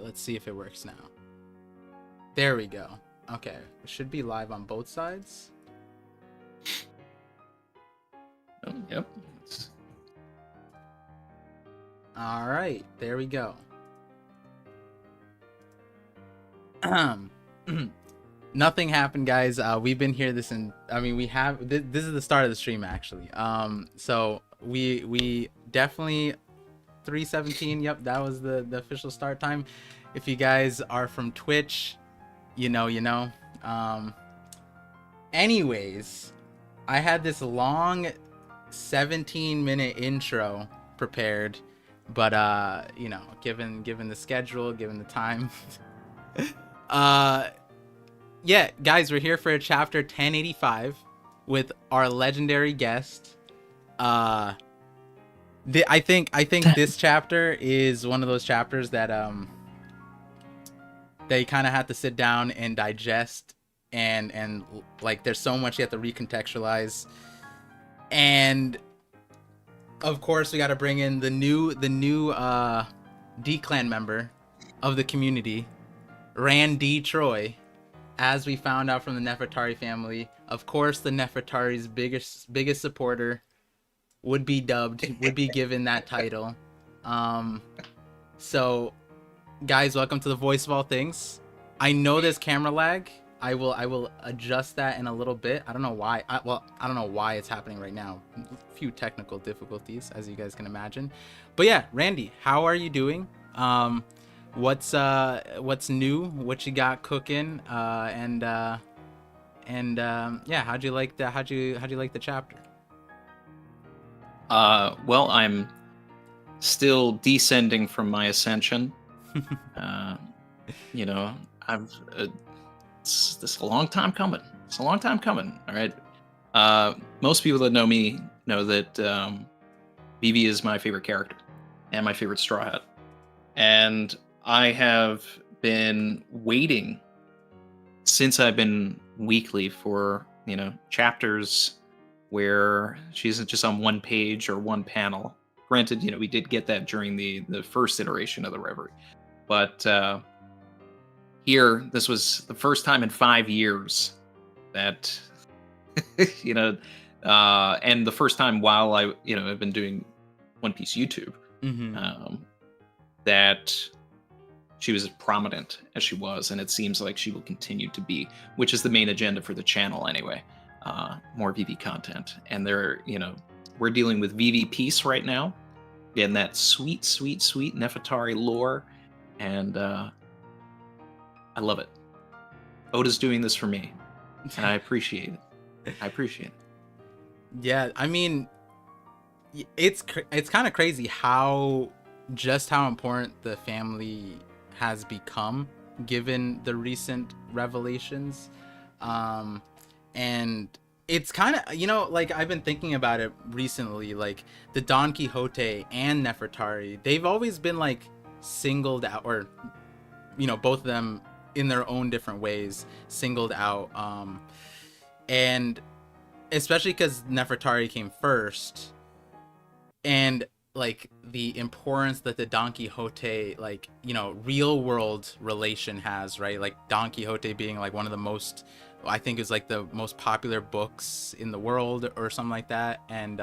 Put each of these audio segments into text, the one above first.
let's see if it works now. There we go. Okay, it should be live on both sides. Oh, yep. All right, there we go. Nothing happened, guys. We've been here this is the start of the stream actually. So we definitely 3:17. Yep, that was the official start time. If you guys are from Twitch, you know. Anyways, I had this long 17-minute intro prepared, but given the schedule, given the time, yeah, guys, we're here for a chapter 1085 with our legendary guest. I think this chapter is one of those chapters that they kind of have to sit down and digest, and like there's so much you have to recontextualize, and of course we got to bring in the new D-Clan member of the community, Randy Troy. As we found out from the Nefertari family, of course the Nefertari's biggest supporter would be given that title. So guys, welcome to the Voice of All Things. I know there's camera lag. I will adjust that in a little bit. I don't know why. I don't know why it's happening right now. A few technical difficulties, as you guys can imagine. But yeah, Randy, how are you doing? What's new? What you got cooking? Yeah, how'd you like the chapter? Well, I'm still descending from my ascension. This is a long time coming. It's a long time coming. All right. Most people that know me know that Vivi is my favorite character and my favorite Straw Hat, and I have been waiting since I've been weekly for chapters where she isn't just on one page or one panel. Granted, we did get that during the first iteration of the Reverie, but here this was the first time in 5 years that and the first time while I have been doing One Piece YouTube, that she was as prominent as she was, and it seems like she will continue to be, which is the main agenda for the channel anyway. More Vivi content, and we're dealing with Vivi Peace right now, getting that sweet Nefertari lore, and I love it. Oda's doing this for me, and I appreciate it. Yeah, I mean, it's kind of crazy how important the family has become given the recent revelations, and it's kind of like I've been thinking about it recently, like the Don Quixote and Nefertari, they've always been like singled out, or both of them in their own different ways singled out, and especially because Nefertari came first, and like the importance that the Don Quixote real world relation has, right? Like Don Quixote being like one of the most, I think is like the most popular books in the world or something like that, and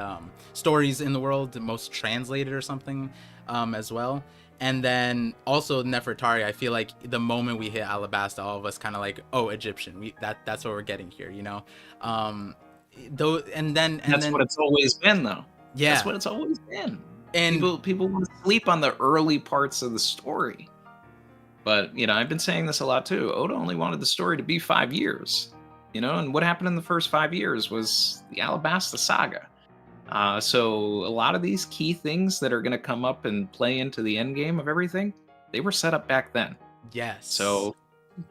stories in the world, the most translated or something, as well. And then also Nefertari, I feel like the moment we hit Alabasta, all of us kind of like, oh, Egyptian, that's what we're getting here, though. And then What it's always been, though. Yeah, that's what it's always been. And people want to sleep on the early parts of the story, but I've been saying this a lot too. Oda only wanted the story to be 5 years, and what happened in the first 5 years was the Alabasta saga. So a lot of these key things that are going to come up and play into the end game of everything, they were set up back then. Yes. So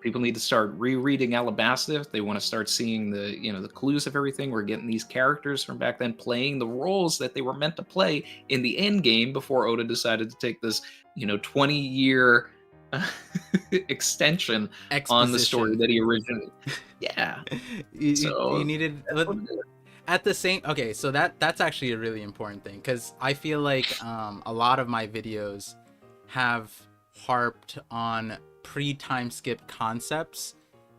people need to start rereading Alabasta if they want to start seeing the the clues of everything. We're getting these characters from back then playing the roles that they were meant to play in the end game before Oda decided to take this 20-year extension on the story that he originally. Yeah. you needed at the same. Okay, so that's actually a really important thing, because I feel like a lot of my videos have harped on pre-time skip concepts,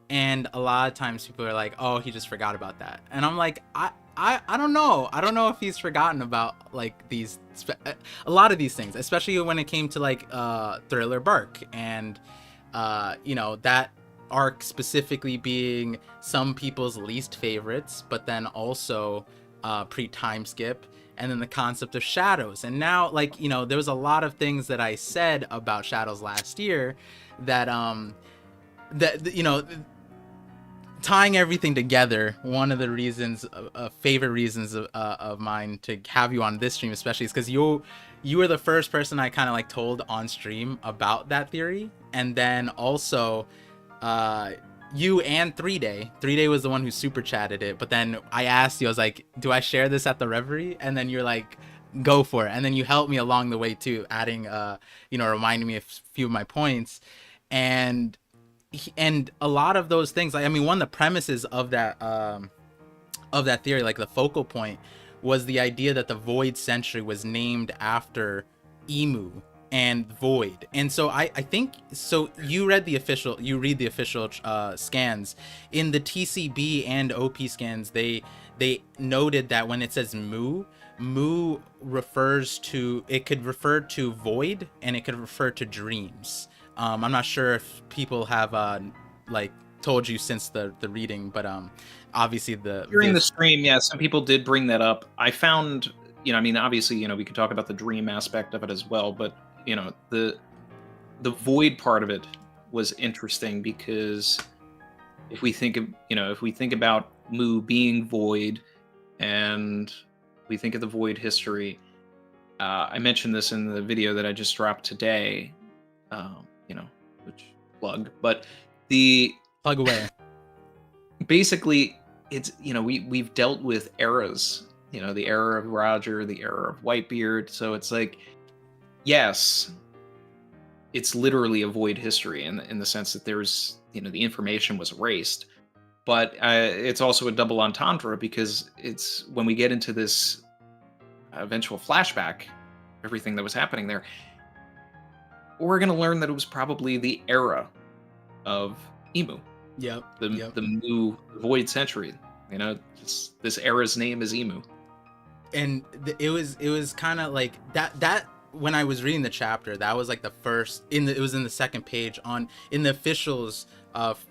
and a lot of times people are like, oh, he just forgot about that, and I'm like, I don't know. I don't know if he's forgotten about like a lot of these things, especially when it came to like Thriller Bark and you know, that arc specifically being some people's least favorites, but then also pre-time skip, and then the concept of shadows. And now, like, you know, there was a lot of things that I said about shadows last year that you know, tying everything together, one of the reasons, favorite reasons of mine to have you on this stream especially is because you were the first person I kind of like told on stream about that theory. And then also you and 3-Day was the one who super chatted it, but then I asked you, I was like, do I share this at the Reverie? And then you're like, go for it. And then you helped me along the way too, adding you know, reminding me of a few of my points. And a lot of those things, like, I mean, one of the premises of that theory, like the focal point, was the idea that the Void Century was named after Emu and Void. And so I think, so you read the official scans. In the TCB and OP scans, they noted that when it says Mu refers to, it could refer to void, and it could refer to dreams. I'm not sure if people have like told you since the reading, but obviously during the stream, yeah, some people did bring that up. I found, you know, I mean, obviously, you know, we could talk about the dream aspect of it as well, but you know, the void part of it was interesting, because if we think of, you know, if we think about Mu being void, and we think of the void history, I mentioned this in the video that I just dropped today. You know, which plug, but the plug away. Basically, it's, you know, we've dealt with eras, you know, the era of Roger, the era of Whitebeard. So it's like, yes, it's literally a void history in the sense that there's, you know, the information was erased, but it's also a double entendre, because it's when we get into this eventual flashback, everything that was happening there, we're going to learn that it was probably the era of Emu. Yep. The Mu Void Century. You know, this era's name is Emu. And it was kind of like that when I was reading the chapter, that was like the first it was in the second page in the officials.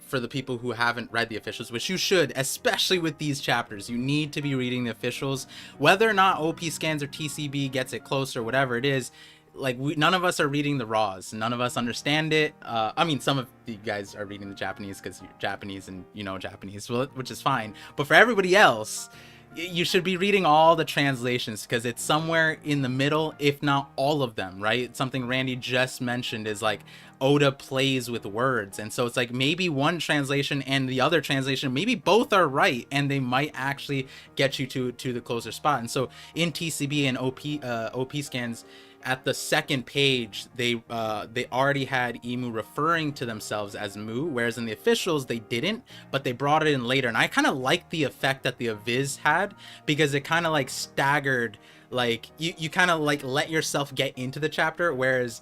For the people who haven't read the officials, which you should, especially with these chapters, you need to be reading the officials. Whether or not OP scans or TCB gets it close or whatever it is, like, none of us are reading the raws, none of us understand it. I mean, some of you guys are reading the Japanese because you're Japanese and you know Japanese, which is fine, but for everybody else, you should be reading all the translations, because it's somewhere in the middle, if not all of them, right? Something Randy just mentioned is like Oda plays with words, and so it's like maybe one translation and the other translation, maybe both are right, and they might actually get you to the closer spot. And so in TCB and OP scans, at the second page, they already had Emu referring to themselves as Mu, whereas in the officials they didn't, but they brought it in later. And I kind of like the effect that the Aviz had, because it kind of like staggered, like you kind of like let yourself get into the chapter, whereas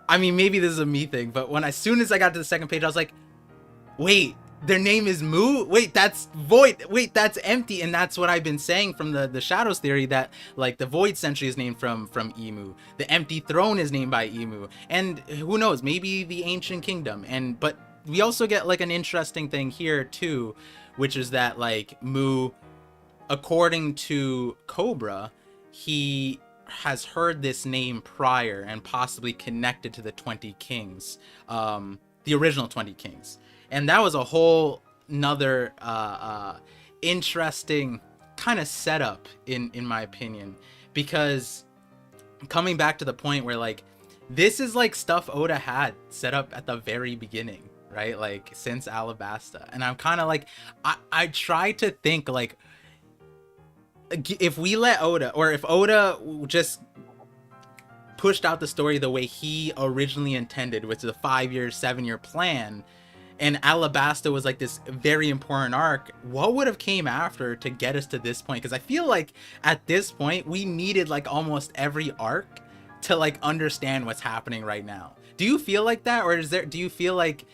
I mean, maybe this is a me thing, but as soon as I got to the second page, I was like, wait, their name is Mu? Wait, that's void. Wait, that's empty. And that's what I've been saying from the Shadows theory, that like the Void Century is named from Emu. The Empty Throne is named by Emu. And who knows, maybe the Ancient Kingdom. But we also get like an interesting thing here too, which is that like Mu, according to Cobra, he has heard this name prior and possibly connected to the 20 Kings, the original 20 Kings. And that was a whole nother interesting kind of setup in my opinion, because coming back to the point where like this is like stuff Oda had set up at the very beginning, right? Like since Alabasta. And I'm kind of like, I try to think like, if we let Oda, or if Oda just pushed out the story the way he originally intended, which is a 5-year, 7-year plan, and Alabasta was like this very important arc, what would have came after to get us to this point? Because I feel like at this point we needed like almost every arc to like understand what's happening right now. Do you feel like that, or do you feel like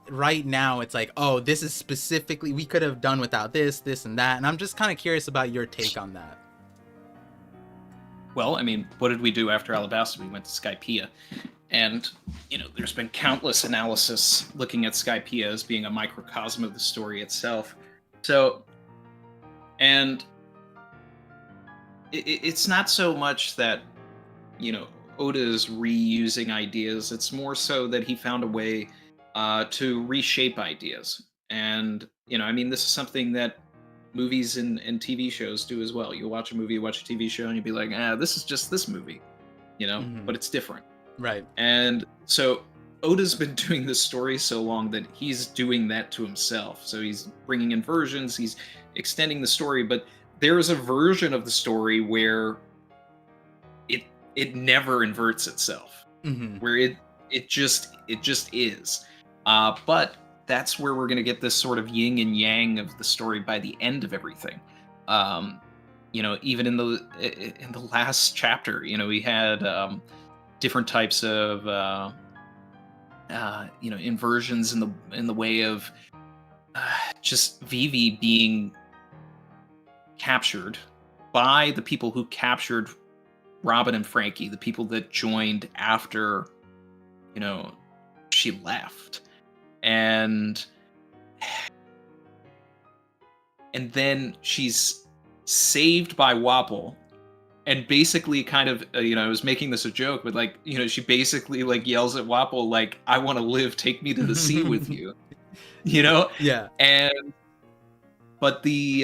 right now it's like, oh, this is specifically, we could have done without this and that? And I'm just kind of curious about your take on that. Well, I mean, what did we do after Alabasta? We went to Skypiea. And, there's been countless analysis looking at Skypiea as being a microcosm of the story itself. So, and it's not so much that, Oda is reusing ideas. It's more so that he found a way to reshape ideas. And, I mean, this is something that movies and TV shows do as well. You watch a movie, you watch a TV show, and you'd be like, this is just this movie, but it's different. Right. And so Oda's been doing this story so long that he's doing that to himself. So he's bringing in versions, he's extending the story, but there is a version of the story where it never inverts itself, where it just is. But that's where we're going to get this sort of yin and yang of the story by the end of everything. Even in the last chapter, we had different types of inversions in the way of just Vivi being captured by the people who captured Robin and Frankie, the people that joined after she left. And then she's saved by Wapol, and basically kind of I was making this a joke, but like she basically like yells at Wapol like, I want to live, take me to the sea with you. Yeah. And but the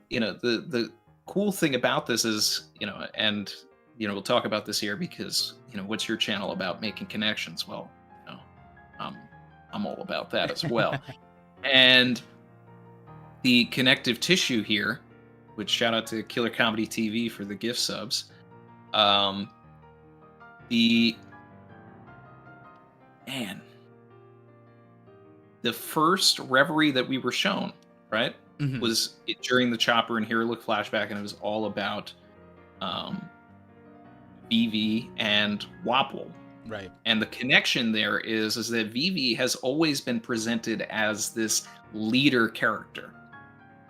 the cool thing about this is and we'll talk about this here because what's your channel about? Making connections. Well, I'm all about that as well. And the connective tissue here, which shout out to Killer Comedy TV for the gift subs. The first reverie that we were shown, right, was during the Chopper and Hero Look flashback, and it was all about Vivi and Wapol. Right. And the connection there is that Vivi has always been presented as this leader character,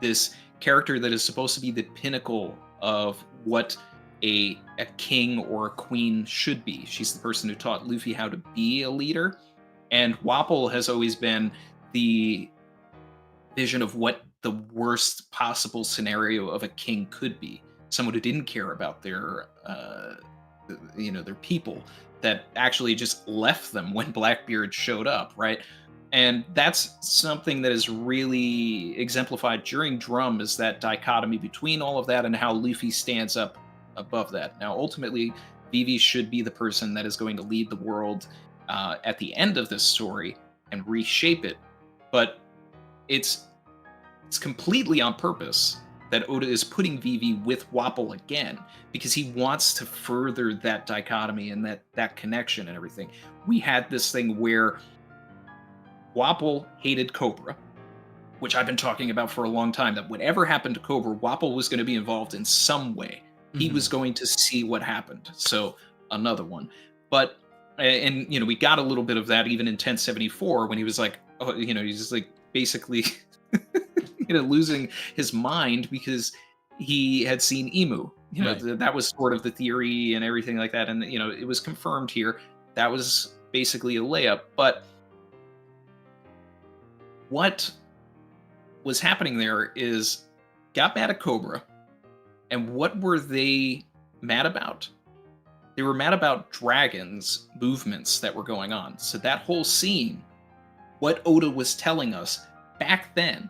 this character that is supposed to be the pinnacle of what a king or a queen should be. She's the person who taught Luffy how to be a leader, and Wapol has always been the vision of what the worst possible scenario of a king could be. Someone who didn't care about their their people, that actually just left them when Blackbeard showed up, right? And that's something that is really exemplified during Drum, is that dichotomy between all of that and how Luffy stands up above that. Now, ultimately, Vivi should be the person that is going to lead the world at the end of this story and reshape it. But it's completely on purpose that Oda is putting Vivi with Wapol again, because he wants to further that dichotomy and that connection and everything. We had this thing where Wapol hated Cobra, which I've been talking about for a long time, that whatever happened to Cobra, Wapol was going to be involved in some way. He was going to see what happened. So another one. But, and, we got a little bit of that even in 1074 when he was like, he's just like basically losing his mind because he had seen Emu. Right. That was sort of the theory and everything like that. And, it was confirmed here. That was basically a layup. But what was happening there is got mad at Cobra. And what were they mad about? They were mad about Dragon's movements that were going on. So that whole scene, what Oda was telling us back then,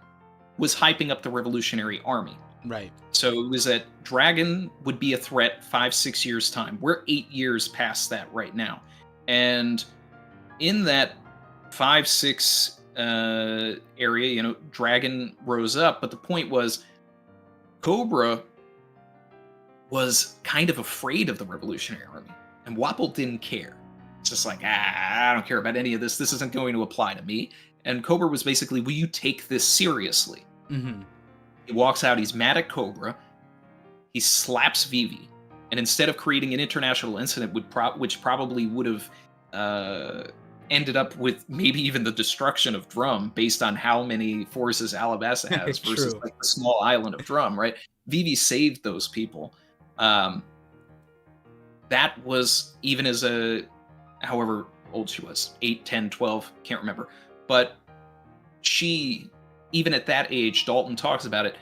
was hyping up the Revolutionary Army. Right. So it was that Dragon would be a threat 5-6 years time. We're 8 years past that right now. And in that 5-6 area, Dragon rose up. But the point was, Cobra was kind of afraid of the Revolutionary Army. And Wapol didn't care. It's just like, I don't care about any of this. This isn't going to apply to me. And Cobra was basically, will you take this seriously? He walks out, he's mad at Cobra. He slaps Vivi. And instead of creating an international incident, which probably would have ended up with maybe even the destruction of Drum based on how many forces Alabasta has versus True. like the small island of Drum, right? Vivi saved those people. That was even as a, however old she was, 8, 10, 12, can't remember. But she, even at that age, Dalton talks about it,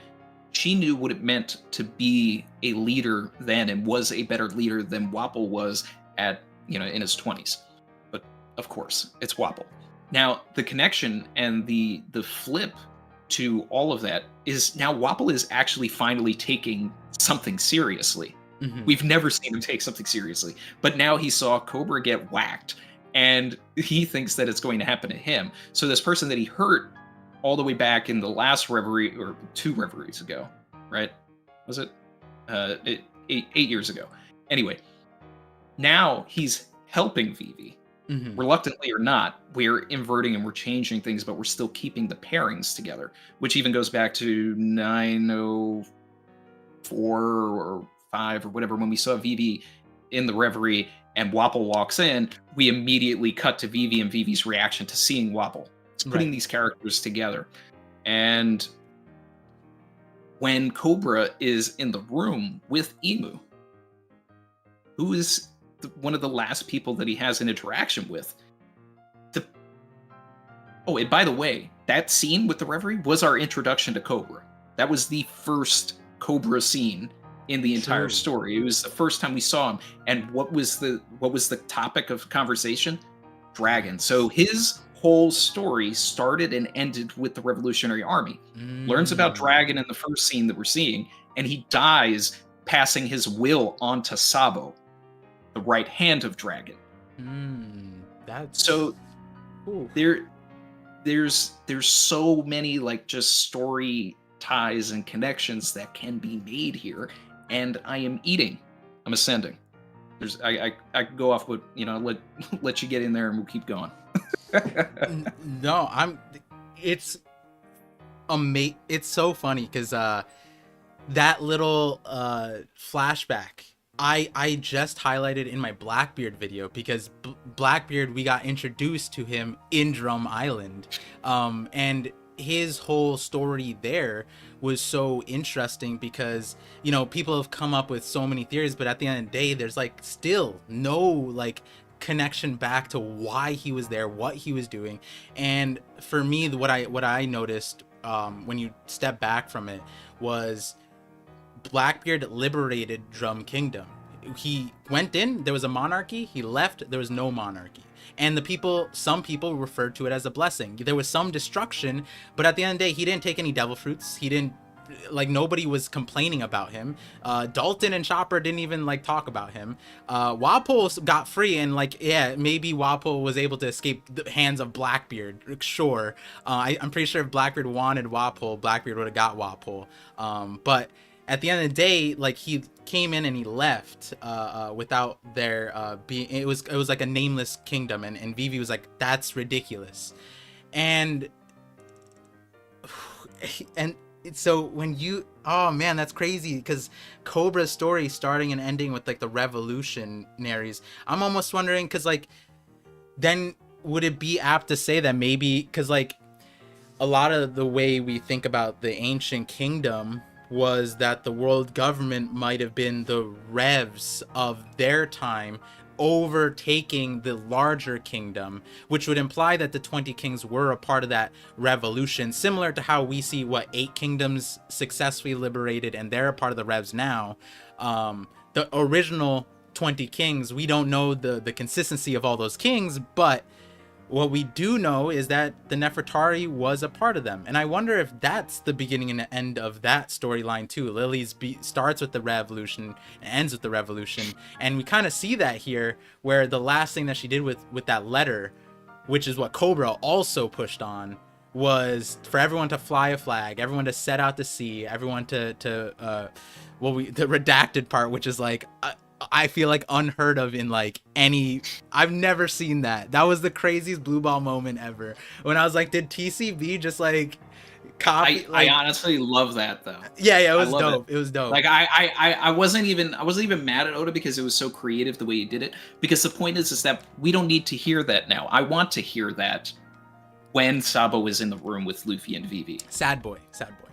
she knew what it meant to be a leader then and was a better leader than Wapol was at, in his 20s. But of course, it's Wapol. Now, the connection and the flip to all of that is now Wapol is actually finally taking something seriously. Mhm. We've never seen him take something seriously, but now he saw Cobra get whacked and he thinks that it's going to happen to him. So this person that he hurt all the way back in the last reverie, or 2 reveries ago, right? Was it? 8 years ago. Anyway, now he's helping Vivi. Mhm. Reluctantly or not, we're inverting and we're changing things, but we're still keeping the pairings together, which even goes back to 904 or 5 or whatever, when we saw Vivi in the reverie and Wapol walks in, we immediately cut to Vivi and Vivi's reaction to seeing Wapol. It's putting Right. these characters together. And when Cobra is in the room with Emu, who is one of the last people that he has an interaction with. Oh, and by the way, that scene with the reverie was our introduction to Cobra. That was the first Cobra scene in the entire True. story. It was the first time we saw him. And what was the topic of conversation? Dragon. So his whole story started and ended with the Revolutionary Army. Learns about Dragon in the first scene that we're seeing, and he dies passing his will on to Sabo, the right hand of Dragon. That's So Ooh. there's so many like just story ties and connections that can be made here, and I am eating. I'm ascending. I could go off, but let you get in there and we'll keep going. No, it's it's so funny because that little flashback I just highlighted in my Blackbeard video, because Blackbeard, we got introduced to him in Drum Island, and his whole story there was so interesting because people have come up with so many theories, but at the end of the day there's like still no like connection back to why he was there, what he was doing. And for me, what I noticed when you step back from it was Blackbeard liberated Drum Kingdom. He went in, there was a monarchy, he left, there was no monarchy. And some people referred to it as a blessing. There was some destruction, but at the end of the day, he didn't take any devil fruits. He didn't, like, nobody was complaining about him. Dalton and Chopper didn't even like talk about him. Wapol got free, and like, yeah, maybe Wapol was able to escape the hands of Blackbeard. Sure, I'm pretty sure if Blackbeard wanted Wapol, Blackbeard would have got Wapol. But at the end of the day, like, he came in and he left without there being, it was like a nameless kingdom, and Vivi was like, that's ridiculous. And so when you, oh man, that's crazy, because Cobra's story starting and ending with like the revolutionaries, I'm almost wondering, because like, then would it be apt to say that maybe, because like a lot of the way we think about the ancient kingdom was that the world government might have been the revs of their time overtaking the larger kingdom, which would imply that the 20 kings were a part of that revolution, similar to how we see 8 kingdoms successfully liberated and they're a part of the revs now. The original 20 kings, we don't know the consistency of all those kings, but what we do know is that the Nefertari was a part of them. And I wonder if that's the beginning and the end of that storyline too. Lily's starts with the revolution and ends with the revolution. And we kind of see that here, where the last thing that she did with that letter, which is what Cobra also pushed on, was for everyone to fly a flag, everyone to set out to sea, everyone to the redacted part, which is like, I feel like unheard of in like any, I've never seen that. That was the craziest blue ball moment ever, when I was like, did TCB just like copy. I Like, honestly love that though. yeah, it I was love it. dope. It was dope. Like I wasn't even mad at Oda because it was so creative the way he did it. Because the point is that we don't need to hear that now. I want to hear that when Sabo was in the room with Luffy and Vivi. Sad boy, sad boy,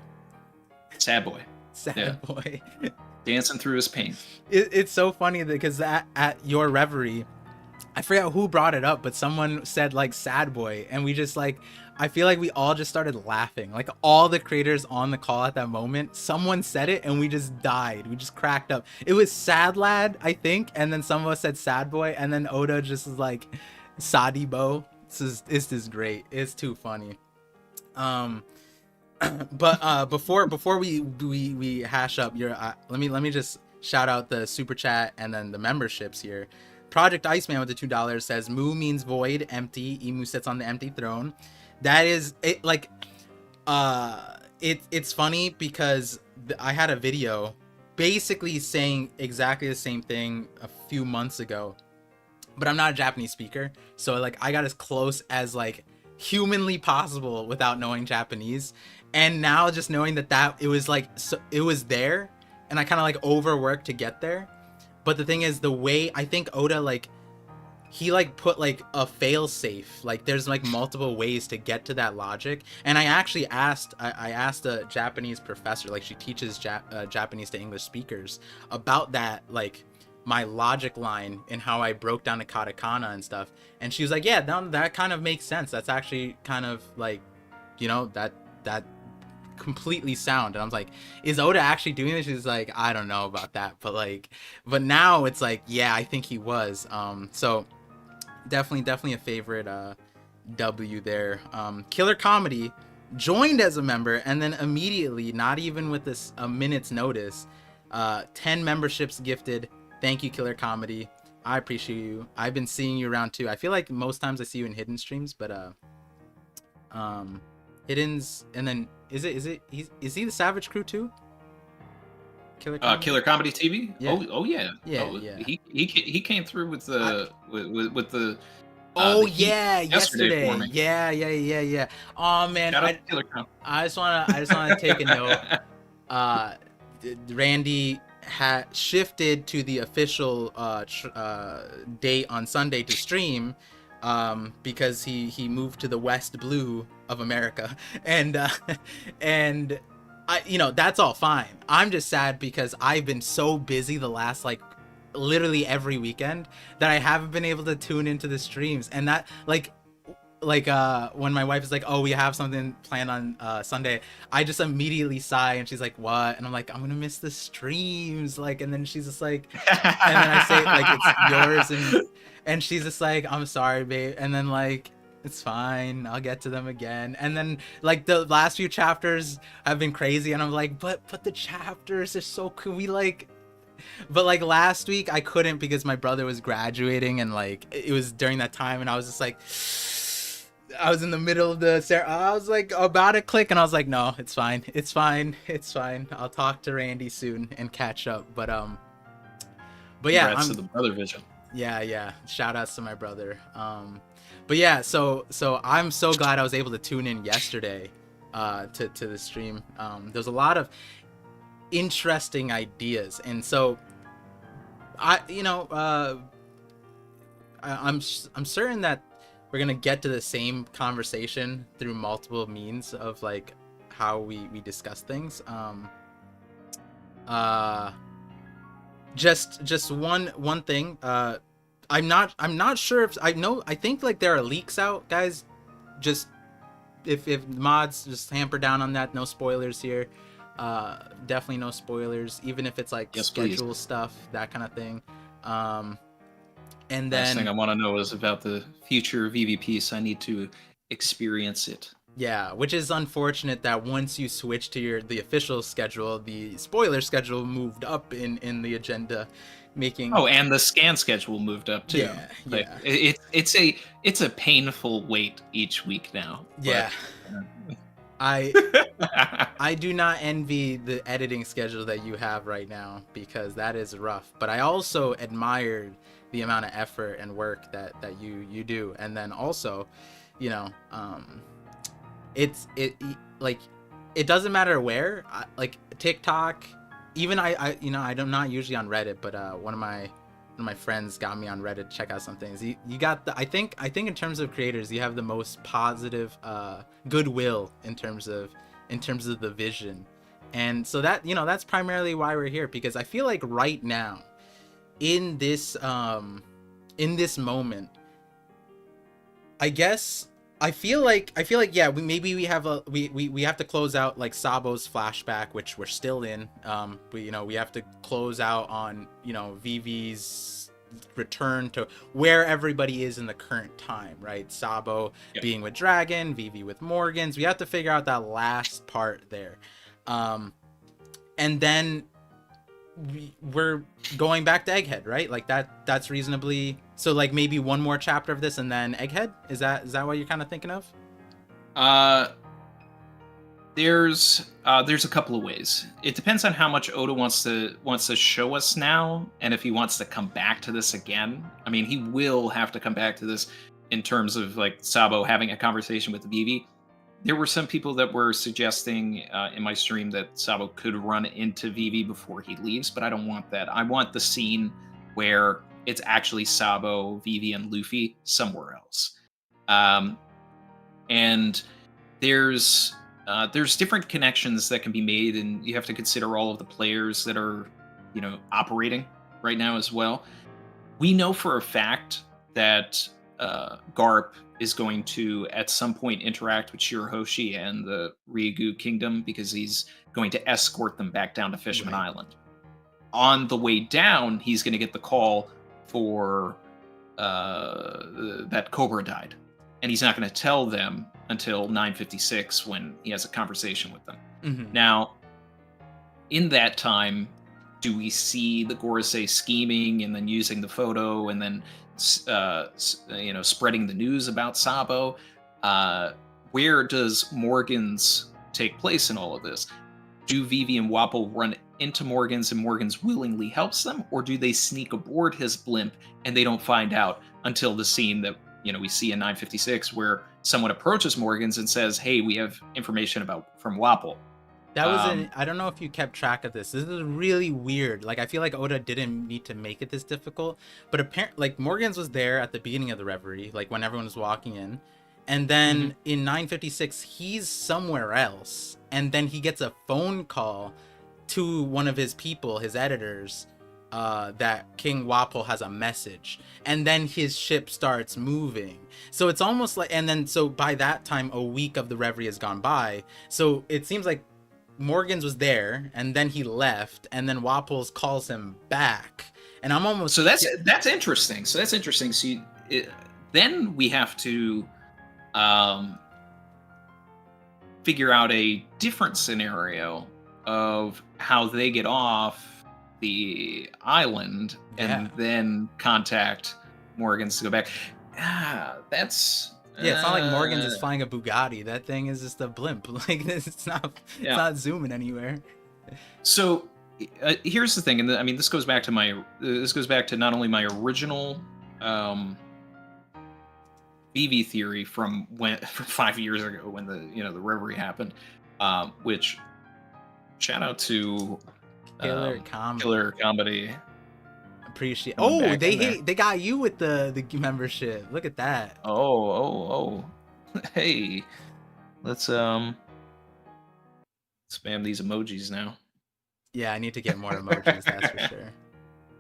Sad boy. sad Yeah. boy. Dancing through his pain. It's so funny because at your reverie, I forgot who brought it up, but someone said like sad boy, and we just like, I feel like we all just started laughing. Like all the creators on the call at that moment, someone said it and we just died. We just cracked up. It was sad lad, I think, and then some of us said sad boy, and then Oda just was like Sadibo. This is great. It's too funny. But before we hash up your let me just shout out the super chat and then the memberships here. Project Iceman with the $2 says Mu means void, empty. Emu sits on the empty throne. That is it. Like, it's funny because I had a video basically saying exactly the same thing a few months ago, but I'm not a Japanese speaker, so like I got as close as like humanly possible without knowing Japanese. And now just knowing that it was like, so it was there, and I kind of like overworked to get there. But the thing is, the way I think Oda, like, he like put like a fail safe, like there's like multiple ways to get to that logic. And I actually asked a Japanese professor, like she teaches Japanese to English speakers, about that, like my logic line and how I broke down the katakana and stuff. And she was like, yeah, that kind of makes sense. That's actually kind of like, you know, that completely sound. And I was like, is Oda actually doing this? She's like, I don't know about that, but now it's like, yeah, I think he was. So definitely a favorite W there. Killer Comedy joined as a member, and then immediately, not even with this a minute's notice, 10 memberships gifted. Thank you, Killer Comedy. I appreciate you. I've been seeing you around too. I feel like most times I see you in hidden streams, but Hidden's, and then is he the Savage Crew too? Killer Comedy TV. Yeah. Oh yeah. Yeah, oh, yeah. He came through with the with the. Oh the yeah, yesterday for me. Yeah. Oh man, Shout out to Killer Comedy. I just wanna take a note. Randy had shifted to the official date on Sunday to stream, because he moved to the West Blue of America, and I, you know, that's all fine. I'm just sad because I've been so busy the last like literally every weekend that I haven't been able to tune into the streams. And that like when my wife is like, oh, we have something planned on Sunday, I just immediately sigh, and she's like, what? And I'm like, I'm gonna miss the streams, like. And then she's just like, and then I say like it's yours, and she's just like, I'm sorry, babe. And then like, it's fine, I'll get to them again. And then like the last few chapters have been crazy, and I'm like, but the chapters are so cool. We like, but like last week I couldn't because my brother was graduating, and like it was during that time, and I was just like, I was in the middle of I was like about to click, and I was like, no, it's fine. I'll talk to Randy soon and catch up. But yeah, Congrats to the brother vision. Yeah. Shout outs to my brother. But yeah, so I'm so glad I was able to tune in yesterday to the stream. There's a lot of interesting ideas, and so I'm certain that we're gonna get to the same conversation through multiple means of like how we discuss things. Just one thing. I'm not sure if I think like there are leaks out, guys. Just if mods, just hamper down on that. No spoilers here. Definitely no spoilers, even if it's like schedule stuff, that kind of thing. And then last thing I want to know is about the future VV so I need to experience it. Yeah, which is unfortunate that once you switch to the official schedule, the spoiler schedule moved up in the agenda, making and the scan schedule moved up too. Yeah, like, yeah. It's a painful wait each week now. Yeah. But, I do not envy the editing schedule that you have right now, because that is rough. But I also admired the amount of effort and work that you do, and then also, you know, it's like it doesn't matter where, like TikTok, even I'm not usually on Reddit, but one of my friends got me on Reddit to check out some things. You got the I think in terms of creators, you have the most positive goodwill in terms of the vision. And so that, that's primarily why we're here, because I feel like right now in this moment, I guess yeah, we have we have to close out like Sabo's flashback, which we're still in. We have to close out on, Vivi's return to where everybody is in the current time, right? Sabo being with Dragon, Vivi with Morgans. We have to figure out that last part there. And then we're going back to Egghead, right? Like that's reasonably, so like maybe one more chapter of this and then Egghead. Is that what you're kind of thinking of? There's a couple of ways. It depends on how much Oda wants to show us now, and if he wants to come back to this again. I mean, he will have to come back to this in terms of like Sabo having a conversation with Vivi. There were some people that were suggesting in my stream that Sabo could run into Vivi before he leaves, but I don't want that. I want the scene where it's actually Sabo, Vivi, and Luffy somewhere else. And there's different connections that can be made, and you have to consider all of the players that are, operating right now as well. We know for a fact that Garp is going to at some point interact with Shirahoshi and the Ryugu Kingdom, because he's going to escort them back down to Fishman Island. On the way down, he's going to get the call for that Cobra died, and he's not going to tell them until 9:56 when he has a conversation with them. Mm-hmm. Now, in that time, do we see the Gorosei scheming and then using the photo and then spreading the news about Sabo? Where does Morgans take place in all of this? Do Vivi and Wapol run into Morgans and Morgans willingly helps them, or do they sneak aboard his blimp and they don't find out until the scene that we see in 9:56 where someone approaches Morgans and says, "Hey, we have information from Wapol." That was I don't know if you kept track of this. This is really weird. Like, I feel like Oda didn't need to make it this difficult, but apparently, like, Morgans was there at the beginning of the reverie, like when everyone was walking in, and then in 9:56 he's somewhere else, and then he gets a phone call to one of his people, his editors, that King Wapol has a message, and then his ship starts moving. So it's almost like, and then so by that time a week of the reverie has gone by, so it seems like Morgans was there and then he left, and then Wapol calls him back, and I'm almost, so that's interesting. So then we have to figure out a different scenario of how they get off the island and then contact Morgans to go back. It's not like Morgans is flying a Bugatti. That thing is just a blimp. Like, it's not zooming anywhere. So here's the thing, and I mean, this goes back to not only my original Vivi theory from 5 years ago when the reverie happened, which shout out to Killer Comedy. Appreciate. Oh, they got you with the membership. Look at that. Oh. Hey, let's spam these emojis now. Yeah, I need to get more emojis. That's for sure.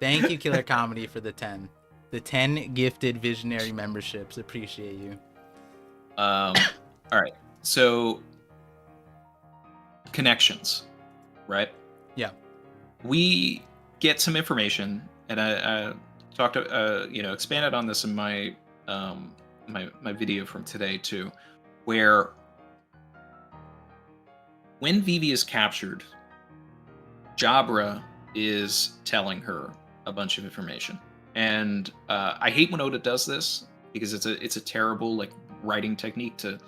Thank you, Killer Comedy, for the 10 gifted visionary memberships. Appreciate you. All right. So connections, right? Yeah. We get some information, and I talked, expanded on this in my my video from today too, where when Vivi is captured, Jabra is telling her a bunch of information, and I hate when Oda does this because it's a terrible like writing technique to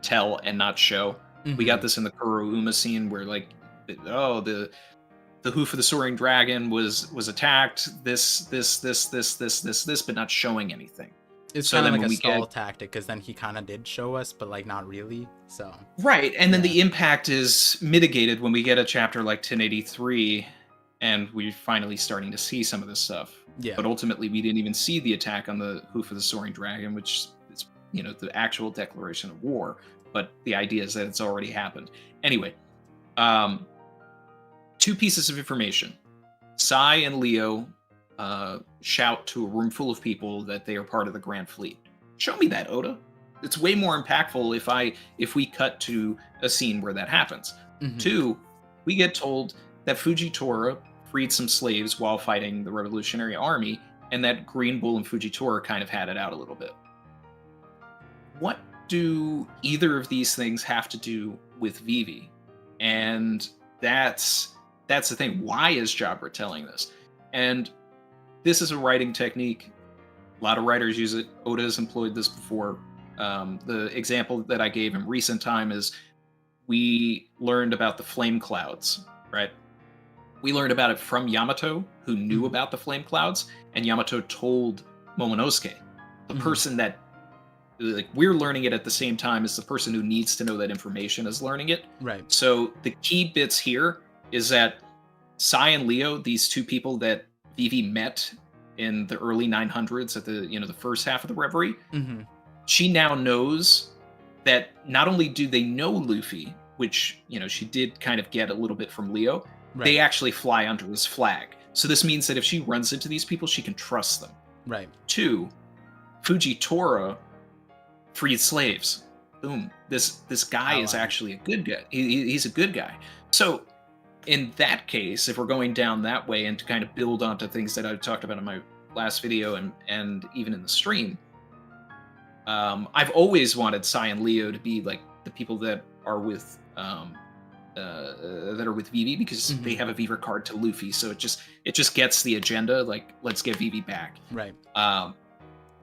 tell and not show. Mm-hmm. We got this in the Kurouma scene where like, the hoof of the soaring dragon was attacked, this, but not showing anything. It's So kind of then like when a we get stall tactic, because then he kind of did show us, but like not really. So right, and then yeah, the impact is mitigated when we get a chapter like 1083, and we're finally starting to see some of this stuff. yeah, But ultimately, we didn't even see the attack on the hoof of the soaring dragon, which is, you know, the actual declaration of war. But the idea is that it's already happened. Anyway, um, two pieces of information. Sai and Leo shout to a room full of people that they are part of the Grand Fleet. Show me that, Oda. It's way more impactful if we cut to a scene where that happens. hmm, Two, we get told that Fujitora freed some slaves while fighting the Revolutionary Army, and that Green Bull and Fujitora kind of had it out a little bit. What do either of these things have to do with Vivi? And that's the thing. Why is Jabra telling this? And this is a writing technique. A lot of writers use it. Oda has employed this before. The example that I gave in recent time is we learned about the flame clouds, right? We learned about it from Yamato, who knew hmm, about the flame clouds, and Yamato told Momonosuke. The hmm, person that like we're learning it at the same time as the person who needs to know that information is learning it. right, So the key bits here is that Sai and Leo, these two people that Vivi met in the early 900s at the the first half of the Reverie, hmm, she now knows that not only do they know Luffy, which she did kind of get a little bit from Leo, right, they actually fly under his flag. So this means that if she runs into these people, she can trust them. right. Two, Fujitora freed slaves. Boom. This guy is Ally. actually a good guy. He's a good guy. So in that case, if we're going down that way and to kind of build onto things that I talked about in my last video and even in the stream, I've always wanted Sai and Leo to be like the people that are with Vivi because they Hmm, have a Viva card to Luffy, so it just gets the agenda. Like, let's get Vivi back. right.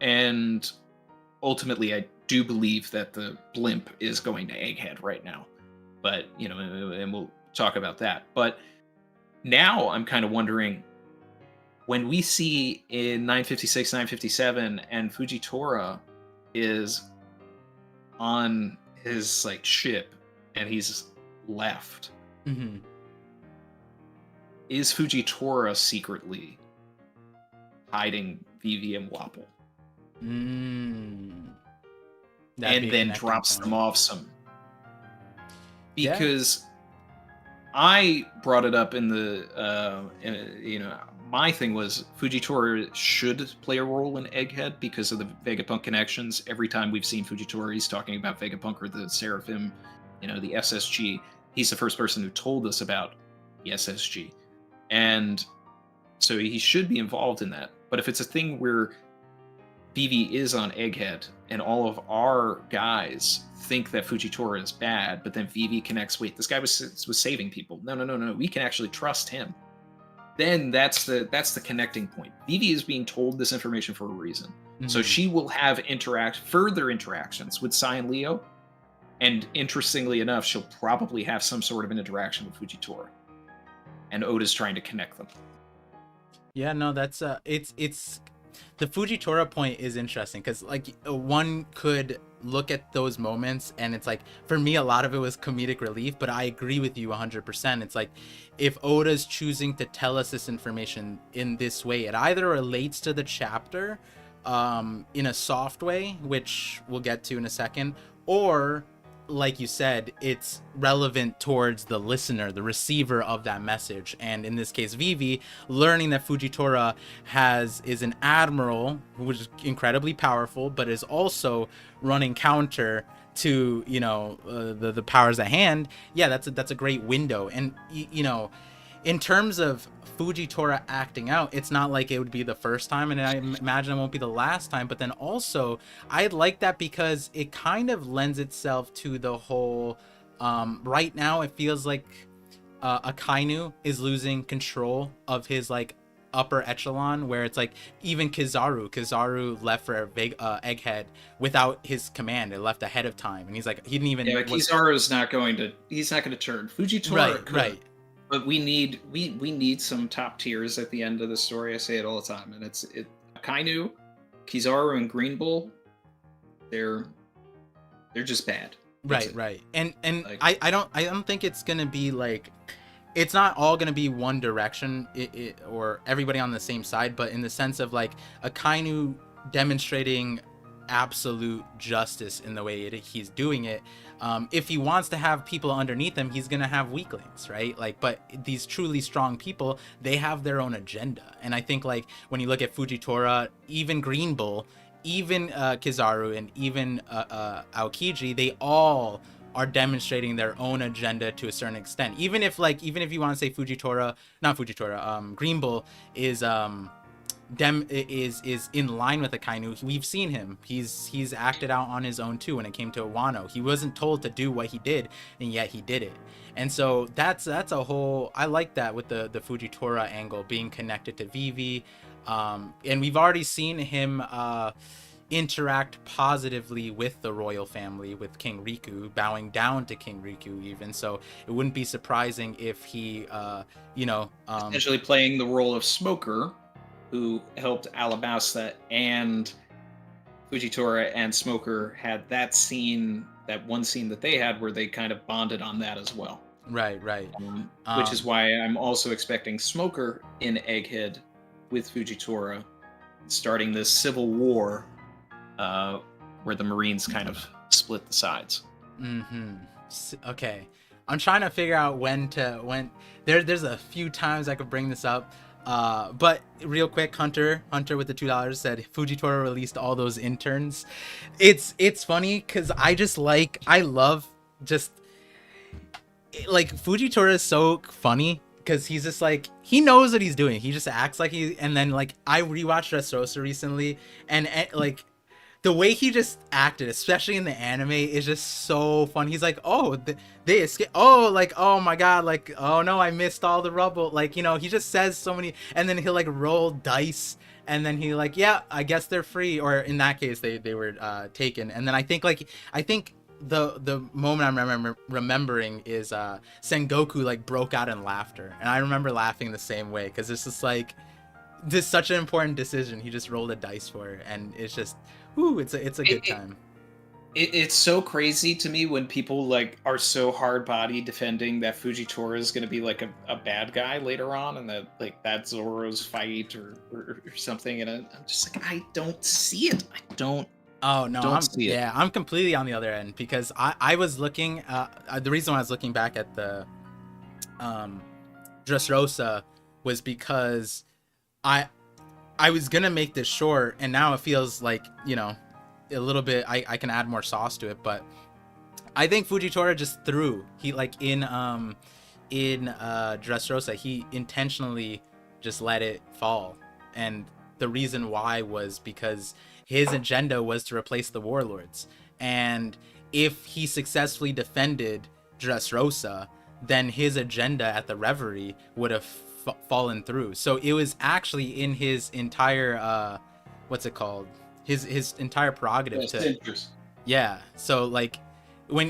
And ultimately, I do believe that the blimp is going to Egghead right now, but and we'll talk about that. But now I'm kind of wondering when we see in 956, 957, and Fujitora is on his like ship and he's left. Hmm. Is Fujitora secretly hiding Vivi and Wapple? Mm. That'd be And a then connecting drops them point. off some. Yeah. Because I brought it up in the, my thing was Fujitora should play a role in Egghead because of the Vegapunk connections. Every time we've seen Fujitora, he's talking about Vegapunk or the Seraphim, the SSG. He's the first person who told us about the SSG. And so he should be involved in that. But if it's a thing where Vivi is on Egghead, and all of our guys think that Fujitora is bad, but then Vivi connects. Wait, this guy was saving people. No. We can actually trust him. Then that's the connecting point. Vivi is being told this information for a reason, so Hmm. she will have further interactions with Sai and Leo, and interestingly enough, she'll probably have some sort of an interaction with Fujitora, and Oda's trying to connect them. Yeah, no, that's it's the Fujitora point is interesting because like one could look at those moments and it's like for me a lot of it was comedic relief, but I agree with you 100%. It's like if Oda's choosing to tell us this information in this way, it either relates to the chapter in a soft way, which we'll get to in a second, or like you said, it's relevant towards the listener, the receiver of that message. And in this case, Vivi learning that Fujitora is an admiral, which is incredibly powerful, but is also running counter to the powers at hand. Yeah, that's a great window. And in terms of Fujitora acting out, it's not like it would be the first time, and I imagine it won't be the last time. But then also, I like that because it kind of lends itself to the whole. Right now, it feels like Akainu is losing control of his like upper echelon, where it's like even Kizaru left for Egghead without his command. It left ahead of time, and he's like he didn't even Yeah, Kizaru's not going to. He's not going to turn. Fujitora could. right. But we need some top tiers at the end of the story. I say it all the time, and it's Akainu, Kizaru and Green Bull, they're just bad. That's Right, it. right. And Like, I don't think it's gonna be like, it's not all gonna be one direction, or everybody on the same side, but in the sense of like Akainu demonstrating absolute justice in the way he's doing it. If he wants to have people underneath him, he's gonna have weaklings, right? Like, but these truly strong people, they have their own agenda. And I think like when you look at Fujitora, even Green Bull, even Kizaru, and even Aokiji, they all are demonstrating their own agenda to a certain extent. Even if you want to say Fujitora, not Fujitora, Green Bull is is in line with Akainu. We've seen him. He's acted out on his own too when it came to Wano. He wasn't told to do what he did, and yet he did it. And so that's a whole, I like that with the Fujitora angle being connected to Vivi. And we've already seen him interact positively with the royal family, with King Riku, bowing down to King Riku even. So it wouldn't be surprising if he essentially playing the role of Smoker, who helped Alabasta, and Fujitora and Smoker had that scene, that one scene that they had where they kind of bonded on that as well. right. Which is why I'm also expecting Smoker in Egghead with Fujitora, starting this civil war where the Marines kind of split the sides. Okay, I'm trying to figure out when there's a few times I could bring this up, but real quick, Hunter with the $2 said Fujitora released all those interns. It's funny because I love just like Fujitora is so funny because he's just like, he knows what he's doing, he just acts like he, and then like I rewatched Dressrosa recently, and like the way he just acted, especially in the anime, is just so fun. He's like, oh, they escaped. Oh, like, oh my god, like, oh no, I missed all the rubble. Like, he just says so many, and then he'll like roll dice, and then he like, yeah, I guess they're free, or in that case, they were taken. And then I think the moment I'm remembering is Sengoku like broke out in laughter, and I remember laughing the same way because it's just like, this is such an important decision he just rolled a dice for, and it's just, ooh, it's a good time. It's so crazy to me when people like are so hard body defending that Fujitora is going to be like a bad guy later on, and that like that's Zoro's fight or something, and I'm just like, I don't see it. I don't. Oh no, see it. I'm completely on the other end because I was looking. The reason why I was looking back at the Dressrosa was because I was gonna make this short, and now it feels like, a little bit, I can add more sauce to it, but I think Fujitora just threw, he like in Dressrosa, he intentionally just let it fall, and the reason why was because his agenda was to replace the warlords, and if he successfully defended Dressrosa, then his agenda at the Reverie would have fallen through. So it was actually in his entire what's it called, his entire prerogative to, yeah. So like when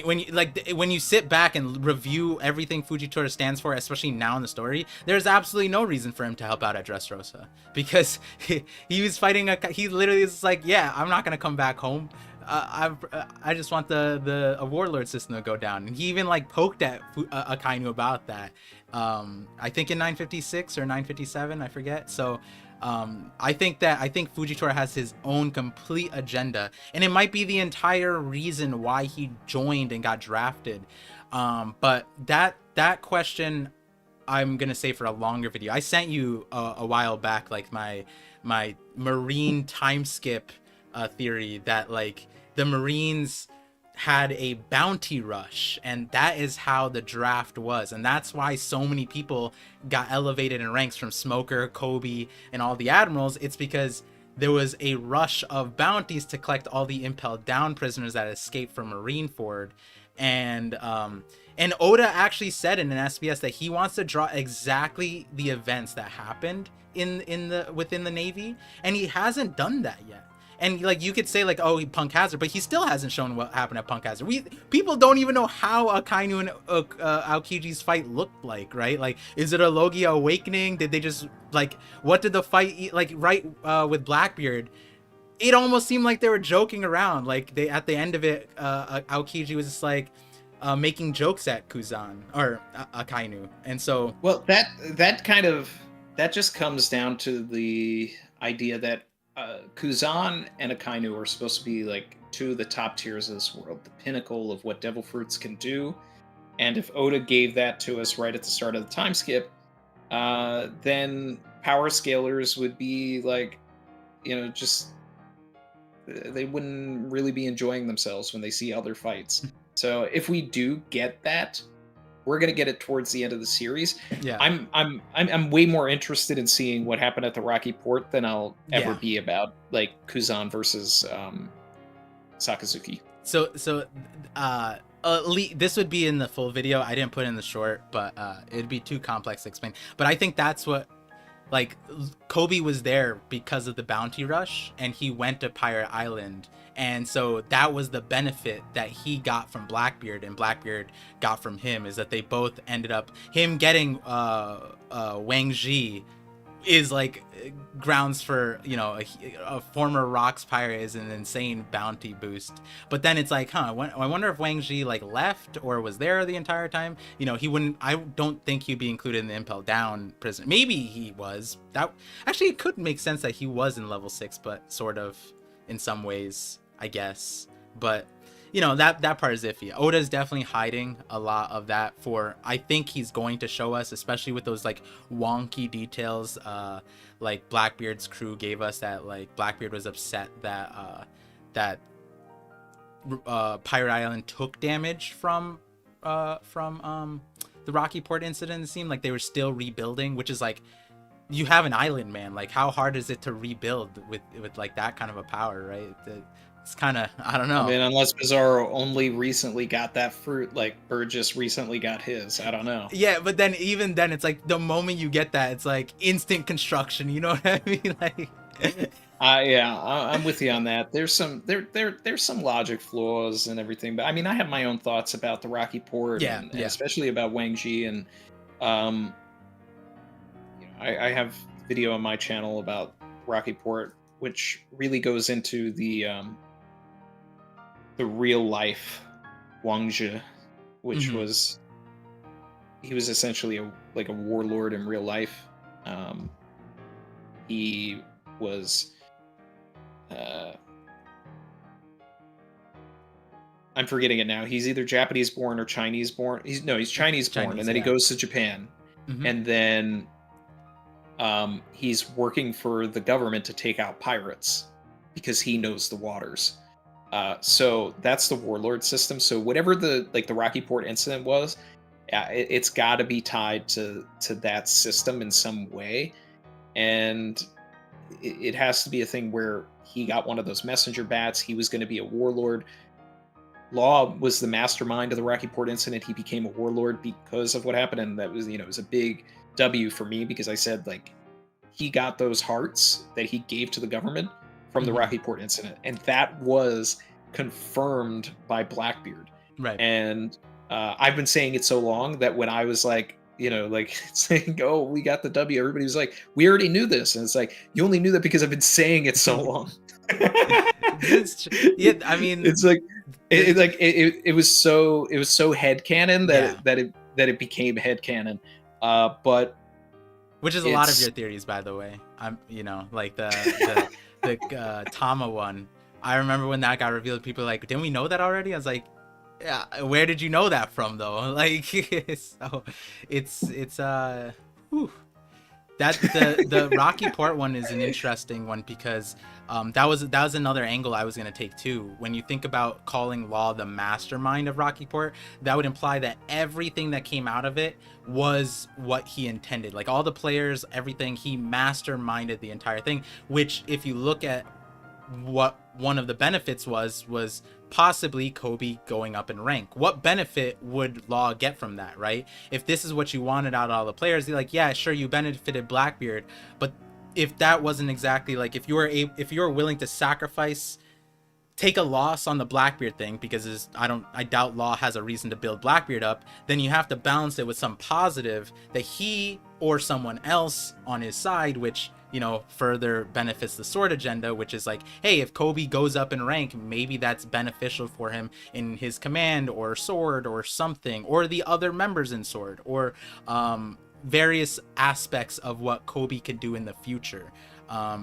you sit back and review everything Fujitora stands for, especially now in the story, there's absolutely no reason for him to help out at Dressrosa, because he was fighting he literally is like, yeah, I'm not gonna come back home. I just want the warlord system to go down, and he even like poked at Akainu about that. I think in 956 or 957, I forget. So I think Fujitora has his own complete agenda, and it might be the entire reason why he joined and got drafted. But that question I'm gonna say for a longer video. I sent you a while back like my Marine time skip theory that like the Marines had a bounty rush, and that is how the draft was, and that's why so many people got elevated in ranks, from Smoker, Kobe, and all the admirals. It's because there was a rush of bounties to collect all the impelled down prisoners that escaped from Marineford. And Oda actually said in an SBS that he wants to draw exactly the events that happened within the Navy, and he hasn't done that yet. And like you could say like, oh, Punk Hazard, but he still hasn't shown what happened at Punk Hazard. People don't even know how Akainu and Aokiji's fight looked like, right? Like, is it a Logia awakening? Did they just like, what did the fight like right with Blackbeard? it almost seemed like they were joking around. Like they at the end of it, Aokiji was just like making jokes at Kuzan or Akainu, and so Well, that just comes down to the idea that Kuzan and Akainu are supposed to be like two of the top tiers of this world, the pinnacle of what devil fruits can do. And if Oda gave that to us right at the start of the time skip, then power scalers would be like, just they wouldn't really be enjoying themselves when they see other fights. So if we do get that, we're gonna get it towards the end of the series. yeah, I'm way more interested in seeing what happened at the Rocky Port than I'll ever Yeah. be about like Kuzan versus Sakazuki. so this would be in the full video. I didn't put it in the short, but it'd be too complex to explain. But I think that's what, like, Kobe was there because of the bounty rush, and he went to Pirate Island, and so that was the benefit that he got from Blackbeard, and Blackbeard got from him, is that they both ended up, him getting Wang Ji is like grounds for, a former rocks pirate is an insane bounty boost. But then it's like, I wonder if Wang Ji like left or was there the entire time. He wouldn't, I don't think he'd be included in the Impel Down prison. Maybe he was. That actually, it could make sense that he was in level 6, but sort of in some ways, I guess. But that part is iffy. Oda's definitely hiding a lot of that for, I think he's going to show us, especially with those like wonky details, like Blackbeard's crew gave us, that like Blackbeard was upset that Pirate Island took damage from the Rocky Port incident. It seemed like they were still rebuilding, which is like, you have an island, man. Like, how hard is it to rebuild with like that kind of a power, right? It's kind of, I don't know. I mean, unless Bizarro only recently got that fruit, like Burgess recently got his. I don't know. Yeah, but then even then, it's like the moment you get that, it's like instant construction. You know what I mean? Like, Yeah, I'm with you on that. There's some logic flaws and everything, but I mean, I have my own thoughts about the Rocky Port, and especially about Wang Ji, and I have a video on my channel about Rocky Port, which really goes into the real life Wang Ji, which was, he was essentially a warlord in real life. He was I'm forgetting it now. He's either Japanese born or Chinese born. He's Chinese born, and then he goes to Japan, and then he's working for the government to take out pirates because he knows the waters. So that's the warlord system. So whatever the Rocky Port incident was, it's got to be tied to that system in some way, and it has to be a thing where he got one of those messenger bats. He was going to be a warlord. Law was the mastermind of the Rocky Port incident. He became a warlord because of what happened, and that was, it was a big W for me, because I said, like, he got those hearts that he gave to the government from the Rocky Port incident, and that was confirmed by Blackbeard. right. And I've been saying it so long that when I was like, saying, "Oh, we got the W," everybody was like, "We already knew this," and it's like, you only knew that because I've been saying it so long. Yeah, I mean, it's like it was so headcanon that it became headcanon. But which is a lot of your theories, by the way. I'm, like the Tama one. I remember when that got revealed, people were like, didn't we know that already? I was like, yeah, where did you know that from, though? Like, so it's whew. That the Rocky Port one is an interesting one, because that was another angle I was going to take too. When you think about calling Law the mastermind of Rocky Port, that would imply that everything that came out of it was what he intended. Like, all the players, everything, he masterminded the entire thing, which, if you look at what one of the benefits was possibly Kobe going up in rank. What benefit would Law get from that, right? If this is what you wanted out of all the players, they're like, yeah, sure, you benefited Blackbeard, but if that wasn't exactly, like, if you were willing to sacrifice take a loss on the Blackbeard thing, because I doubt Law has a reason to build Blackbeard up, then you have to balance it with some positive that he or someone else on his side, which, you know, further benefits the Sword agenda, which is like, hey, if Kobe goes up in rank, maybe that's beneficial for him in his command or Sword or something, or the other members in Sword, or various aspects of what Kobe could do in the future.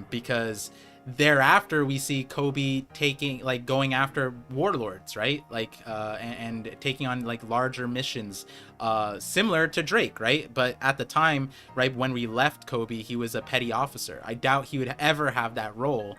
Because thereafter we see Kobe going after warlords, right? And taking on like larger missions, similar to Drake, right? But at the time, right, when we left Kobe, he was a petty officer. I doubt he would ever have that role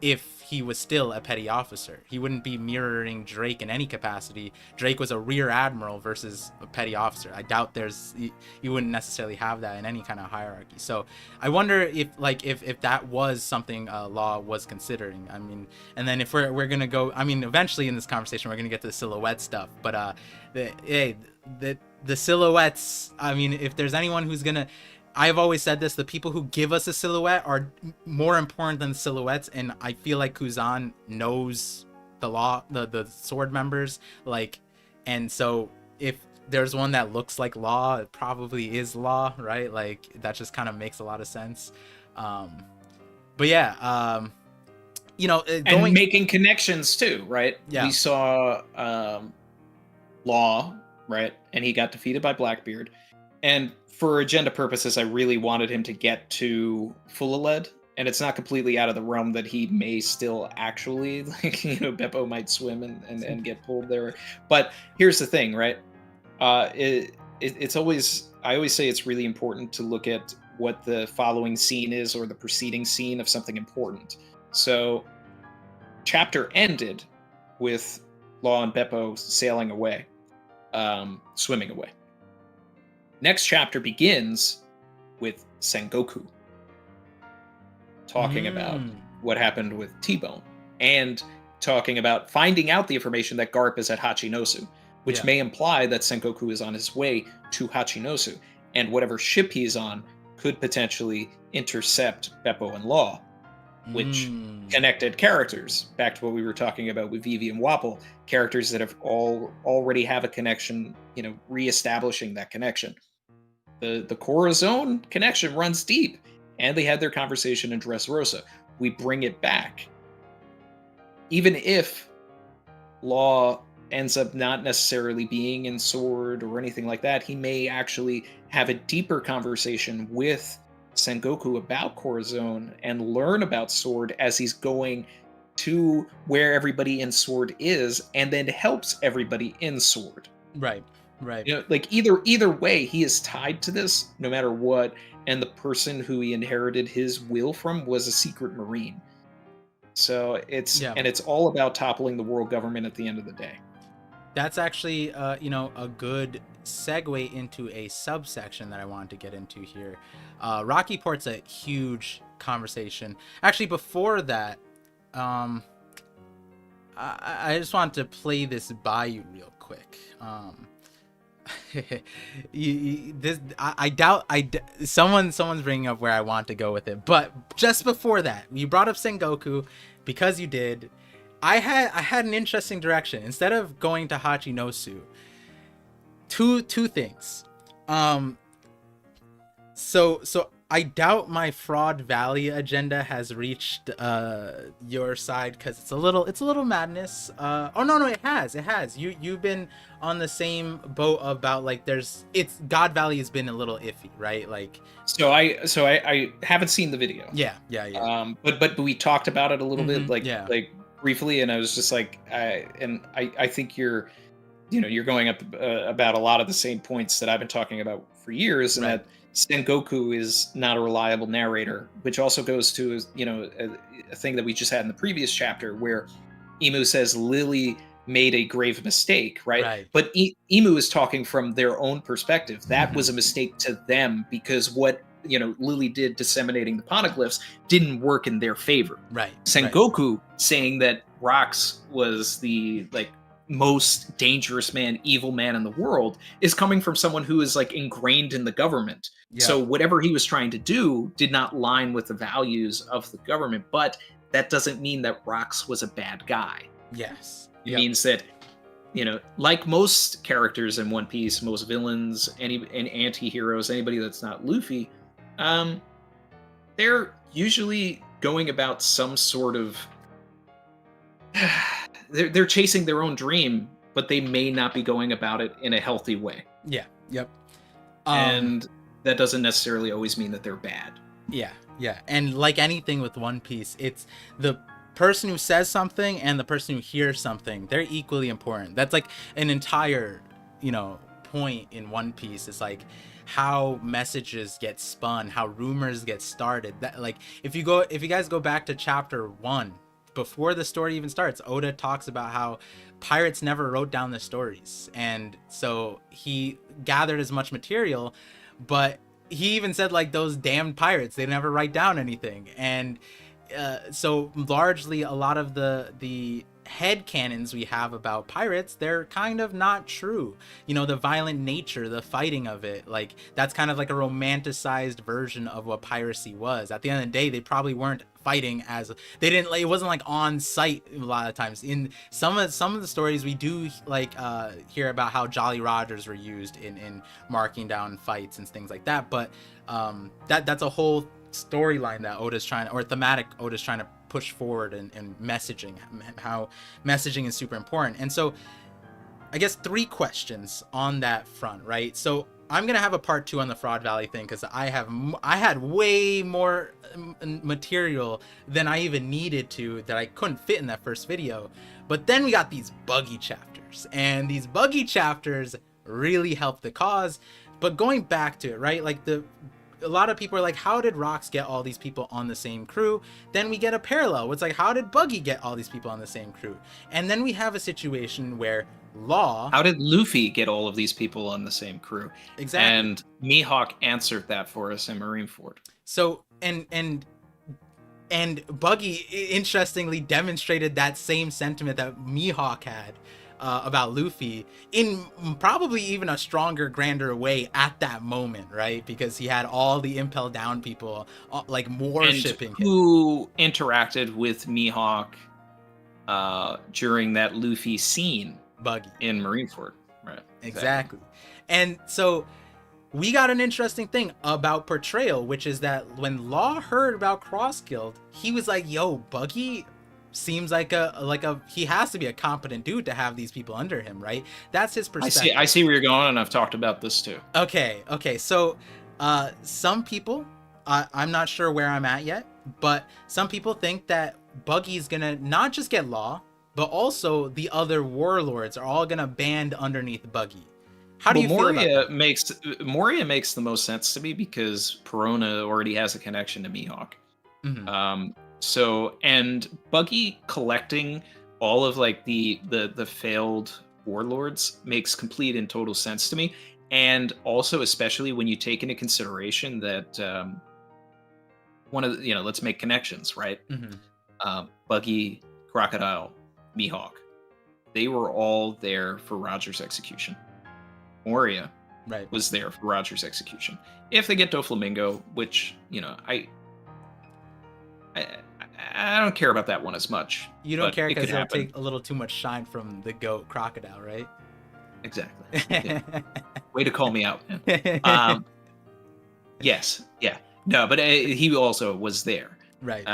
if he was still a petty officer. He wouldn't be mirroring Drake in any capacity. Drake was a rear admiral versus a petty officer. I doubt you wouldn't necessarily have that in any kind of hierarchy. So I wonder if that was something Law was considering. I mean, and then if we're gonna go, I mean, eventually in this conversation we're gonna get to the silhouette stuff, but the silhouettes, I mean, if there's anyone who's gonna, I've always said this, the people who give us a silhouette are more important than the silhouettes, and I feel like Kuzan knows the Sword members, like, and so if there's one that looks like Law, it probably is Law, right? Like, that just kind of makes a lot of sense. But yeah, you know, and making connections too, right? Yeah. We saw Law, right, and he got defeated by Blackbeard, and for agenda purposes, I really wanted him to get to Fulaled, and it's not completely out of the realm that he may still actually, like, you know, Beppo might swim and get pulled there. But here's the thing, right? It's always, I always say it's really important to look at what the following scene is, or the preceding scene of something important. So, chapter ended with Law and Beppo sailing away, swimming away. Next chapter begins with Sengoku talking about what happened with T-Bone, and talking about finding out the information that Garp is at Hachinosu, which may imply that Sengoku is on his way to Hachinosu, and whatever ship he's on could potentially intercept Beppo and Law, which connected characters, back to what we were talking about with Vivi and Wapol, characters that have already have a connection, you know, reestablishing that connection. The Corazon connection runs deep, and they had their conversation in Dressrosa. We bring it back. Even if Law ends up not necessarily being in Sword or anything like that, he may actually have a deeper conversation with Sengoku about Corazon and learn about Sword as he's going to where everybody in Sword is, and then helps everybody in Sword. Right. You know, like, either way, he is tied to this no matter what, and the person who he inherited his will from was a secret Marine. So it's all about toppling the world government at the end of the day. That's actually you know, a good segue into a subsection that I wanted to get into here. Rocky Port's a huge conversation. Actually, before that, I just want to play this by you real quick. I doubt someone's bringing up where I want to go with it, but just before that, you brought up Sengoku because you did. I had an interesting direction. Instead of going to Hachinosu, two things. So I doubt my Fraud Valley agenda has reached your side, because it's a little madness. Oh no, it has. You've been on the same boat about, like, God Valley has been a little iffy, right? Like, so I haven't seen the video. Yeah. But we talked about it a little bit, like briefly, and I was just like, I think you're going up about a lot of the same points that I've been talking about for years, and that Sengoku is not a reliable narrator, which also goes to, you know, a thing that we just had in the previous chapter, where Imu says Lily made a grave mistake, right? But Imu is talking from their own perspective. That was a mistake to them, because what, you know, Lily did disseminating the poneglyphs didn't work in their favor. Sengoku saying that Rox was the, like, most dangerous man, evil man in the world, is coming from someone who is, like, ingrained in the government. So whatever he was trying to do did not line with the values of the government, but that doesn't mean that Rox was a bad guy. Yes. It means that, like most characters in One Piece, most villains, any anti-heroes, anybody that's not Luffy, they're usually going about some sort of they're chasing their own dream, but they may not be going about it in a healthy way. Yeah. Yep. And that doesn't necessarily always mean that they're bad. Yeah. And like anything with One Piece, it's the person who says something and the person who hears something. They're equally important. That's like an entire, point in One Piece. Is like how messages get spun, how rumors get started. That, like, if you guys go back to chapter 1, before the story even starts, Oda talks about how pirates never wrote down the stories, and so he gathered as much material, but he even said, like, those damned pirates, they never write down anything. And so largely a lot of the head canons we have about pirates, they're kind of not true. The violent nature, the fighting of it, like, that's kind of like a romanticized version of what piracy was. At the end of the day, they probably weren't fighting it wasn't like on site a lot of times. In some of the stories, we do like hear about how Jolly Rogers were used in marking down fights and things like that, but that's a whole storyline that Oda's trying to push forward, and messaging, how messaging is super important. And so I guess 3 questions on that front, right? So I'm gonna have a part 2 on the Fraud Valley thing, because I had way more material than I even needed to, that I couldn't fit in that first video. But then we got these buggy chapters, and these buggy chapters really helped the cause. But going back to it, right, like, a lot of people are like, how did Rox get all these people on the same crew? Then we get a parallel. It's like, how did Buggy get all these people on the same crew? And then we have a situation where Law... How did Luffy get all of these people on the same crew? Exactly. And Mihawk answered that for us in Marineford. So, and Buggy, interestingly, demonstrated that same sentiment that Mihawk had about Luffy, in probably even a stronger, grander way at that moment, right? Because he had all the Impel Down people, like, worshipping him. Who interacted with Mihawk during that Luffy scene? Buggy. In Marineford. Right. Exactly. And so we got an interesting thing about portrayal, which is that when Law heard about Cross Guild, he was like, yo, Buggy seems like he has to be a competent dude to have these people under him, right? That's his perspective. I see where you're going, and I've talked about this too. Okay. So some people, I'm not sure where I'm at yet, but some people think that Buggy's gonna not just get Law, but also the other warlords are all gonna band underneath Buggy. How do you feel about that? Moria makes the most sense to me, because Perona already has a connection to Mihawk. Mm-hmm. So, and Buggy collecting all of, like, the failed warlords makes complete and total sense to me. And also, especially when you take into consideration that one of the, let's make connections, right? Mm-hmm. Buggy, Crocodile, Mihawk, they were all there for Roger's execution. Moria was there for Roger's execution. If they get Doflamingo, which, I don't care about that one as much. You don't care because it'll take a little too much shine from the goat Crocodile, right? Exactly. Yeah. Way to call me out, man. Yes. Yeah. No, but he also was there. Right.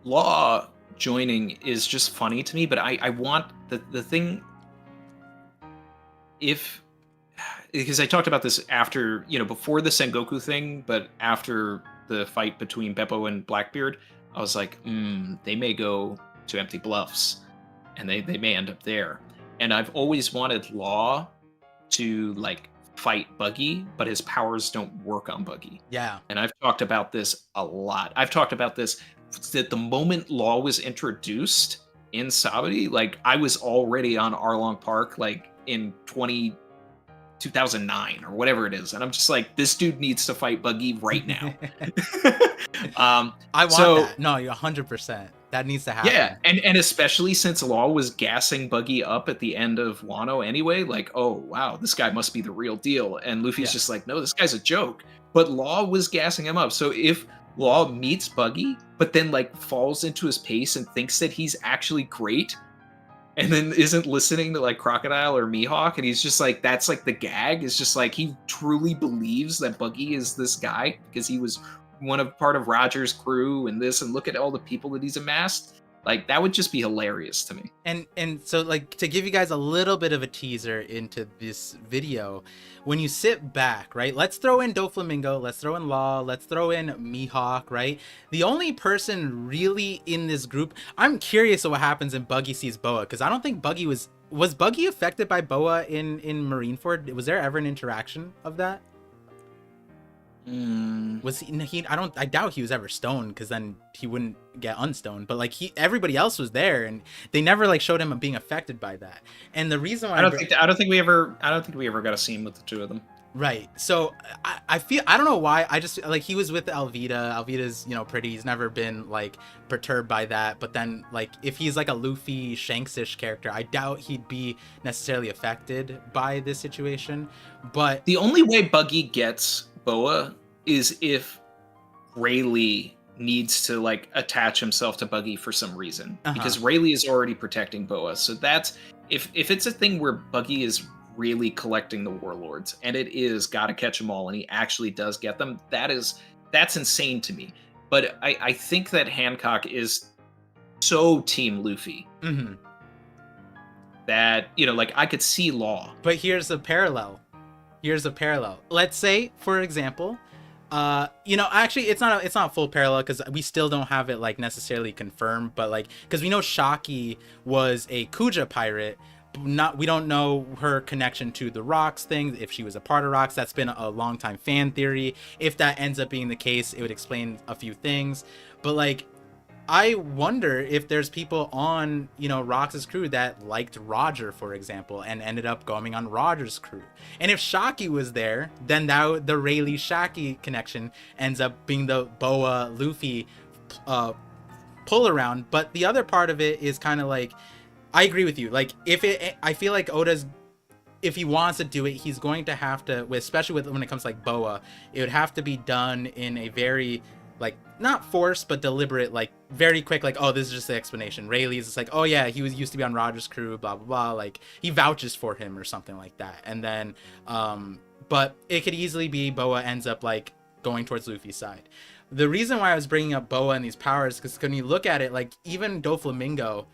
Law joining is just funny to me, but I want the thing, because I talked about this after, before the Sengoku thing, but after the fight between Beppo and Blackbeard, I was like, they may go to Empty Bluffs, and they may end up there. And I've always wanted Law to, like, fight Buggy, but his powers don't work on Buggy. Yeah. And I've talked about this a lot. I've talked about this, that the moment Law was introduced in Sabaody, like, I was already on Arlong Park, like, in 2009 or whatever it is, and I'm just like, this dude needs to fight Buggy right now. I want that. No, you're 100%. That needs to happen. Yeah, and especially since Law was gassing Buggy up at the end of Wano anyway, like, oh wow, this guy must be the real deal. And Luffy's just like, no, this guy's a joke. But Law was gassing him up. So if Law meets Buggy, but then like falls into his pace and thinks that he's actually great, and then isn't listening to like Crocodile or Mihawk, and he's just like, that's like the gag. Is just like he truly believes that Buggy is this guy because he was part of Roger's crew and this, and look at all the people that he's amassed. Like that would just be hilarious to me. And so, like, to give you guys a little bit of a teaser into this video, when you sit back, right, let's throw in Doflamingo, let's throw in Law, let's throw in Mihawk, right? The only person really in this group, I'm curious of what happens in Buggy sees Boa, because I don't think Buggy was Buggy affected by Boa in Marineford? Was there ever an interaction of that? Was he I doubt he was ever stoned, because then he wouldn't get unstoned, but like everybody else was there and they never like showed him being affected by that. And the reason why I don't think we ever got a scene with the two of them. Right. So I feel, I don't know why, I just like, he was with Alvita's, you know, pretty, he's never been like perturbed by that. But then like if he's like a Luffy Shanks-ish character, I doubt he'd be necessarily affected by this situation. But the only way Buggy gets Boa is if Rayleigh needs to like attach himself to Buggy for some reason, because Rayleigh is already protecting Boa. So that's if it's a thing where Buggy is really collecting the warlords, and it is gotta catch them all, and he actually does get them, that's insane to me. But I think that Hancock is so Team Luffy that, you know, like I could see Law. But here's a parallel. Let's say, for example, you know, actually it's not full parallel, because we still don't have it like necessarily confirmed, but like, because we know Shaki was a Kuja pirate, we don't know her connection to the Rocks thing, if she was a part of Rocks. That's been a long time fan theory. If that ends up being the case, it would explain a few things. But like, I wonder if there's people on, you know, Rox's crew that liked Roger, for example, and ended up going on Roger's crew. And if Shaki was there, then that the Rayleigh Shaki connection ends up being the Boa Luffy pull around. But the other part of it is kind of like, I agree with you. Like, I feel like Oda's, if he wants to do it, he's going to have to, especially when it comes to like Boa, it would have to be done in a very, like, not forced, but deliberate, like very quick, like, oh, this is just the explanation. Rayleigh's just like, oh yeah, he used to be on Roger's crew, blah blah blah, like he vouches for him or something like that. And then but it could easily be Boa ends up like going towards Luffy's side. The reason why I was bringing up Boa and these powers, because when you look at it, like even Doflamingo,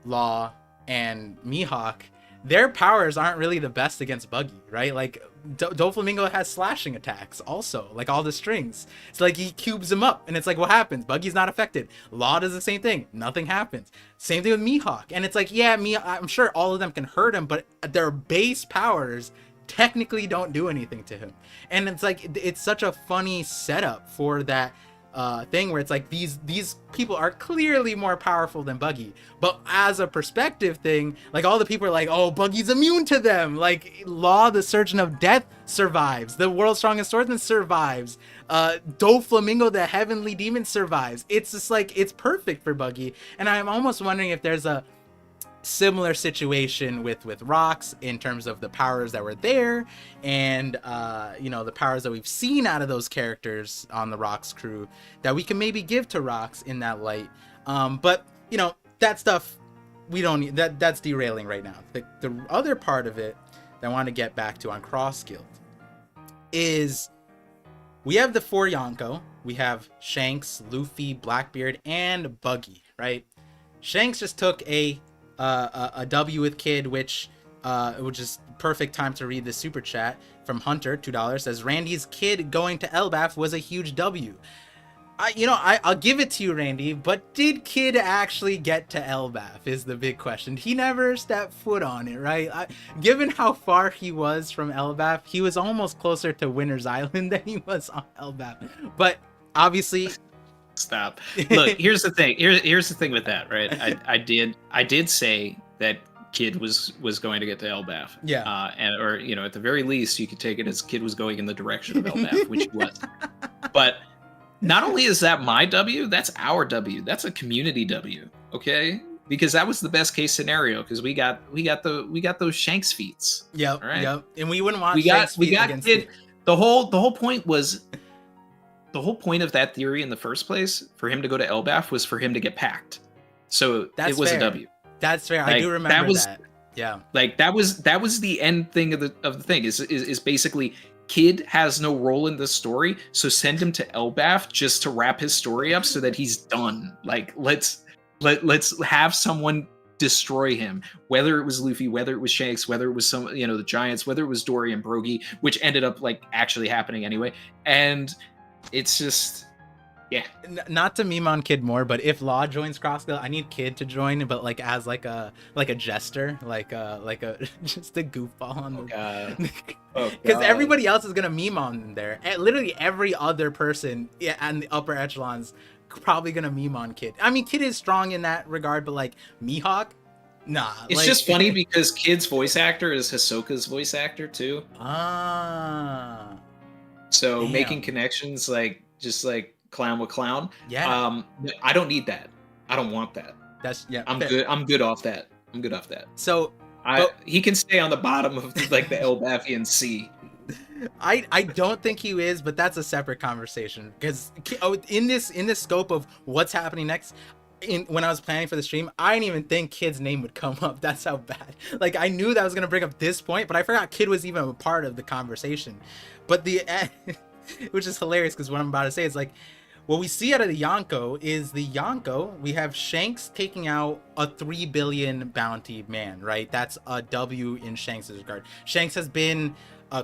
Law, and Mihawk, their powers aren't really the best against Buggy, right? Like Doflamingo has slashing attacks also, like all the strings. It's like he cubes him up and it's like, what happens? Buggy's not affected. Law does the same thing, nothing happens. Same thing with Mihawk, and it's like, yeah, I'm sure all of them can hurt him, but their base powers technically don't do anything to him. And it's like, it's such a funny setup for that thing where it's like these people are clearly more powerful than Buggy, but as a perspective thing, like all the people are like, oh, Buggy's immune to them. Like Law, the Surgeon of Death, survives. The world's strongest swordsman survives. Doflamingo, the heavenly demon, survives. It's just like, it's perfect for Buggy. And I'm almost wondering if there's a similar situation with Rocks in terms of the powers that were there, and you know, the powers that we've seen out of those characters on the Rocks crew that we can maybe give to Rocks in that light. But you know, that stuff we don't need, that's derailing right now. The other part of it that I want to get back to on Cross Guild is we have the 4 Yonko. We have Shanks, Luffy, Blackbeard, and Buggy, right? Shanks just took a W with Kid, which is perfect time to read the super chat from Hunter, $2, says Randy's Kid going to Elbaf was a huge W. I'll give it to you, Randy, but did Kid actually get to Elbaf is the big question. He never stepped foot on it, right? Given how far he was from Elbaf, he was almost closer to Winter's Island than he was on Elbaf. But obviously, stop. Look, here's the thing. Here's the thing with that, right? I did say that Kid was going to get to Elbaf. Yeah. Or you know, at the very least, you could take it as Kid was going in the direction of Elbaf, which he was. But not only is that my W, that's our W. That's a community W. Okay, because that was the best case scenario, because we got those Shanks feats. Yep. Right? Yep. And we wouldn't want we got Kid. The whole point was the whole point of that theory in the first place, for him to go to Elbaf, was for him to get packed. So That's it was fair. a W. That's fair. I Like, do remember that. Yeah. Like that was the end thing of the thing is basically kid has no role in this story, so send him to Elbaf just to wrap his story up so that he's done. Like let's have someone destroy him, whether it was Luffy, whether it was Shanks, whether it was some, you know, the Giants, whether it was Dory and Brogy, which ended up like actually happening anyway. And it's just, yeah. Not to meme on Kid more, but if Law joins Crossguild, I need Kid to join, but like as like a jester, like a just a goofball on the. Because everybody else is gonna meme on them there. And literally every other person, yeah, and the upper echelons probably gonna meme on Kid. I mean, Kid is strong in that regard, but like Mihawk, nah. It's like, just funny because Kid's voice actor is Hisoka's voice actor too. Ah. So Damn. making connections, like just like clown with clown. Yeah. I don't need that. I don't want that. That's yeah. I'm fair. good. I'm good off that. I'm good off that. So he can stay on the bottom of like the Elbathian Sea. I don't think he is, but that's a separate conversation. Because in this scope of what's happening next, when I was planning for the stream, I didn't even think Kid's name would come up. That's how bad. Like I knew that I was gonna bring up this point, but I forgot Kid was even a part of the conversation. But which is hilarious because what I'm about to say is like, what we see out of the Yonko is we have Shanks taking out a 3 billion bounty man, right? That's a W in Shanks' regard. Shanks has been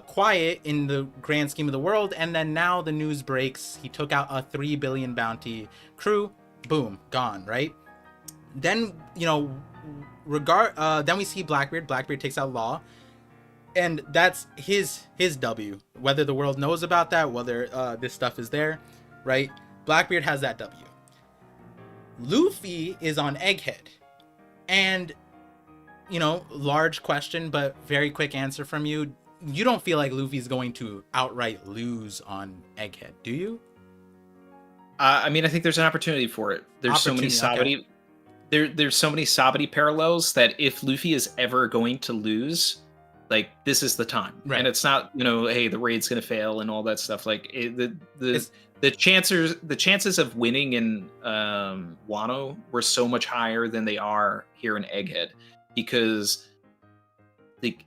quiet in the grand scheme of the world, and then now the news breaks. He took out a 3 billion bounty crew. Boom, gone, right? Then, you know, then we see Blackbeard. Blackbeard takes out Law. And that's his W. Whether the world knows about that, whether this stuff is there, right? Blackbeard has that W. Luffy is on Egghead. And, you know, large question, but very quick answer from you. You don't feel like Luffy's going to outright lose on Egghead, do you? I mean, I think there's an opportunity for it. There's so many Sabaody, there's so many Sabaody parallels that if Luffy is ever going to lose, like this is the time. Right. And it's not, you know, hey, the raid's gonna fail and all that stuff. Like the chances of winning in Wano were so much higher than they are here in Egghead, because like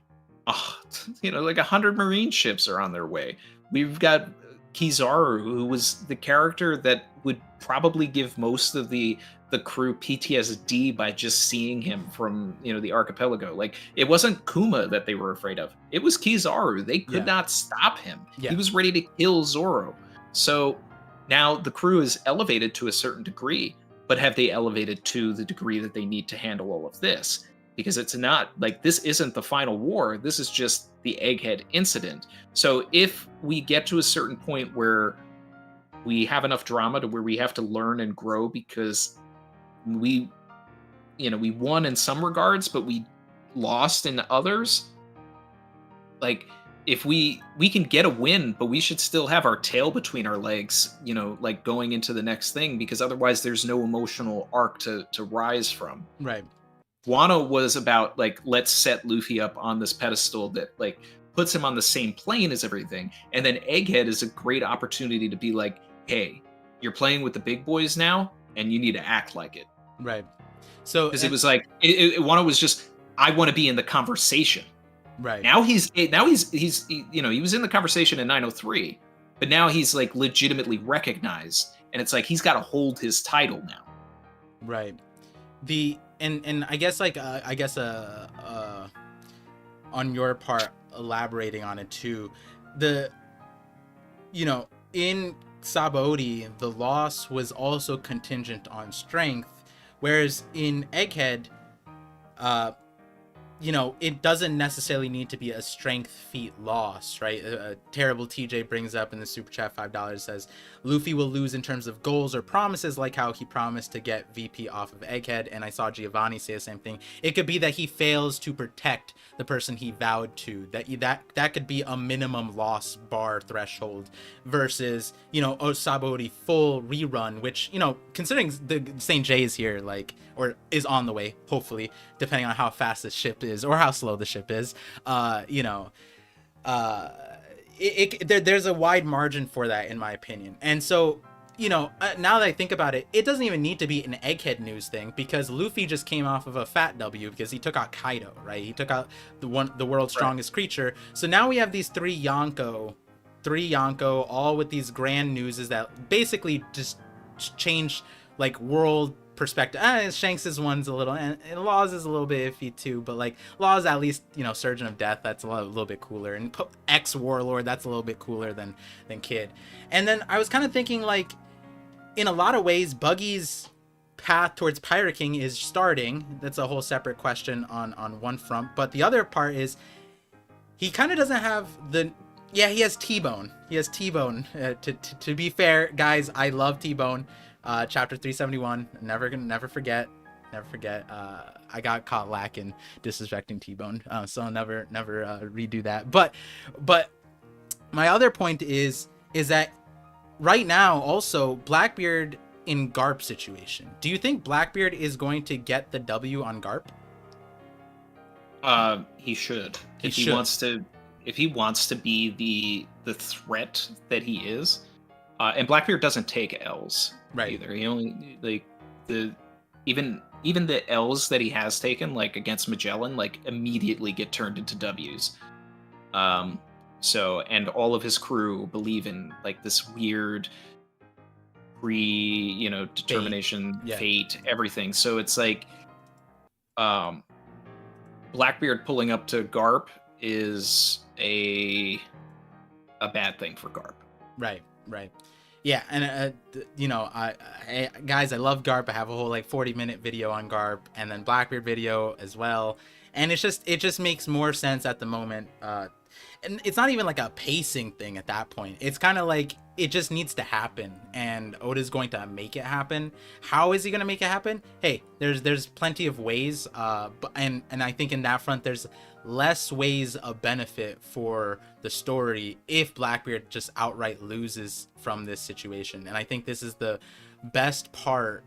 you know, like 100 Marine ships are on their way. We've got Kizaru, who was the character that would probably give most of the crew PTSD by just seeing him from, you know, the archipelago. Like it wasn't Kuma that they were afraid of. It was Kizaru. They could not stop him. He was ready to kill Zoro. So now the crew is elevated to a certain degree, but have they elevated to the degree that they need to handle all of this? Because it's not like, this isn't the final war. This is just the Egghead incident. So if we get to a certain point where we have enough drama to where we have to learn and grow, because we won in some regards, but we lost in others. Like if we can get a win, but we should still have our tail between our legs, you know, like going into the next thing, because otherwise there's no emotional arc to rise from. Right. Wano was about like, let's set Luffy up on this pedestal that like puts him on the same plane as everything. And then Egghead is a great opportunity to be like, hey, you're playing with the big boys now, and you need to act like it. Right. So because it was like Wano was just, I want to be in the conversation. Right. Now he's you know, he was in the conversation in 903, but now he's like legitimately recognized, and it's like he's got to hold his title now. Right. And I guess like on your part elaborating on it too, you know, in Sabaody the loss was also contingent on strength, whereas in Egghead you know, it doesn't necessarily need to be a strength feat loss, right? Terrible TJ brings up in the super chat $5, says Luffy will lose in terms of goals or promises, like how he promised to get VP off of Egghead. And I saw Giovanni say the same thing. It could be that he fails to protect the person he vowed to. That could be a minimum loss bar threshold versus, you know, Sabaody full rerun, which, you know, considering the St. J is here, like, or is on the way, hopefully, depending on how fast the ship is or how slow the ship is, you know, there's a wide margin for that in my opinion. And so, now that I think about it, it doesn't even need to be an Egghead news thing, because Luffy just came off of a fat W because he took out Kaido, right? He took out the world's strongest creature. So now we have these three Yonko, all with these grand newses that basically just change like world perspective. Shanks's one's a little, and Laws is a little bit iffy too, but like Laws at least, Surgeon of Death, that's a little bit cooler, and X Warlord, that's a little bit cooler than Kid. And then I was kind of thinking, like, in a lot of ways, Buggy's path towards Pirate King is starting. That's a whole separate question on one front, but the other part is he kind of doesn't have the. Yeah, he has T-Bone. To be fair, guys, I love T-Bone. Chapter 371. Never forget. I got caught lacking disrespecting T-Bone, so I'll never redo that. But my other point is that right now also Blackbeard in Garp situation. Do you think Blackbeard is going to get the W on Garp? He should. If he wants to be the threat that he is. And Blackbeard doesn't take L's either. He only even the L's that he has taken, like against Magellan, like immediately get turned into W's. So, and all of his crew believe in like this weird determination, fate, everything. So it's like Blackbeard pulling up to Garp is a bad thing for Garp. Right. Yeah, and guys, I love Garp. I have a whole like 40-minute video on Garp, and then Blackbeard video as well. And it just makes more sense at the moment. And it's not even like a pacing thing at that point. It's kind of like it just needs to happen, and Oda's going to make it happen. How is he going to make it happen? Hey, there's plenty of ways, and I think in that front there's less ways of benefit for the story if Blackbeard just outright loses from this situation. And I think this is the best point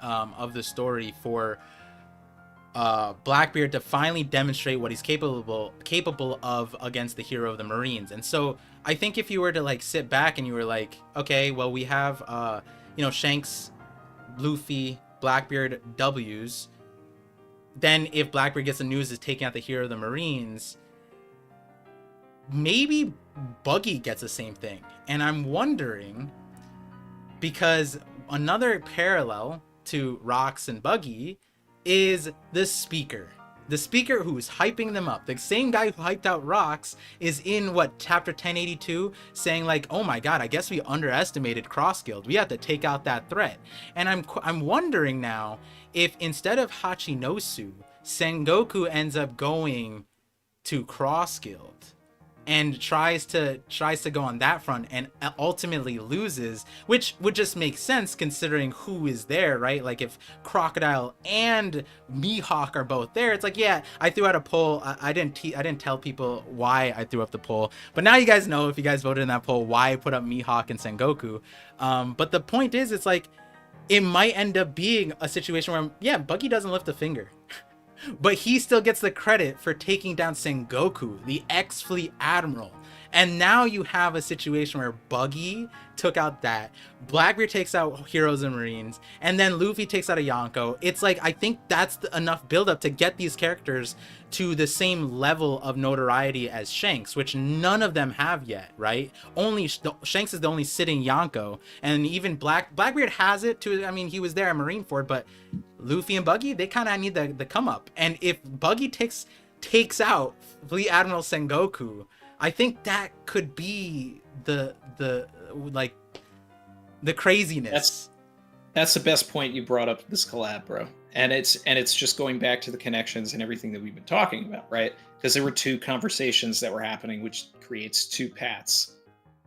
of the story for Blackbeard to finally demonstrate what he's capable of against the hero of the Marines. And so I think if you were to like sit back and you were like, okay, well, we have Shanks, Luffy, Blackbeard W's, then if Blackbeard gets the news is taking out the hero of the Marines, maybe Buggy gets the same thing. And I'm wondering, because another parallel to Rox and Buggy is the speaker who's hyping them up. The same guy who hyped out Rox is in chapter 1082 saying like, oh my god, I guess we underestimated Cross Guild, we have to take out that threat. And I'm wondering now if instead of Hachinosu, Sengoku ends up going to Cross Guild and tries to go on that front and ultimately loses, which would just make sense considering who is there, right? Like if Crocodile and Mihawk are both there, it's like, yeah, I threw out a poll. I didn't tell people why I threw up the poll, but now you guys know, if you guys voted in that poll, why I put up Mihawk and Sengoku. But the point is, it's like it might end up being a situation where, yeah, Buggy doesn't lift a finger. But he still gets the credit for taking down Sengoku, the ex-fleet admiral. And now you have a situation where Buggy took out that, Blackbeard takes out Heroes and Marines, and then Luffy takes out a Yonko. It's like, I think that's enough buildup to get these characters to the same level of notoriety as Shanks, which none of them have yet, right? Only Shanks is the only sitting Yonko, and even Blackbeard has it too. I mean, he was there at Marineford, but Luffy and Buggy, they kind of need the come up. And if Buggy takes out Fleet Admiral Sengoku, I think that could be the craziness. That's the best point you brought up this collab, bro. And it's just going back to the connections and everything that we've been talking about, right? Because there were two conversations that were happening, which creates two paths,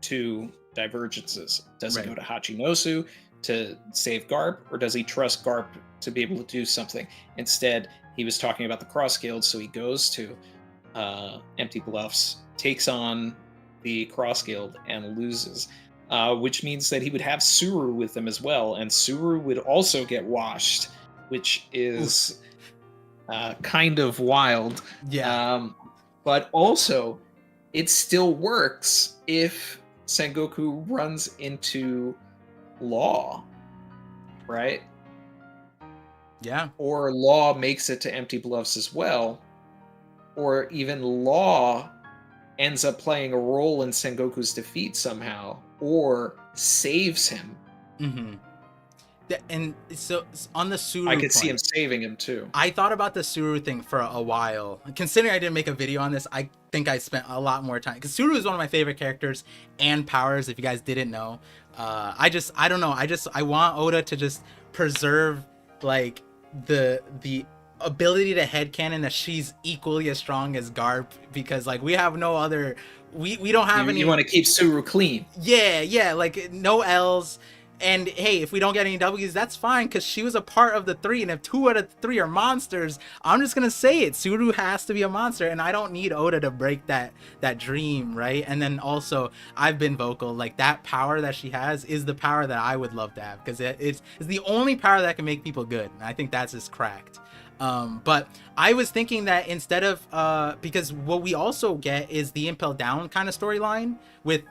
two divergences. Does he go to Hachinosu to save Garp, or does he trust Garp to be able to do something? Instead, he was talking about the Cross Guild, so he goes to Empty Bluffs, takes on the Cross Guild, and loses. Which means that he would have Suru with him as well, and Suru would also get washed, which is kind of wild. Yeah. But also, it still works if Sengoku runs into Law, right? Yeah. Or Law makes it to Empty Bluffs as well, or even Law ends up playing a role in Sengoku's defeat somehow, or saves him. Mm-hmm. And so on the I Suru could see him point, saving him too. I thought about the Suru thing for a while. Considering I didn't make a video on this, I think I spent a lot more time, because Suru is one of my favorite characters and powers. If you guys didn't know, I don't know. I want Oda to just preserve like the ability to headcanon that she's equally as strong as Garp, because like we have no other. We don't have any. You want to keep Suru clean. Yeah, like no L's. And hey, if we don't get any W's, that's fine, because she was a part of the 3. And if 2 out of the 3 are monsters, I'm just gonna say it. Suru has to be a monster, and I don't need Oda to break that dream, right? And then also, I've been vocal, like that power that she has is the power that I would love to have, because it's the only power that can make people good. And I think that's just cracked. But I was thinking that instead of because what we also get is the Impel Down kind of storyline with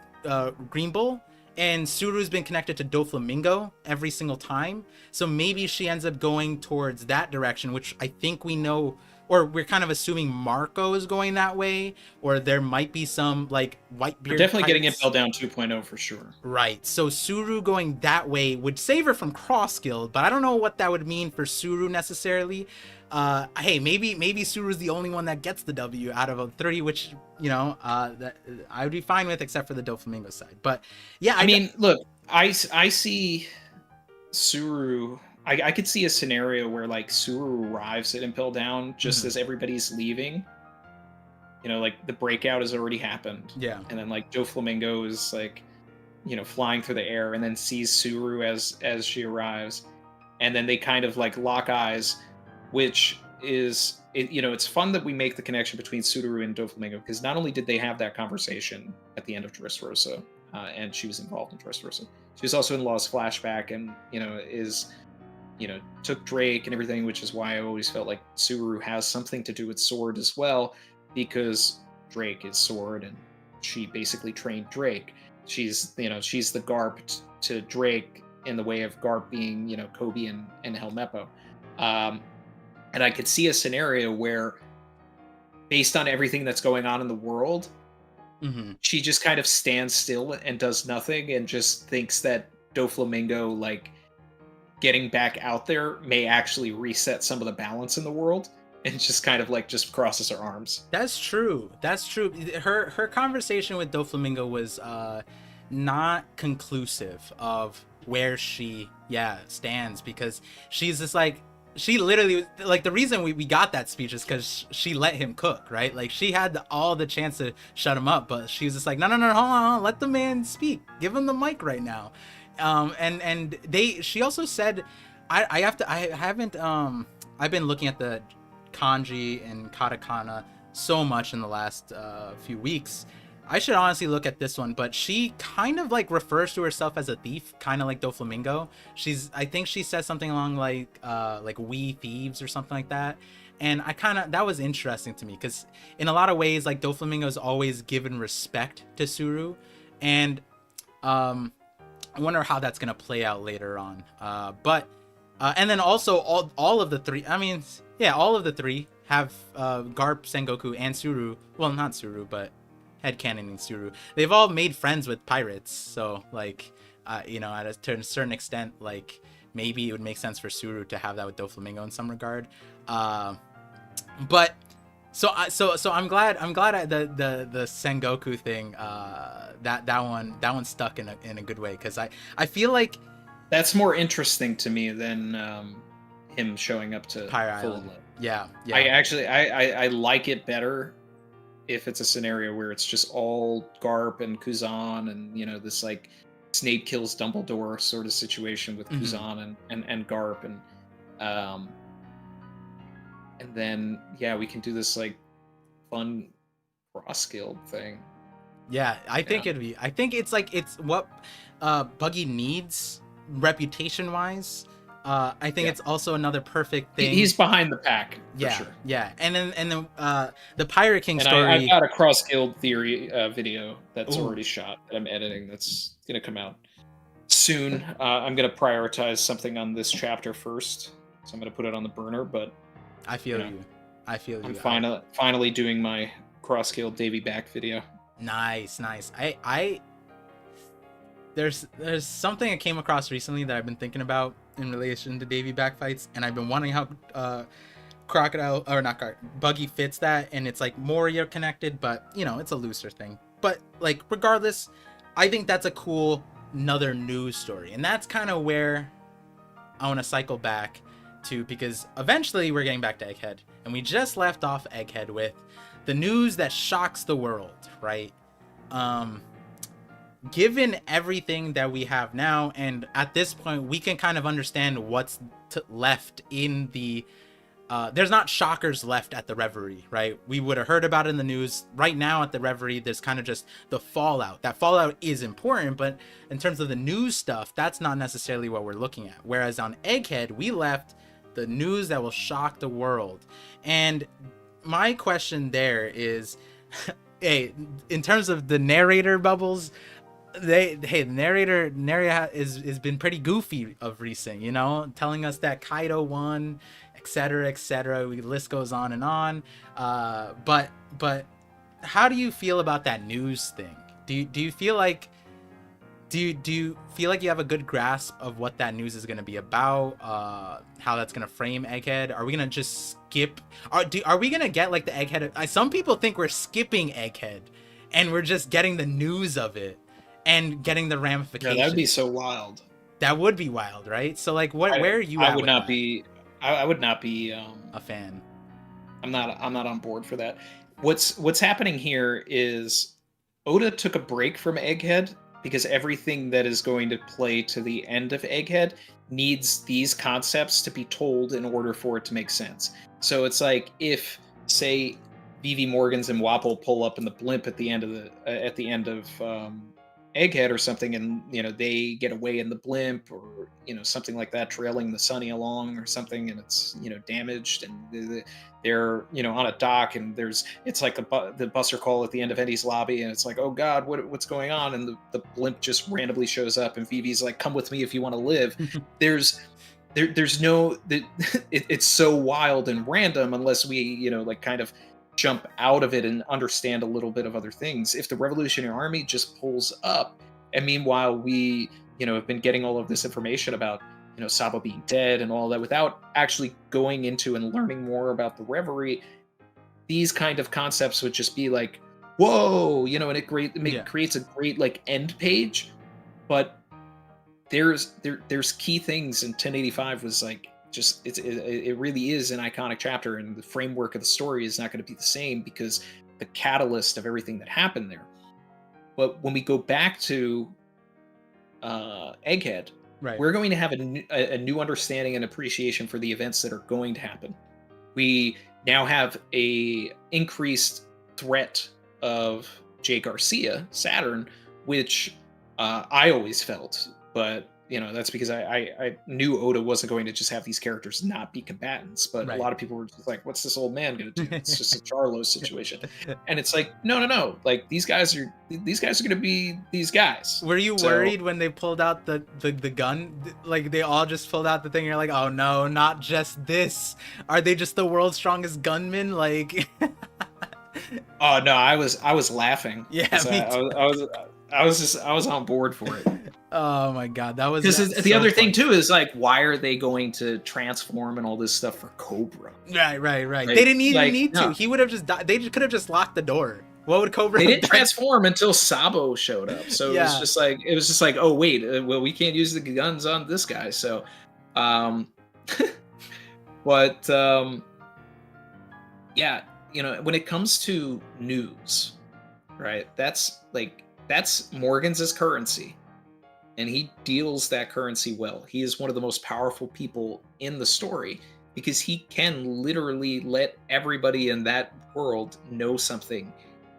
Green Bull. And Suru's been connected to Doflamingo every single time. So maybe she ends up going towards that direction, which I think we know, or we're kind of assuming Marco is going that way, or there might be some like Whitebeard. We're definitely getting Impel Down 2.0 for sure. Right. So Suru going that way would save her from cross guild, but I don't know what that would mean for Suru necessarily. Hey, maybe Suru's the only one that gets the W out of a 30, which that I would be fine with, except for the Doflamingo side. But yeah, I mean, look, I see Suru. I could see a scenario where like Suru arrives at Impel Down just as everybody's leaving. Like the breakout has already happened. Yeah. And then like Doflamingo is like, flying through the air and then sees Suru as she arrives, and then they kind of like lock eyes, which is it's fun that we make the connection between Suru and Doflamingo, because not only did they have that conversation at the end of Dressrosa, and she was involved in Dressrosa, she was also in Law's flashback, and took Drake and everything, which is why I always felt like Suru has something to do with Sword as well, because Drake is Sword and she basically trained Drake. She's the Garp to Drake in the way of Garp being Kobe and Helmeppo. And I could see a scenario where, based on everything that's going on in the world, she just kind of stands still and does nothing and just thinks that Doflamingo, like, getting back out there may actually reset some of the balance in the world, and just kind of like just crosses her arms. That's true. Her conversation with Doflamingo was not conclusive of where she stands, because she's just like, she literally, like, the reason we got that speech is because she let him cook, right? Like, she had all the chance to shut him up, but she was just like, no, hold on, let the man speak, give him the mic right now. She also said, I've been looking at the kanji and katakana so much in the last few weeks. I should honestly look at this one, but she kind of like refers to herself as a thief, kind of like Doflamingo. I think she says something along like we thieves or something like that. And that was interesting to me, because in a lot of ways, like, Doflamingo's always given respect to Suru, and I wonder how that's gonna play out later on. And then also all of the 3, all of the 3 have Garp, Sengoku, and Suru. Well, not Suru, but headcanoning Suru. They've all made friends with pirates, so like, to a certain extent, like, maybe it would make sense for Suru to have that with Doflamingo in some regard. But so I'm glad the Sengoku thing, that one stuck in a good way, because I feel like that's more interesting to me than him showing up to Pirate Full Island. Lit. Yeah. I like it better if it's a scenario where it's just all Garp and Kuzan and this like Snape kills Dumbledore sort of situation with Kuzan and Garp, and then we can do this like fun cross guild thing. Yeah, I think it's like, it's what Buggy needs reputation wise. I think Yeah. it's also another perfect thing. He's behind the pack for Yeah, sure. yeah. And then the Pirate King And I've story. got a cross guild theory video that's Ooh, already shot that I'm editing. That's gonna come out soon. I'm gonna prioritize something on this chapter first, so I'm gonna put it on the burner. But I you feel know, you. I feel I'm you. finally doing my cross guild Davy back video. Nice, nice. I there's something I came across recently that I've been thinking about in relation to Davy back fights, and I've been wondering how Crocodile or not Buggy fits that, and it's like more year connected, but you know it's a looser thing. But like regardless, I think that's a cool another news story, and that's kind of where I want to cycle back to, because eventually we're getting back to Egghead, and we just left off Egghead with the news that shocks the world, right? Um, Given everything that we have now, and at this point we can kind of understand what's left in the there's not shockers left at the Reverie, right? We would have heard about it in the news. Right now at the Reverie, there's kind of just the fallout. That fallout is important, but in terms of the news stuff, that's not necessarily what we're looking at. Whereas on Egghead, we left the news that will shock the world. And my question there is, hey, in terms of the narrator bubbles, narrator is been pretty goofy of recent, you know, telling us that Kaido won, etc., etc. The list goes on and on. But how do you feel about that news thing? Do you feel like do you feel like you have a good grasp of what that news is going to be about? How that's going to frame Egghead? Are we going to just skip? Are we going to get like the Egghead? Some people think we're skipping Egghead, and we're just getting the news of it and getting the Yeah, ramifications. that would be so wild. That would be wild, right? So like, where are you I at would with not that? be. I would not be A fan. I'm not on board for that. What's happening here is Oda took a break from Egghead because everything that is going to play to the end of Egghead needs these concepts to be told in order for it to make sense. So it's like if, say, Vivi Morgans and Wapol pull up in the blimp at the end of Egghead or something, and they get away in the blimp, or something like that, trailing the Sunny along or something, and it's damaged, and they're on a dock, and it's like the buster call at the end of Eddie's lobby, and it's like, oh god, what's going on, and the blimp just randomly shows up, and Vivi's like, come with me if you want to live. There's no it's so wild and random unless we like kind of jump out of it and understand a little bit of other things. If the Revolutionary Army just pulls up, and meanwhile we have been getting all of this information about Sabo being dead and all that without actually going into and learning more about the Reverie, these kind of concepts would just be like, whoa, and it creates a great like end page. But there's key things, and 1085 was like, just it really is an iconic chapter, and the framework of the story is not going to be the same because the catalyst of everything that happened there. But when we go back to Egghead, Right. we're going to have a new understanding and appreciation for the events that are going to happen. We now have a increased threat of Jay Garcia, Saturn, which I always felt, but that's because I knew Oda wasn't going to just have these characters not be combatants. But Right. a lot of people were just like, what's this old man going to do? It's just a Charlo situation. And it's like, no, like these guys are going to be these guys. Were you worried when they pulled out the gun? Like they all just pulled out the thing, you're like, oh no, not just this. Are they just the world's strongest gunmen? Like Oh no, I was laughing. Yeah, me too. I was on board for it. Oh my god, that was Because the so other funny. thing too is like, why are they going to transform and all this stuff for Cobra? Right. Like, They didn't even need no. to. He would have just died. They could have just locked the door. What would Cobra? They have didn't done? transform until Sabo showed up. So Yeah. it was just like, oh wait, well we can't use the guns on this guy. So, but yeah, when it comes to news, right? That's Morgan's currency, and he deals that currency well. He is one of the most powerful people in the story because he can literally let everybody in that world know something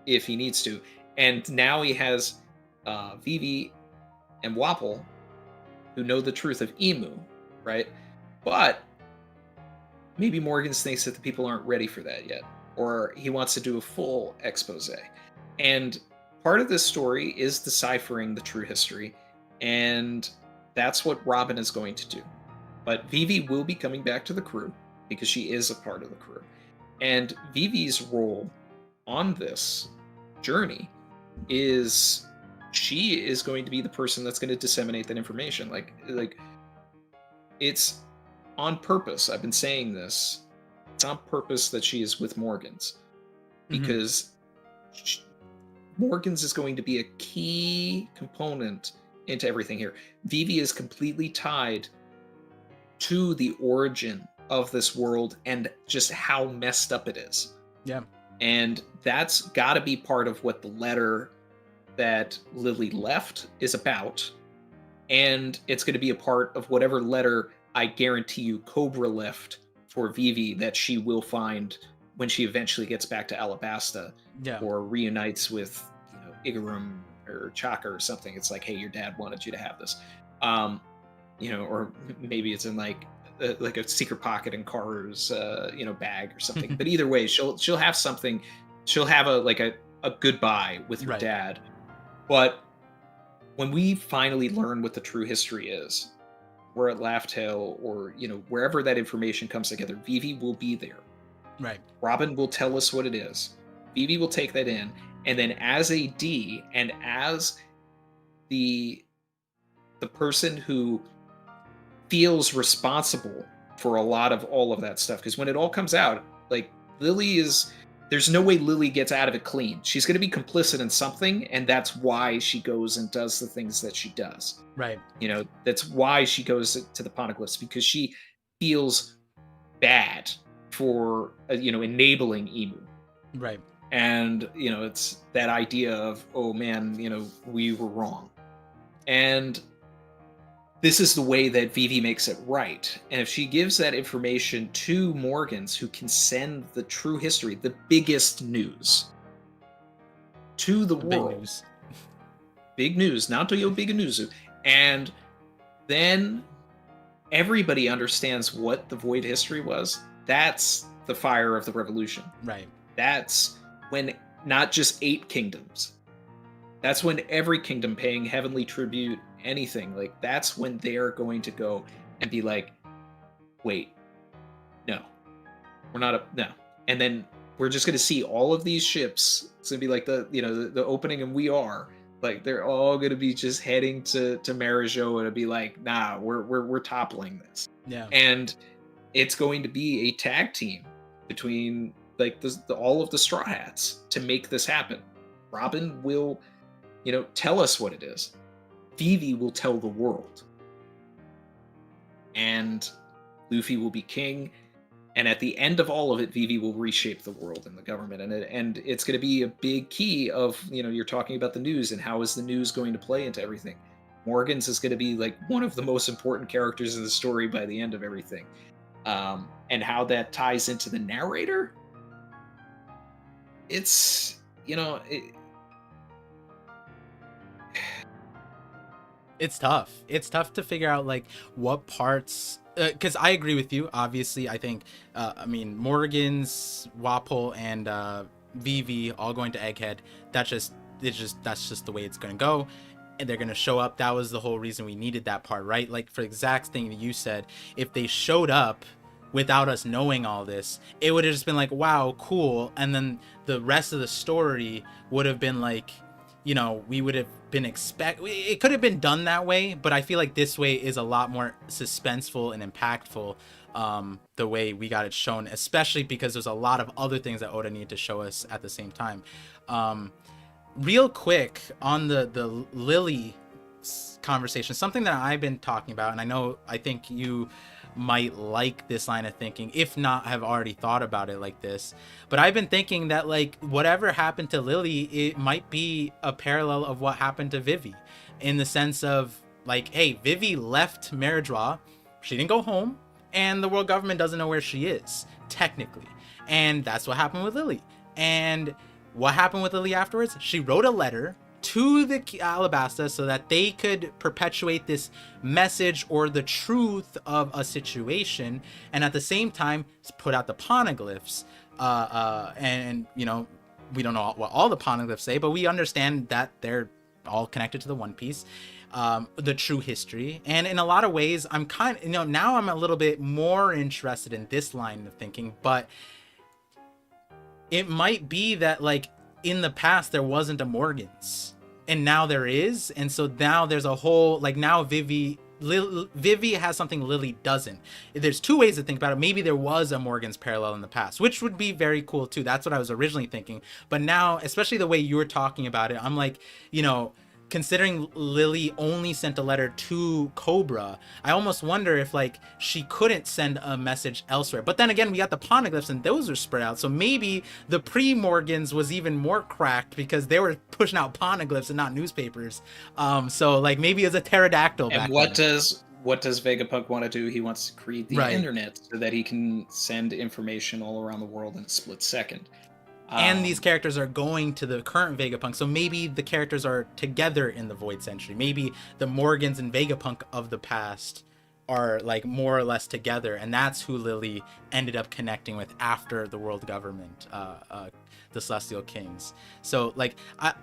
if he needs to. And now he has Vivi and Wapol, who know the truth of Emu, right? But maybe Morgan thinks that the people aren't ready for that yet, or he wants to do a full expose. And part of this story is deciphering the true history, and that's what Robin is going to do. But Vivi will be coming back to the crew because she is a part of the crew. And Vivi's role on this journey is she is going to be the person that's going to disseminate that information. Like it's on purpose. I've been saying this. It's on purpose that she is with Morgan's because Morgan's is going to be a key component into everything here. Vivi is completely tied to the origin of this world and just how messed up it is. Yeah. And that's got to be part of what the letter that Lily left is about. And it's going to be a part of whatever letter I guarantee you Cobra left for Vivi that she will find when she eventually gets back to Alabasta, or reunites with Igarum or Chaka or something. It's like, hey, your dad wanted you to have this. Or maybe it's in like a secret pocket in Karu's bag or something. But either way, she'll have something. She'll have a goodbye with her dad. But when we finally learn what the true history is, we're at Laugh Tale or wherever that information comes together, Vivi will be there. Right. Robin will tell us what it is. Vivi will take that in, and then as a D and as the person who feels responsible for a lot of all of that stuff, because when it all comes out, like there's no way Lily gets out of it clean. She's going to be complicit in something, and that's why she goes and does the things that she does. Right. That's why she goes to the Poneglyphs, because she feels bad for enabling Emu. Right. And it's that idea of, oh man, we were wrong. And this is the way that Vivi makes it right. And if she gives that information to Morgans, who can send the true history, the biggest news to the world. Big news, not to your big news. And then everybody understands what the Void history was. That's the fire of the revolution. Right. That's when not just 8 kingdoms. That's when every kingdom paying heavenly tribute, anything, like that's when they're going to go and be like, wait, no, we're not no. And then we're just going to see all of these ships. It's going to be like the opening, and we are like, they're all going to be just heading to Marijo, and it'll be like, nah, we're toppling this. Yeah. And it's going to be a tag team between like all of the Straw Hats to make this happen. Robin will tell us what it is. Vivi will tell the world. And Luffy will be king. And at the end of all of it, Vivi will reshape the world and the government. And it's going to be a big key of, you're talking about the news and how is the news going to play into everything. Morgans is going to be like one of the most important characters in the story by the end of everything. And how that ties into the narrator, it's, it's tough. It's tough to figure out like what parts, because I agree with you. Obviously, I think, Morgans, Wapol, and Vivi all going to Egghead. That's just the way it's gonna go, and they're gonna show up. That was the whole reason we needed that part, right? Like for the exact thing that you said, if they showed up without us knowing all this, it would have just been like, wow, cool, and then the rest of the story would have been like, we would have been it could have been done that way, but I feel like this way is a lot more suspenseful and impactful, the way we got it shown, especially because there's a lot of other things that Oda needed to show us at the same time. Real quick on the Lily conversation, something that I've been talking about, and I think you might like this line of thinking, if not have already thought about it like this, but I've been thinking that like whatever happened to Lily, it might be a parallel of what happened to Vivi, in the sense of like, hey, Vivi left Meridra, she didn't go home, and the world government doesn't know where she is technically, and that's what happened with Lily. And what happened with Lily afterwards? She wrote a letter to the Alabasta so that they could perpetuate this message or the truth of a situation, and at the same time put out the poneglyphs. And you know, we don't know what all the poneglyphs say, but we understand that they're all connected to the One Piece, the true history. And in a lot of ways, I'm kind of, you know, now I'm a little bit more interested in this line of thinking, but it might be that, like, in the past there wasn't a Morgans and now there is, and so now there's a whole, like, now Vivi has something Lily doesn't. There's two ways to think about it. Maybe there was a Morgan's parallel in the past, which would be very cool too. That's what I was originally thinking, but now, especially the way you were talking about it, I'm like, you know, considering Lily only sent a letter to Cobra, I almost wonder if, like, she couldn't send a message elsewhere. But then again, we got the poneglyphs and those are spread out, so maybe the pre-Morgans was even more cracked because they were pushing out poneglyphs and not newspapers. So, like, maybe it was a pterodactyl. And what does Vegapunk want to do? He wants to create the internet so that he can send information all around the world in a split second. And these characters are going to the current Vegapunk, so maybe the characters are together in the Void Century. Maybe the Morgans and Vegapunk of the past are, like, more or less together, and that's who Lily ended up connecting with after the world government, the Celestial Kings. So, like, I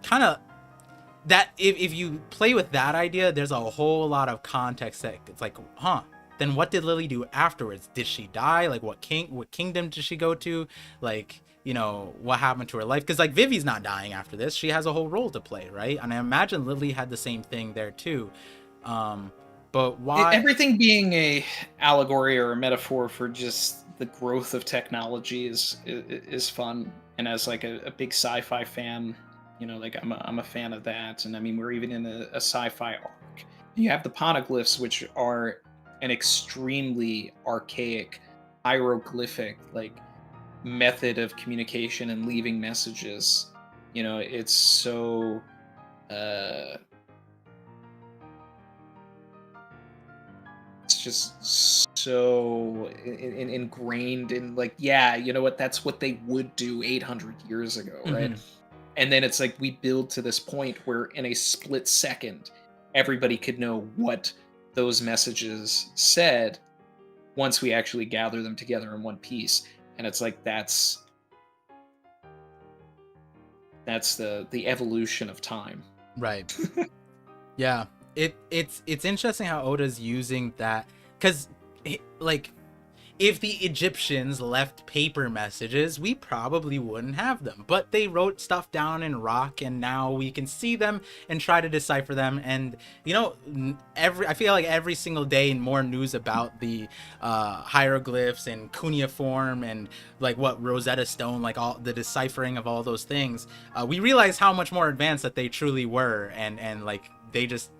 kind of, that if you play with that idea, there's a whole lot of context that it's like, then what did Lily do afterwards? Did she die? Like, what kingdom did she go to? Like, you know, what happened to her life? Because, like, Vivi's not dying after this. She has a whole role to play, right? And I imagine Lily had the same thing there too. But why? Everything being a allegory or a metaphor for just the growth of technology is fun. And as, like, a big sci-fi fan, you know, like, I'm a fan of that. And I mean, we're even in a sci-fi arc. You have the poneglyphs, which are an extremely archaic hieroglyphic, like, method of communication and leaving messages. You know, it's so it's just so ingrained in, like, yeah, you know what, that's what they would do 800 years ago, right? And then it's like we build to this point where in a split second everybody could know what those messages said once we actually gather them together in one piece. And it's like that's the evolution of time, right? Yeah, it's interesting how Oda's using that, because, like, if the Egyptians left paper messages, we probably wouldn't have them, but they wrote stuff down in rock, and now we can see them and try to decipher them. And, you know, I feel like every single day more news about the hieroglyphs and cuneiform and, like, what Rosetta Stone, like, all the deciphering of all those things, we realize how much more advanced that they truly were. And like, they just,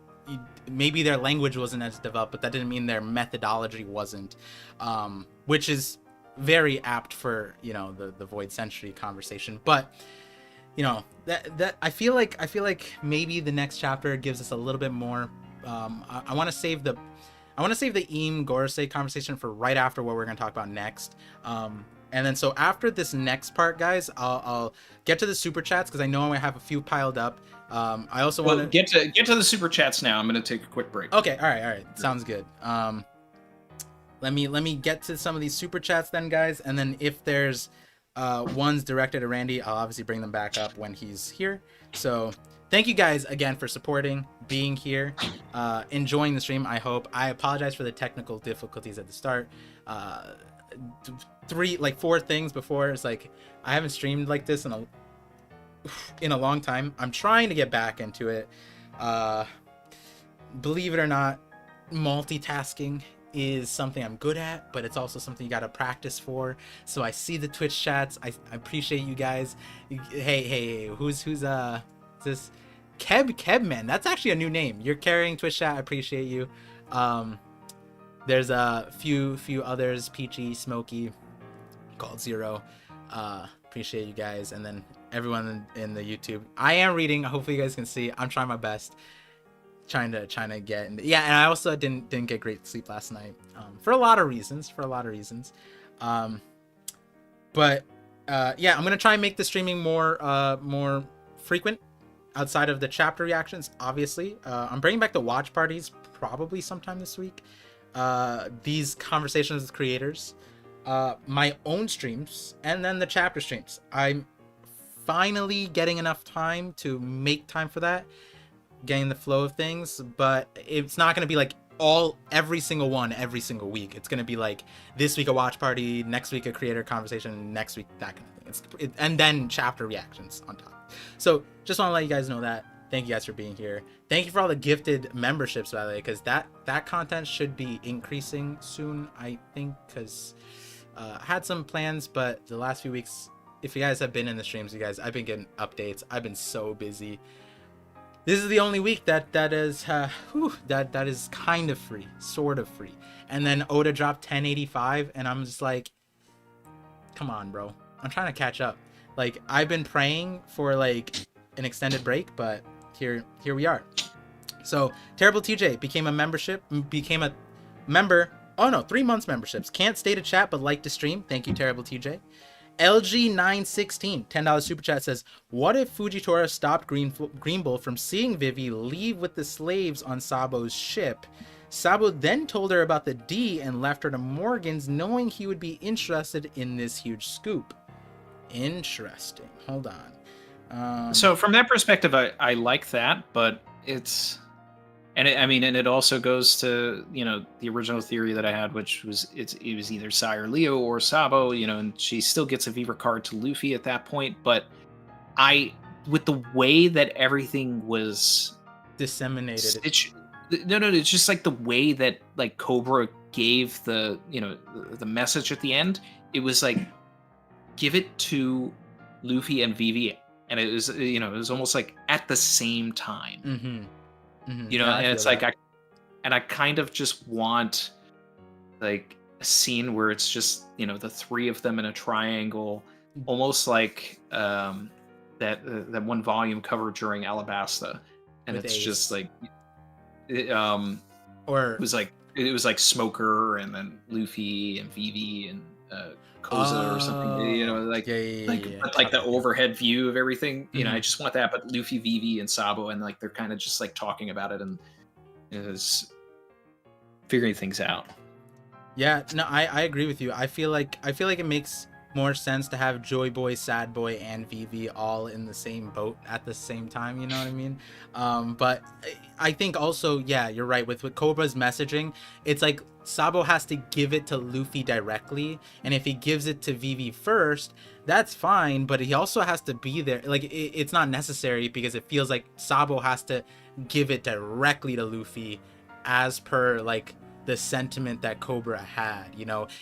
maybe their language wasn't as developed, but that didn't mean their methodology wasn't, which is very apt for, you know, the Void Century conversation. But, you know, that I feel like maybe the next chapter gives us a little bit more. I want to save the Eam Gorosei conversation for right after what we're going to talk about next. And then, so after this next part, guys, I'll get to the super chats, because I know I have a few piled up. I also want to get to the super chats now. I'm going to take a quick break. Okay, all right, sounds good. Let me get to some of these super chats then, guys, and then if there's ones directed at Randy, I'll obviously bring them back up when he's here. So thank you guys again for supporting, being here, enjoying the stream. I hope. I apologize for the technical difficulties at the start. 4 things before. It's like, I haven't streamed like this in a long time. I'm trying to get back into it. Believe it or not, multitasking is something I'm good at, but it's also something you got to practice for. So I see the Twitch chats. I appreciate you guys. Hey, who's this Kebman? That's actually a new name. You're carrying Twitch chat. I appreciate you. There's a few others, Peachy, Smokey, Called Zero. Appreciate you guys, and then everyone in the YouTube. I am reading. Hopefully you guys can see. I'm trying my best. Trying to get in. Yeah, and I also didn't get great sleep last night. For a lot of reasons. But yeah, I'm gonna try and make the streaming more frequent. outside of the chapter reactions, obviously, I'm bringing back the watch parties probably sometime this week. These conversations with creators, my own streams, and then the chapter streams. I'm finally getting enough time to make time for that, getting the flow of things, but it's not going to be like every single one every single week. It's going to be like this week a watch party, next week a creator conversation, next week that kind of thing. And then chapter reactions on top. So just want to let you guys know that. Thank you guys for being here. Thank you for all the gifted memberships, by the way, because that content should be increasing soon, I think, because I had some plans, but the last few weeks, if you guys have been in the streams, you guys, I've been getting updates. I've been so busy. This is the only week that is that is kind of free, sort of free. And then Oda dropped 1085, and I'm just like, come on, bro. I'm trying to catch up. Like, I've been praying for like an extended break, but here we are. So Terrible TJ became a member. Oh no, 3 months memberships. Can't stay to chat but like to stream. Thank you, Terrible TJ. LG916, $10 super chat says, what if Fujitora stopped Green Bull from seeing Vivi leave with the slaves on Sabo's ship? Sabo then told her about the D and left her to Morgan's, knowing he would be interested in this huge scoop. Interesting. Hold on. So from that perspective, I like that, but it's... And it also goes to, the original theory that I had, which was it was either Sai or Leo or Sabo, and she still gets a Viva card to Luffy at that point. But with the way that everything was disseminated, it's just like the way that like Cobra gave the message at the end. It was like, give it to Luffy and Vivi, and it was almost like at the same time. Mm-hmm. Mm-hmm. And it's like I kind of just want like a scene where it's just the three of them in a triangle, almost like that one volume cover during Alabasta, and with it's Ace. just like or it was like Smoker and then Luffy and Vivi and Koza or something, like the overhead view of everything. I just want that, but Luffy, Vivi, and Sabo, and like they're kind of just like talking about it and is figuring things out. Yeah, no, I agree with you. I feel like it makes more sense to have Joy Boy, Sad Boy, and Vivi all in the same boat at the same time. You know what I mean? But I think also, yeah, you're right. With Cobra's messaging, it's like Sabo has to give it to Luffy directly, and if he gives it to Vivi first, that's fine. But he also has to be there. Like it's not necessary because it feels like Sabo has to give it directly to Luffy, as per like the sentiment that Cobra had.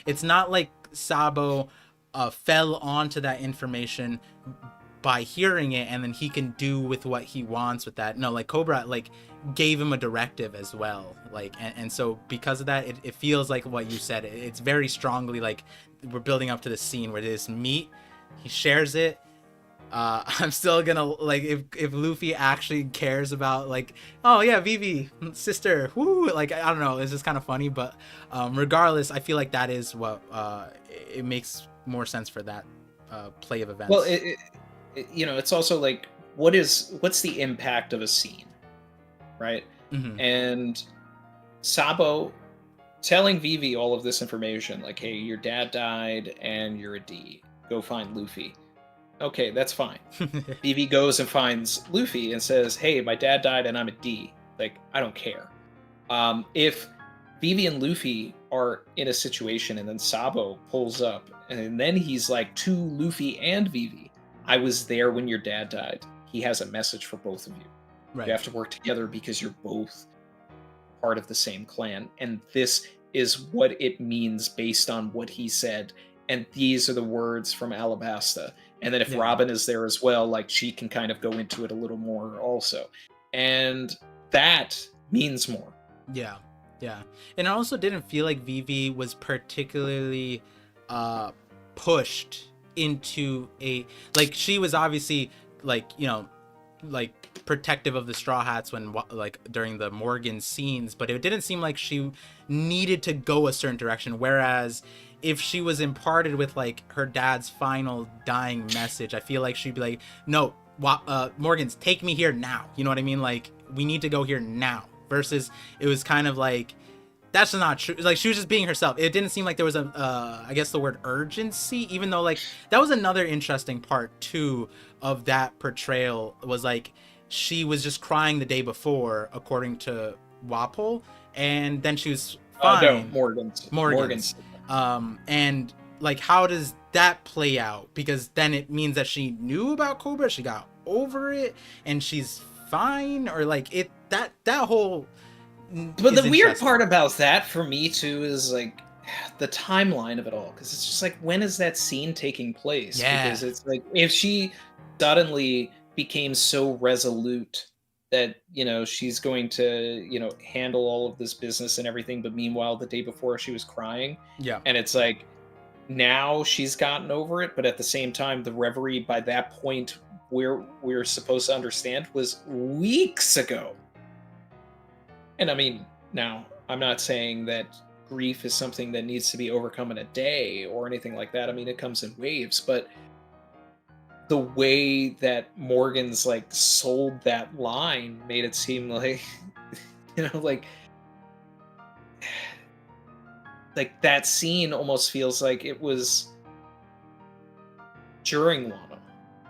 It's not like Sabo fell onto that information by hearing it and then he can do with what he wants with that. No, like Cobra like gave him a directive as well, like and so because of that it feels like what you said. It's very strongly like we're building up to the scene where this meet, he shares it. I'm still gonna like if Luffy actually cares about like, oh yeah, Vivi sister, woo, like I don't know, it's just kind of funny, but regardless, I feel like that is what it makes more sense for that play of events. Well, it's also like what's the impact of a scene, right? Mm-hmm. And Sabo telling Vivi all of this information, like, hey, your dad died and you're a D, go find Luffy. Okay, that's fine. Vivi goes and finds Luffy and says, hey, my dad died and I'm a D. Like, I don't care. If Vivi and Luffy are in a situation and then Sabo pulls up and then he's like to Luffy and Vivi, I was there when your dad died. He has a message for both of you. Right. You have to work together because you're both part of the same clan. And this is what it means based on what he said. And these are the words from Alabasta. And then if Robin is there as well, like she can kind of go into it a little more also. And that means more. Yeah. Yeah. And it also didn't feel like Vivi was particularly pushed into a, like she was obviously like, like protective of the Straw Hats when like during the Morgan scenes, but it didn't seem like she needed to go a certain direction. Whereas if she was imparted with like her dad's final dying message, I feel like she'd be like, no, Morgan's take me here now. You know what I mean? Like, we need to go here now. Versus it was kind of like, that's not true. Like, she was just being herself. It didn't seem like there was a I guess the word urgency, even though, like, that was another interesting part too of that portrayal, was like she was just crying the day before, according to Wapol, and then she was No, fine. Morgan's. And like, how does that play out? Because then it means that she knew about Cobra, she got over it, and she's fine, or like, it that whole. But the weird part about that for me too is like the timeline of it all, because it's just like, when is that scene taking place? Yeah. Because it's like, if she suddenly became so resolute that, you know, she's going to, you know, handle all of this business and everything, but meanwhile the day before she was crying, Yeah. and it's like, now she's gotten over it, but at the same time the reverie by that point, where we're supposed to understand, was weeks ago. And I mean, now, I'm not saying that grief is something that needs to be overcome in a day or anything like that. I mean, it comes in waves, but the way that Morgan's like sold that line made it seem like, you know, like that scene almost feels like it was during Wano.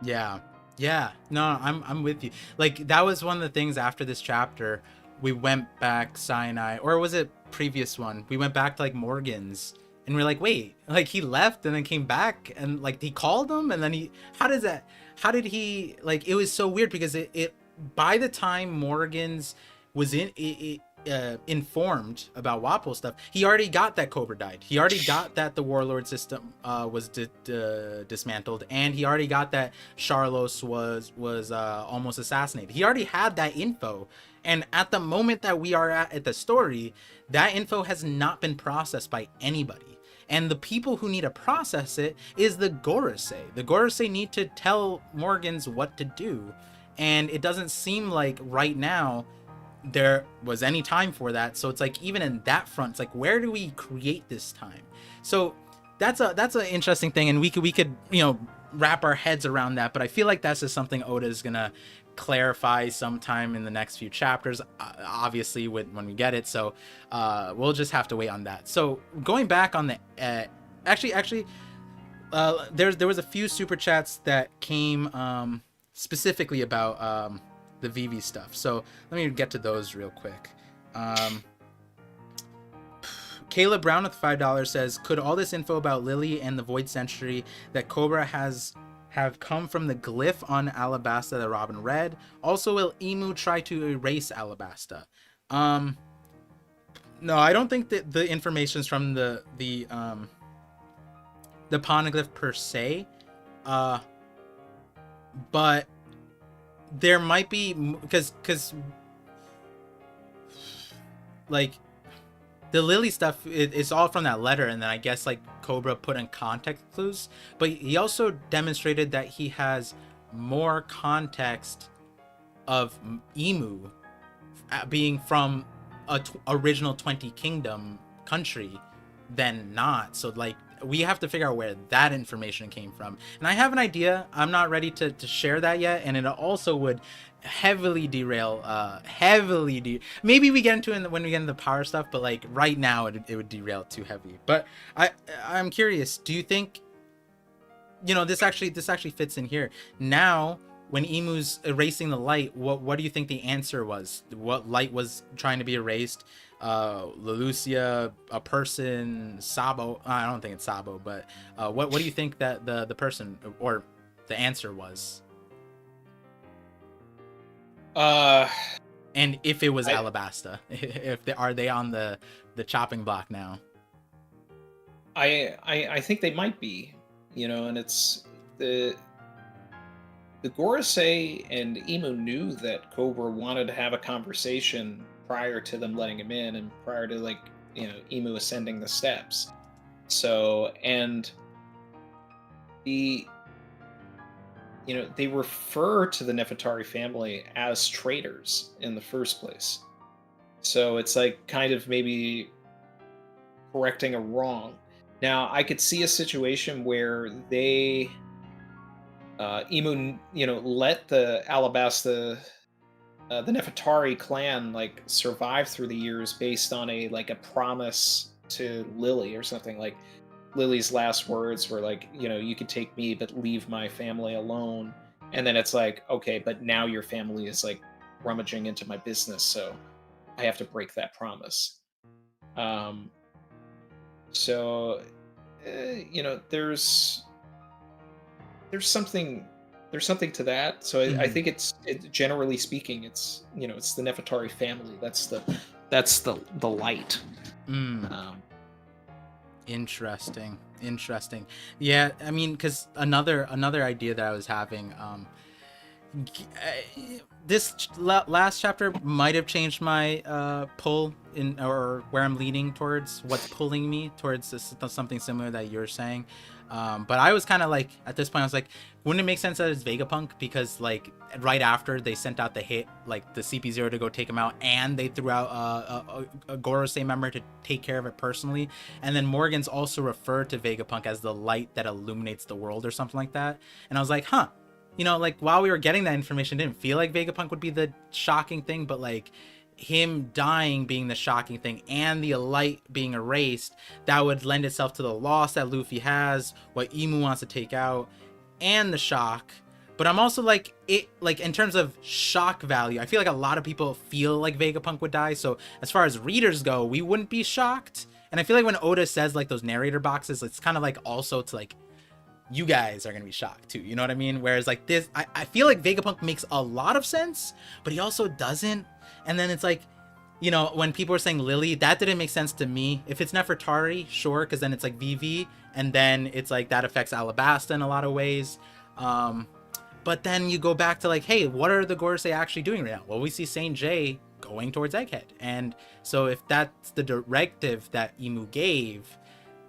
Yeah, no, I'm with you. Like, that was one of the things after this chapter. We went back Sinai, or was it previous one? We went back to like Morgan's, and we're like, wait, like, he left and then came back, and like, he called him, and then how did he, like, it was so weird, because it by the time Morgan's was informed about Wapol stuff, he already got that Cobra died. He already got that the warlord system was dismantled, and he already got that Charlos was almost assassinated. He already had that info, and at the moment that we are at the story, that info has not been processed by anybody. And the people who need to process it is the Gorosei. The Gorosei need to tell Morgans what to do, and it doesn't seem like right now there was any time for that. So it's like, even in that front, it's like, where do we create this time? So that's an interesting thing, and we could you know, wrap our heads around that. But I feel like that's just something Oda is gonna clarify sometime in the next few chapters, obviously when we get it. So we'll just have to wait on that. So going back on the actually there was a few super chats that came specifically about the Vivi stuff. So let me get to those real quick. Caleb Brown with $5 says, could all this info about Lily and the Void Century that Cobra have come from the glyph on Alabasta that Robin read? Also, will Emu try to erase Alabasta? No, I don't think that the information's from the poneglyph per se. But there might be, because like, the Lily stuff, it's all from that letter, and then I guess like Cobra put in context clues, but he also demonstrated that he has more context of Emu being from a original 20 Kingdom country than not. So like, we have to figure out where that information came from, and I have an idea. I'm not ready to share that yet, and it also would heavily derail maybe we get into it when we get into the power stuff, but like right now it would derail too heavy. But I'm curious, do you think, you know, this actually fits in here now when Emu's erasing the light? What do you think the answer was? What light was trying to be erased? Lelucia, a person, Sabo? I don't think it's Sabo, but what do you think that the person or the answer was? And if it was Alabasta, if are they on the chopping block now? I think they might be, you know, and it's the Gorosei and Emu knew that Cobra wanted to have a conversation prior to them letting him in, and prior to, like, you know, Emu ascending the steps. So, and the, you know, they refer to the Nefertari family as traitors in the first place. So it's like kind of maybe correcting a wrong. Now, I could see a situation where they Emu, let the Alabasta, the Nefertari clan, like, survive through the years based on a promise to Lily or something. Like, Lily's last words were like, you could take me, but leave my family alone. And then it's like, okay, but now your family is like rummaging into my business, so I have to break that promise. Um, so, there's something there's something to that. So I Mhm. think generally speaking, it's the Nefertari family. That's the light. Mm. Um, Interesting. Interesting. Yeah, I mean, because another idea that I was having, last chapter might have changed my pull in, or where I'm leaning towards, what's pulling me towards something similar that you're saying. But I was kind of like, at this point I was like, wouldn't it make sense that it's Vegapunk, because like right after they sent out the hit, like the CP0 to go take him out, and they threw out a Gorosei member to take care of it personally, and then Morgan's also referred to Vegapunk as the light that illuminates the world or something like that. And I was like, huh, like while we were getting that information, it didn't feel like Vegapunk would be the shocking thing, but like him dying being the shocking thing, and the light being erased, that would lend itself to the loss that Luffy has, what Imu wants to take out, and the shock. But I'm also like, in terms of shock value, I feel like a lot of people feel like Vegapunk would die. So as far as readers go, we wouldn't be shocked. And I feel like when Oda says like those narrator boxes, it's kind of like also to like, you guys are gonna be shocked too, you know what I mean? Whereas like this, I feel like Vegapunk makes a lot of sense, but he also doesn't. And then it's like, when people were saying Lily, that didn't make sense to me. If it's Nefertari, sure, because then it's like Vivi, and then it's like that affects Alabasta in a lot of ways. um but then you go back to like, hey, what are the Gorosei actually doing right now? Well, we see Saint J going towards Egghead, and so if that's the directive that Imu gave,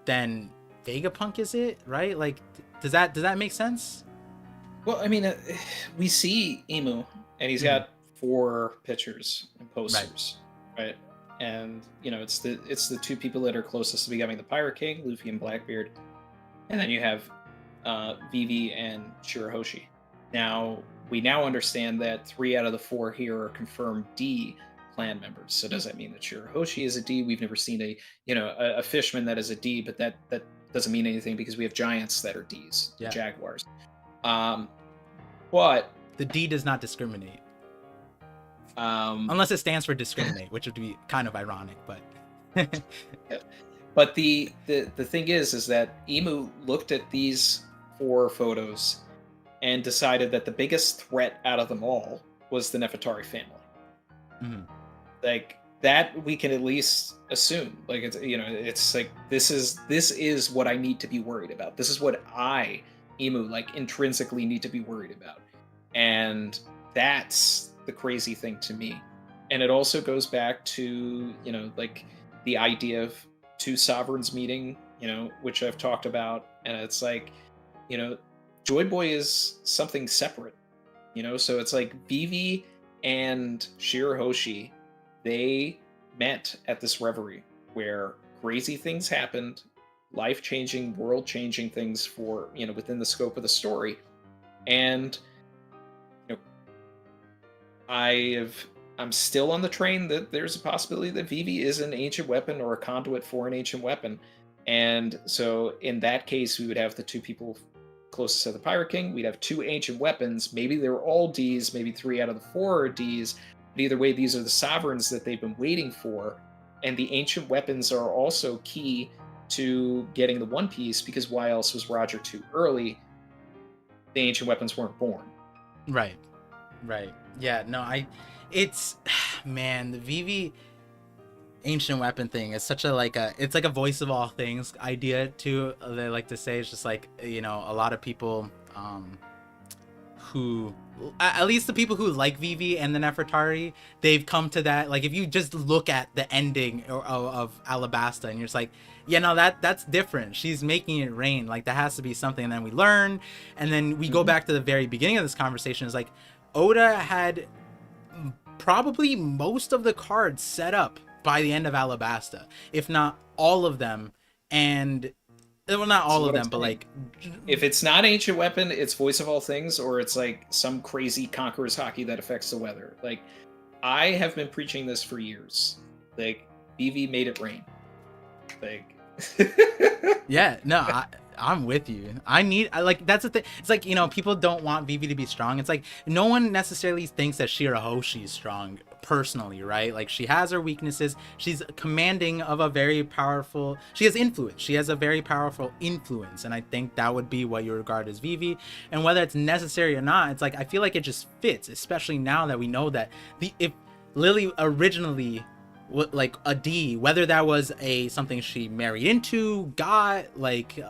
then Vegapunk is it, right? Like, does that make sense? well, I mean, we see Emu, and he's Mhm. got 4 pictures and Right. posters, right? And it's the 2 people that are closest to becoming the Pirate King, Luffy and Blackbeard, and then you have Vivi and Shirahoshi. Now, we now understand that 3 out of the 4 here are confirmed D clan members. So does that mean that Shirahoshi is a D? We've never seen a fishman that is a D, but that doesn't mean anything because we have giants that are Ds, the Yeah. jaguars. Um, but The D does not discriminate, um, unless it stands for discriminate, which would be kind of ironic, but yeah. But the thing is that Emu looked at these 4 photos and decided that the biggest threat out of them all was the Nefertari family. Mhm. Like, that we can at least assume. Like, it's like, this is what I need to be worried about. This is what I, Emu, like, intrinsically need to be worried about. And that's the crazy thing to me. And it also goes back to, like, the idea of 2 sovereigns meeting, which I've talked about. And it's like, you know, Joy Boy is something separate, so it's like Vivi and Shirahoshi, they met at this reverie where crazy things happened, life-changing, world-changing things for, within the scope of the story. And you know, I'm still on the train that there's a possibility that Vivi is an ancient weapon or a conduit for an ancient weapon. And so in that case, we would have the 2 people closest to the Pirate King. We'd have 2 ancient weapons. Maybe they're all Ds, maybe 3 out of the 4 are Ds. But either way, these are the sovereigns that they've been waiting for. And the ancient weapons are also key to getting the One Piece, because why else was Roger too early? The ancient weapons weren't born. Right. Right. Yeah, no, it's man, the Vivi ancient weapon thing is such a like a it's like a voice of all things idea too. They like to say, it's just like, a lot of people who, at least the people who like Vivi and the Nefertari, they've come to that. Like, if you just look at the ending of Alabasta, and you're just like, yeah, no, that's different. She's making it rain. Like, that has to be something. And then we learn, and then we go Mhm. back to the very beginning of this conversation. Is like, Oda had probably most of the cards set up by the end of Alabasta, if not all of them. And well, not all See of what I'm them, but saying? like, If it's not Ancient Weapon, it's Voice of All Things, or it's like some crazy Conqueror's Hockey that affects the weather. Like, I have been preaching this for years. Like, BV made it rain. Like, yeah, no, I'm with you. Like, that's the thing. It's like, people don't want Vivi to be strong. It's like no one necessarily thinks that Shirahoshi is strong personally, right? Like, she has her weaknesses. She's commanding of a very powerful. She has influence. She has a very powerful influence, and I think that would be what you regard as Vivi. And whether it's necessary or not, it's like I feel like it just fits, especially now that we know that if Lily originally like a D, whether that was something she married into, got like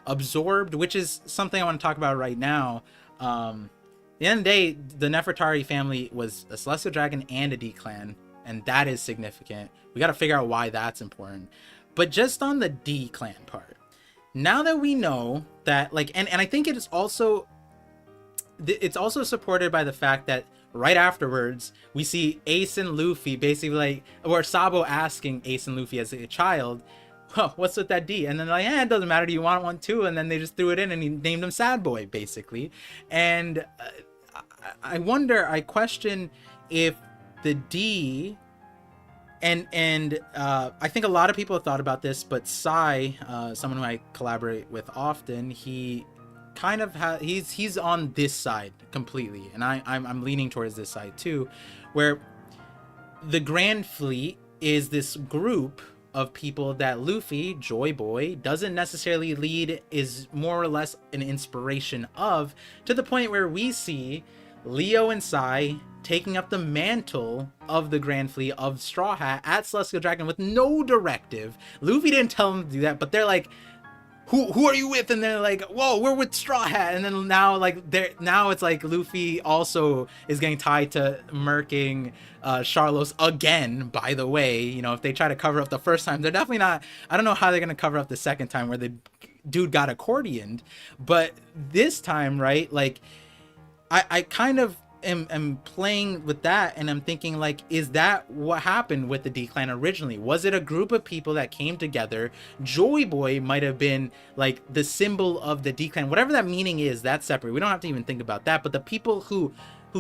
absorbed, which is something I want to talk about right now. The end of the day, the Nefertari family was a celestial dragon and a D clan, and that is significant. We got to figure out why that's important. But just on the D clan part, now that we know that, like, and I think it's also supported by the fact that right afterwards we see Ace and Luffy basically like, or Sabo asking Ace and Luffy as a child, oh, what's with that D? And then like, it doesn't matter, do you want one too? And then they just threw it in and he named him Sad Boy basically. And I question if the D and I think a lot of people have thought about this, but Sai, someone who I collaborate with often, he kind of he's on this side completely, and I'm leaning towards this side too, where the Grand Fleet is this group of people that Luffy, Joy Boy, doesn't necessarily lead, is more or less an inspiration of, to the point where we see Leo and Sai taking up the mantle of the Grand Fleet of Straw Hat at Celestial Dragon with no directive. Luffy didn't tell them to do that, but they're like, who are you with? And they're like, whoa, we're with Straw Hat. And then now it's like Luffy also is getting tied to murking Sharlos again, by the way. If they try to cover up the first time, they're definitely not, I don't know how they're going to cover up the second time where the dude got accordioned. But this time, right, like, I kind of am playing with that, and I'm thinking, like, is that what happened with the D clan originally? Was it a group of people that came together? Joy Boy might have been like the symbol of the D clan, whatever that meaning is. That's separate, we don't have to even think about that. But the people who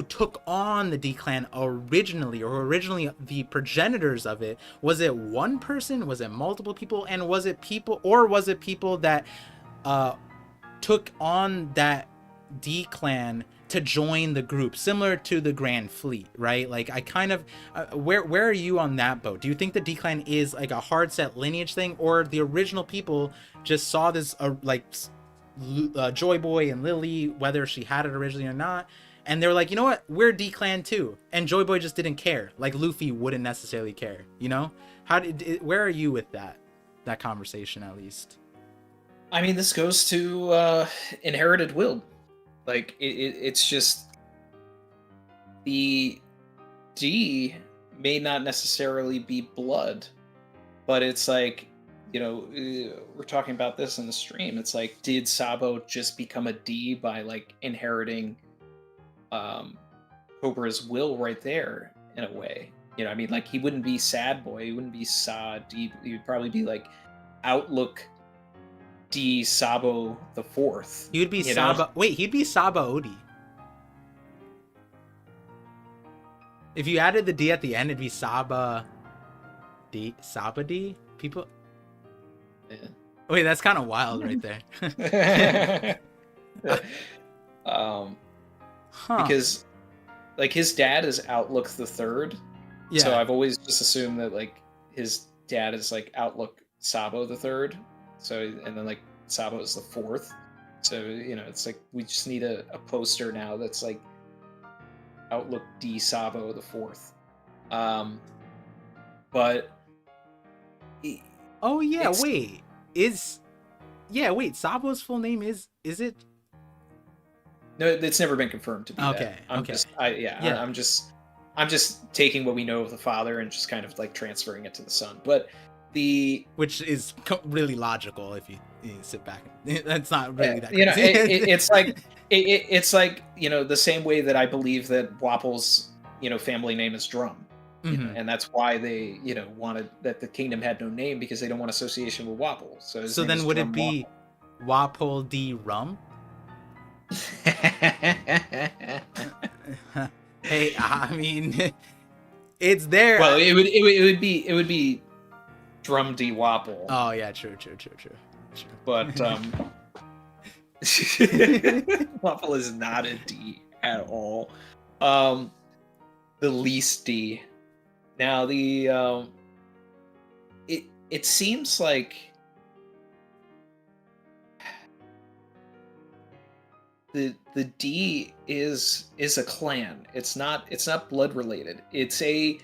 took on the D clan originally, or originally the progenitors of it, was it one person, was it multiple people, and was it people that took on that D clan to join the group, similar to the Grand Fleet, right? Like, I kind of where are you on that boat? Do you think the D clan is like a hard set lineage thing, or the original people just saw this Joy Boy and Lily, whether she had it originally or not, and they were like, you know what, we're D clan too, and Joy Boy just didn't care, like Luffy wouldn't necessarily care? Where are you with that conversation, at least? I mean, this goes to inherited will. Like, it's just, the D may not necessarily be blood, but it's like, we're talking about this in the stream. It's like, did Sabo just become a D by like inheriting Cobra's will right there in a way? I mean, like, he wouldn't be Sad Boy, he wouldn't be Sa D, he would probably be like Outlook D Sabo the Fourth. He would be Saba. Wait, he'd be Saba Odi. If you added the D at the end, it'd be Saba D. Saba D. People. Yeah. Wait, that's kind of wild, right there. Because, like, his dad is Outlook the Third. Yeah. So I've always just assumed that like his dad is like Outlook Sabo the Third. So, and then like Sabo is the Fourth. So, it's like we just need a poster now that's like Outlook D Sabo the Fourth. But oh yeah, wait. Sabo's full name is it? No, it's never been confirmed to be okay. that. I'm just taking what we know of the father and just kind of like transferring it to the son. But which is really logical if you sit back. That's not really that crazy. It's like it's like the same way that I believe that Wapple's family name is Drum. Mhm. and that's why they, wanted that the kingdom had no name, because they don't want association with Wapol. So his So name is then would it Drum be Wapol D Rum? Wapol. Hey, I mean, it's there. Well, it would be Drum D Wapol, Oh yeah, true, true, true, true, but true. Waffle is not a D at all. Um, the least D. Now it seems like the D is a clan. It's not blood related. It's a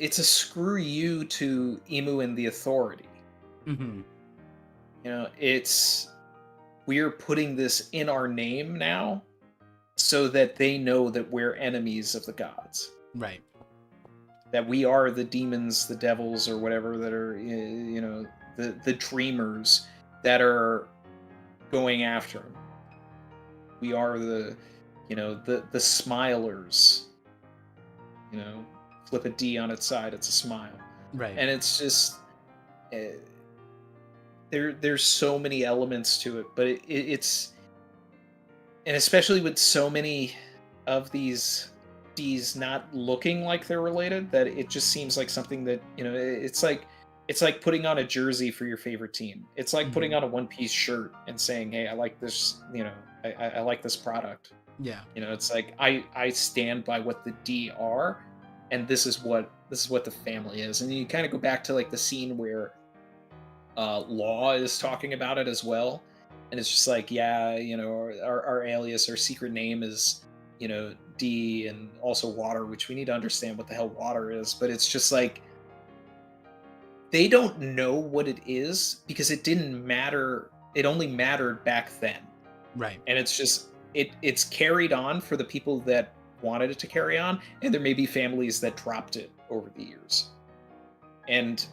screw you to Emu and the Authority. Hmm. It's we're putting this in our name now so that they know that we're enemies of the gods. Right. That we are the demons, the devils, or whatever that are, the dreamers that are going after him. We are the smilers. Flip a D on its side, it's a smile, Right. and it's just uh, there's so many elements to it, but it's and especially with so many of these not looking like they're related, that it just seems like something that, it's like putting on a jersey for your favorite team. It's like putting Hmm. on a one piece shirt and saying, hey, I like this, I like this product. Yeah. It's like I stand by what the D are, and this is what the family is. And you kind of go back to like the scene where Law is talking about it as well, and it's just like, yeah, our alias, our secret name is, D, and also water, which we need to understand what the hell water is. But it's just like they don't know what it is because it didn't matter. It only mattered back then, Right. and it's just it's carried on for the people that wanted it to carry on, and there may be families that dropped it over the years. And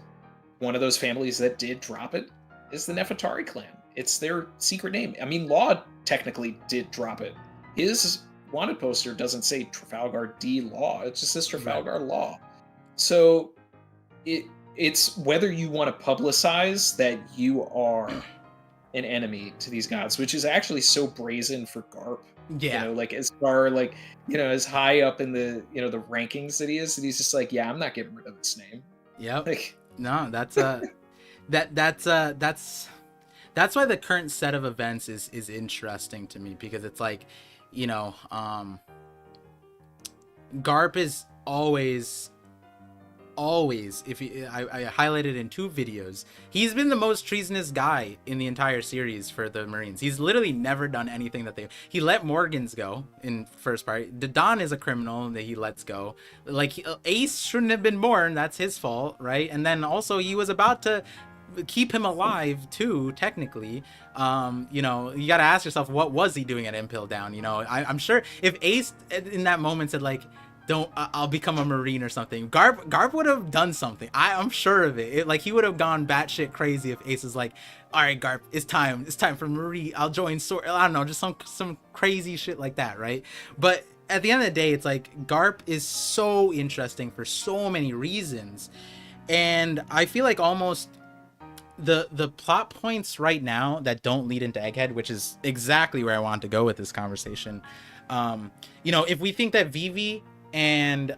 one of those families that did drop it is the Nefertari clan. It's their secret name. I mean, Law technically did drop it. His wanted poster doesn't say Trafalgar D Law. It just says Right. Trafalgar Law. So it's whether you want to publicize that you are an enemy to these gods, which is actually so brazen for Garp. Yeah. Like as far like, as high up in the the rankings that he is, that he's just like, yeah, I'm not getting rid of this name. Yep. Like, No, that's that's why the current set of events is interesting to me, because it's like, Garp is always, if he, I highlighted in 2 videos, he's been the most treasonous guy in the entire series for the Marines. He's literally never done anything that he let Morgans go in first part. The Don is a criminal that he lets go. Like, Ace shouldn't have been born, that's his fault, right? And then also he was about to keep him alive too, technically. You gotta ask yourself, what was he doing at Impel Down? I'm sure if Ace in that moment said like, don't, I'll become a Marine or something, Garp would have done something. I'm sure of it. Like, he would have gone batshit crazy if Ace is like, all right, Garp, it's time for Marine, I'll join sword, I don't know, just some crazy shit like that, right? But at the end of the day, it's like Garp is so interesting for so many reasons, and I feel like almost the plot points right now that don't lead into Egghead, which is exactly where I want to go with this conversation. If we think that Vivi and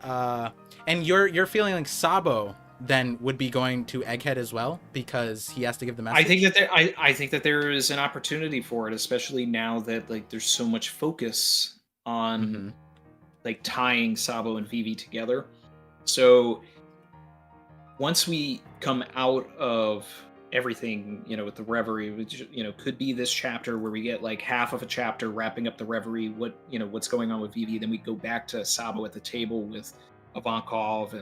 you're feeling like Sabo then would be going to Egghead as well because he has to give the message. I think that there is an opportunity for it, especially now that like there's so much focus on like tying Sabo and Vivi together. So once we come out of everything, with the Reverie, which could be this chapter where we get like half of a chapter wrapping up the Reverie, what's going on with Vivi, then we go back to Sabo at the table with Ivankov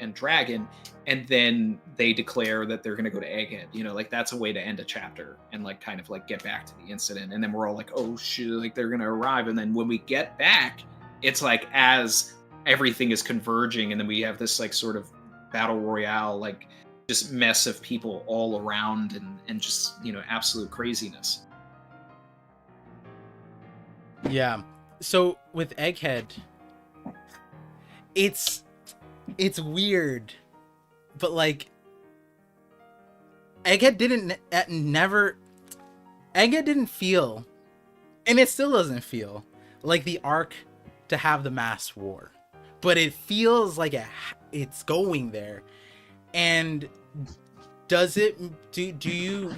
and Dragon, and then they declare that they're going to go to Egghead. Like that's a way to end a chapter and like kind of like get back to the incident, and then we're all like, oh shit, like they're going to arrive, and then when we get back, it's like as everything is converging, and then we have this like sort of battle royale, like just mess of people all around, and just absolute craziness. Yeah. So with Egghead, it's it's weird, but like Egghead didn't feel, and it still doesn't feel like the arc to have the mass war, but it feels like it's going there. And does it do you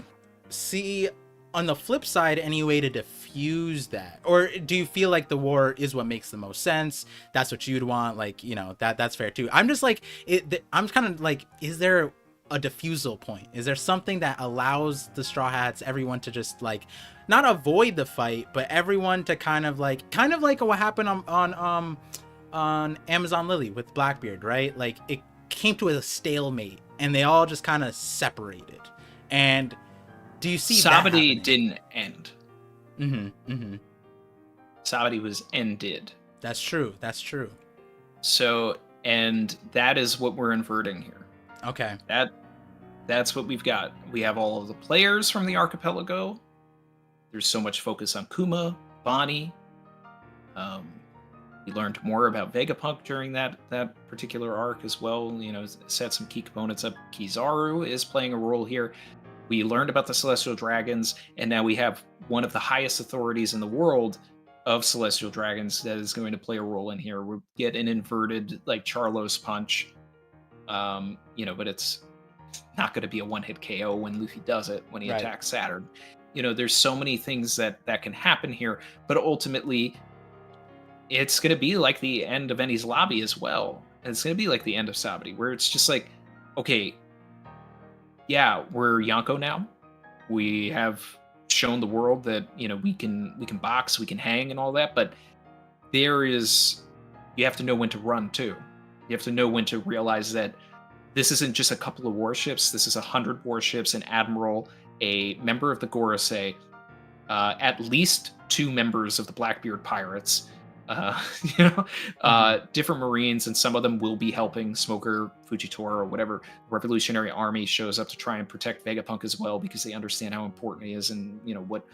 see on the flip side any way to diffuse that, or do you feel like the war is what makes the most sense? That's what you'd want, like, you know, that's fair too. I'm just like I'm kind of like, is there a diffusal point? Is there something that allows the Straw Hats, everyone, to just like not avoid the fight, but everyone to kind of like what happened on Amazon Lily with Blackbeard, right? Like it came to a stalemate and they all just kind of separated. And do you see Sabadi didn't end. Mm-hmm. Sabadi was ended. That's true. So, and that is what we're inverting here. Okay. That's what we've got. We have all of the players from the archipelago. There's so much focus on Kuma, Bonnie. We learned more about Vegapunk during that particular arc as well. You know, set some key components up. Kizaru is playing a role here. We learned about the Celestial Dragons, and now we have one of the highest authorities in the world of Celestial Dragons that is going to play a role in here. We get an inverted, like, Charlos punch, you know, but it's not going to be a one-hit KO when Luffy does it, when he attacks Saturn. You know, there's so many things that can happen here, but ultimately, it's going to be like the end of Eni's Lobby as well. And it's going to be like the end of Sabadi, where it's just like, okay, yeah, we're Yonko now. We have shown the world that, you know, we can box, we can hang and all that, but you have to know when to run too. You have to know when to realize that this isn't just a couple of warships. This is 100 warships, an admiral, a member of the Gorosei, at least 2 members of the Blackbeard Pirates, you know, different Marines, and some of them will be helping Smoker, Fujitora, or whatever. Revolutionary Army shows up to try and protect Vegapunk as well, because they understand how important he is, and, you know, what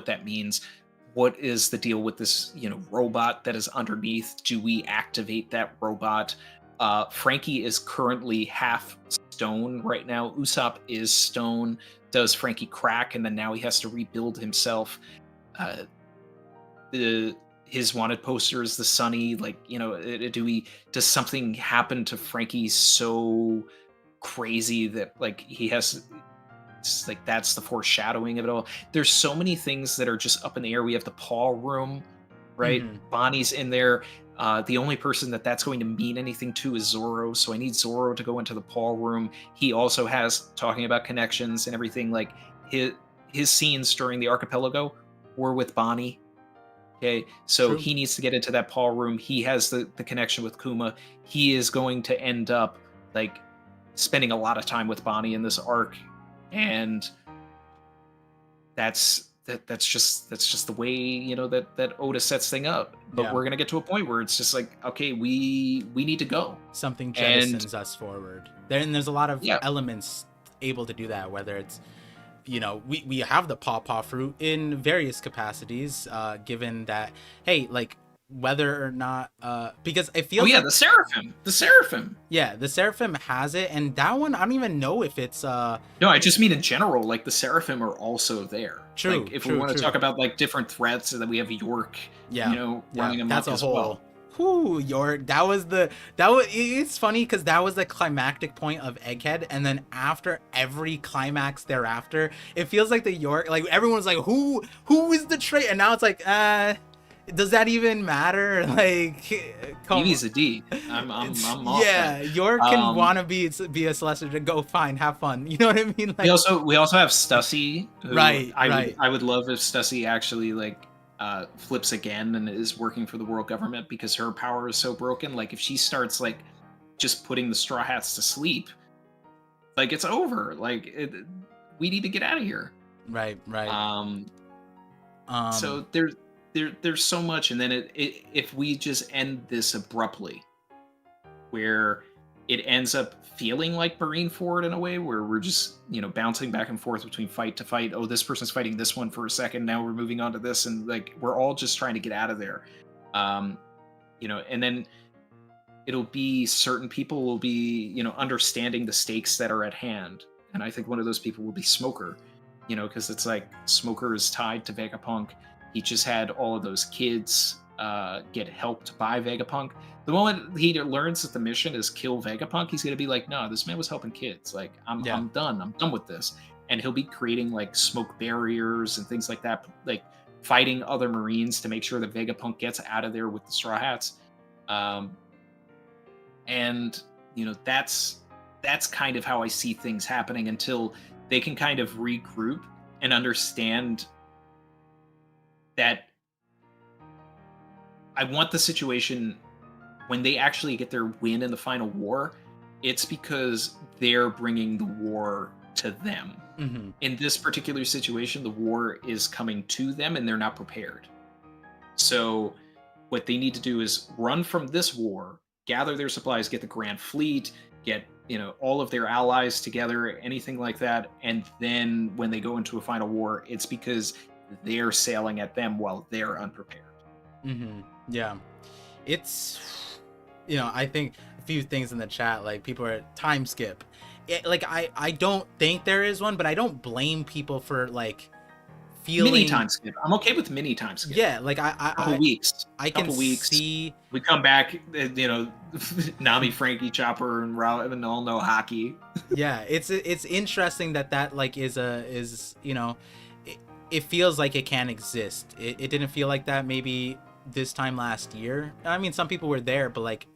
that means. What is the deal with this, you know, robot that is underneath? Do we activate that robot? Frankie is currently half stone right now. Usopp is stone. Does Frankie crack, and then now he has to rebuild himself? His wanted poster is the Sunny. Like, you know, does something happen to Frankie so crazy that, like, he has, it's like, that's the foreshadowing of it all. There's so many things that are just up in the air. We have the Paul room, right? Bonnie's in there. The only person that's going to mean anything to is Zoro, so I need Zoro to go into the Paul room. He also has, talking about connections and everything, like his scenes during the archipelago were with Bonnie. Okay, so he needs to get into that Paul room. He has the connection with Kuma. He is going to end up, like, spending a lot of time with Bonnie in this arc, and that's just the way, you know, that Oda sets thing up. But we're gonna get to a point where it's just like, okay, we need to go. Something jettisons us forward. There's a lot of elements able to do that, whether it's, you know, we have the pawpaw fruit in various capacities, given that, hey, like, whether or not, because it feels the seraphim the seraphim has it, and that one I don't even know if it's no, I just mean in general, like, the seraphim are also there. Like, if we want to talk about, like, different threats, and then we have York, you know, running amok as well. York, it's funny because that was the climactic point of Egghead, and then after every climax thereafter, it feels like the York, like, everyone's like, who is the traitor, and now it's like, does that even matter? Like, He's a D. I'm off that. York can wanna be a Celestial to go fine, have fun. You know what I mean? Like, we also have Stussy. Who right. I would love if Stussy actually, like, flips again and is working for the world government, because her power is so broken. Like, if she starts, like, just putting the Straw Hats to sleep, like, it's over. Like, we need to get out of here. Right. So there's so much, and then if we just end this abruptly, where it ends up feeling like Marineford in a way, where we're just, you know, bouncing back and forth between fight to fight. Oh, this person's fighting this one for a second, now we're moving on to this, and, like, we're all just trying to get out of there. and then it'll be certain people will be, understanding the stakes that are at hand. And I think one of those people will be Smoker, because it's like Smoker is tied to Vegapunk. He just had all of those kids get helped by Vegapunk. The moment he learns that the mission is kill Vegapunk, he's gonna be like, no, this man was helping kids. Like, I'm done. I'm done with this. And he'll be creating like smoke barriers and things like that, like fighting other Marines to make sure that Vegapunk gets out of there with the Straw Hats. And that's kind of how I see things happening until they can kind of regroup and understand that I want the situation when they actually get their win in the final war, it's because they're bringing the war to them. Mm-hmm. In this particular situation, the war is coming to them and they're not prepared. So what they need to do is run from this war, gather their supplies, get the Grand Fleet, get all of their allies together, anything like that, and then when they go into a final war, it's because they're sailing at them while they're unprepared. Mm-hmm. Yeah, it's I think a few things in the chat, like people are time skip. Like I don't think there is one, but I don't blame people for like feeling mini time skip. I'm okay with mini time skip. Yeah, like couple weeks. I can see we come back, Nami, Frankie, Chopper, and Robin all know hockey. Yeah, it's interesting that like is it feels like it can exist. It didn't feel like that maybe this time last year. I mean, some people were there, but like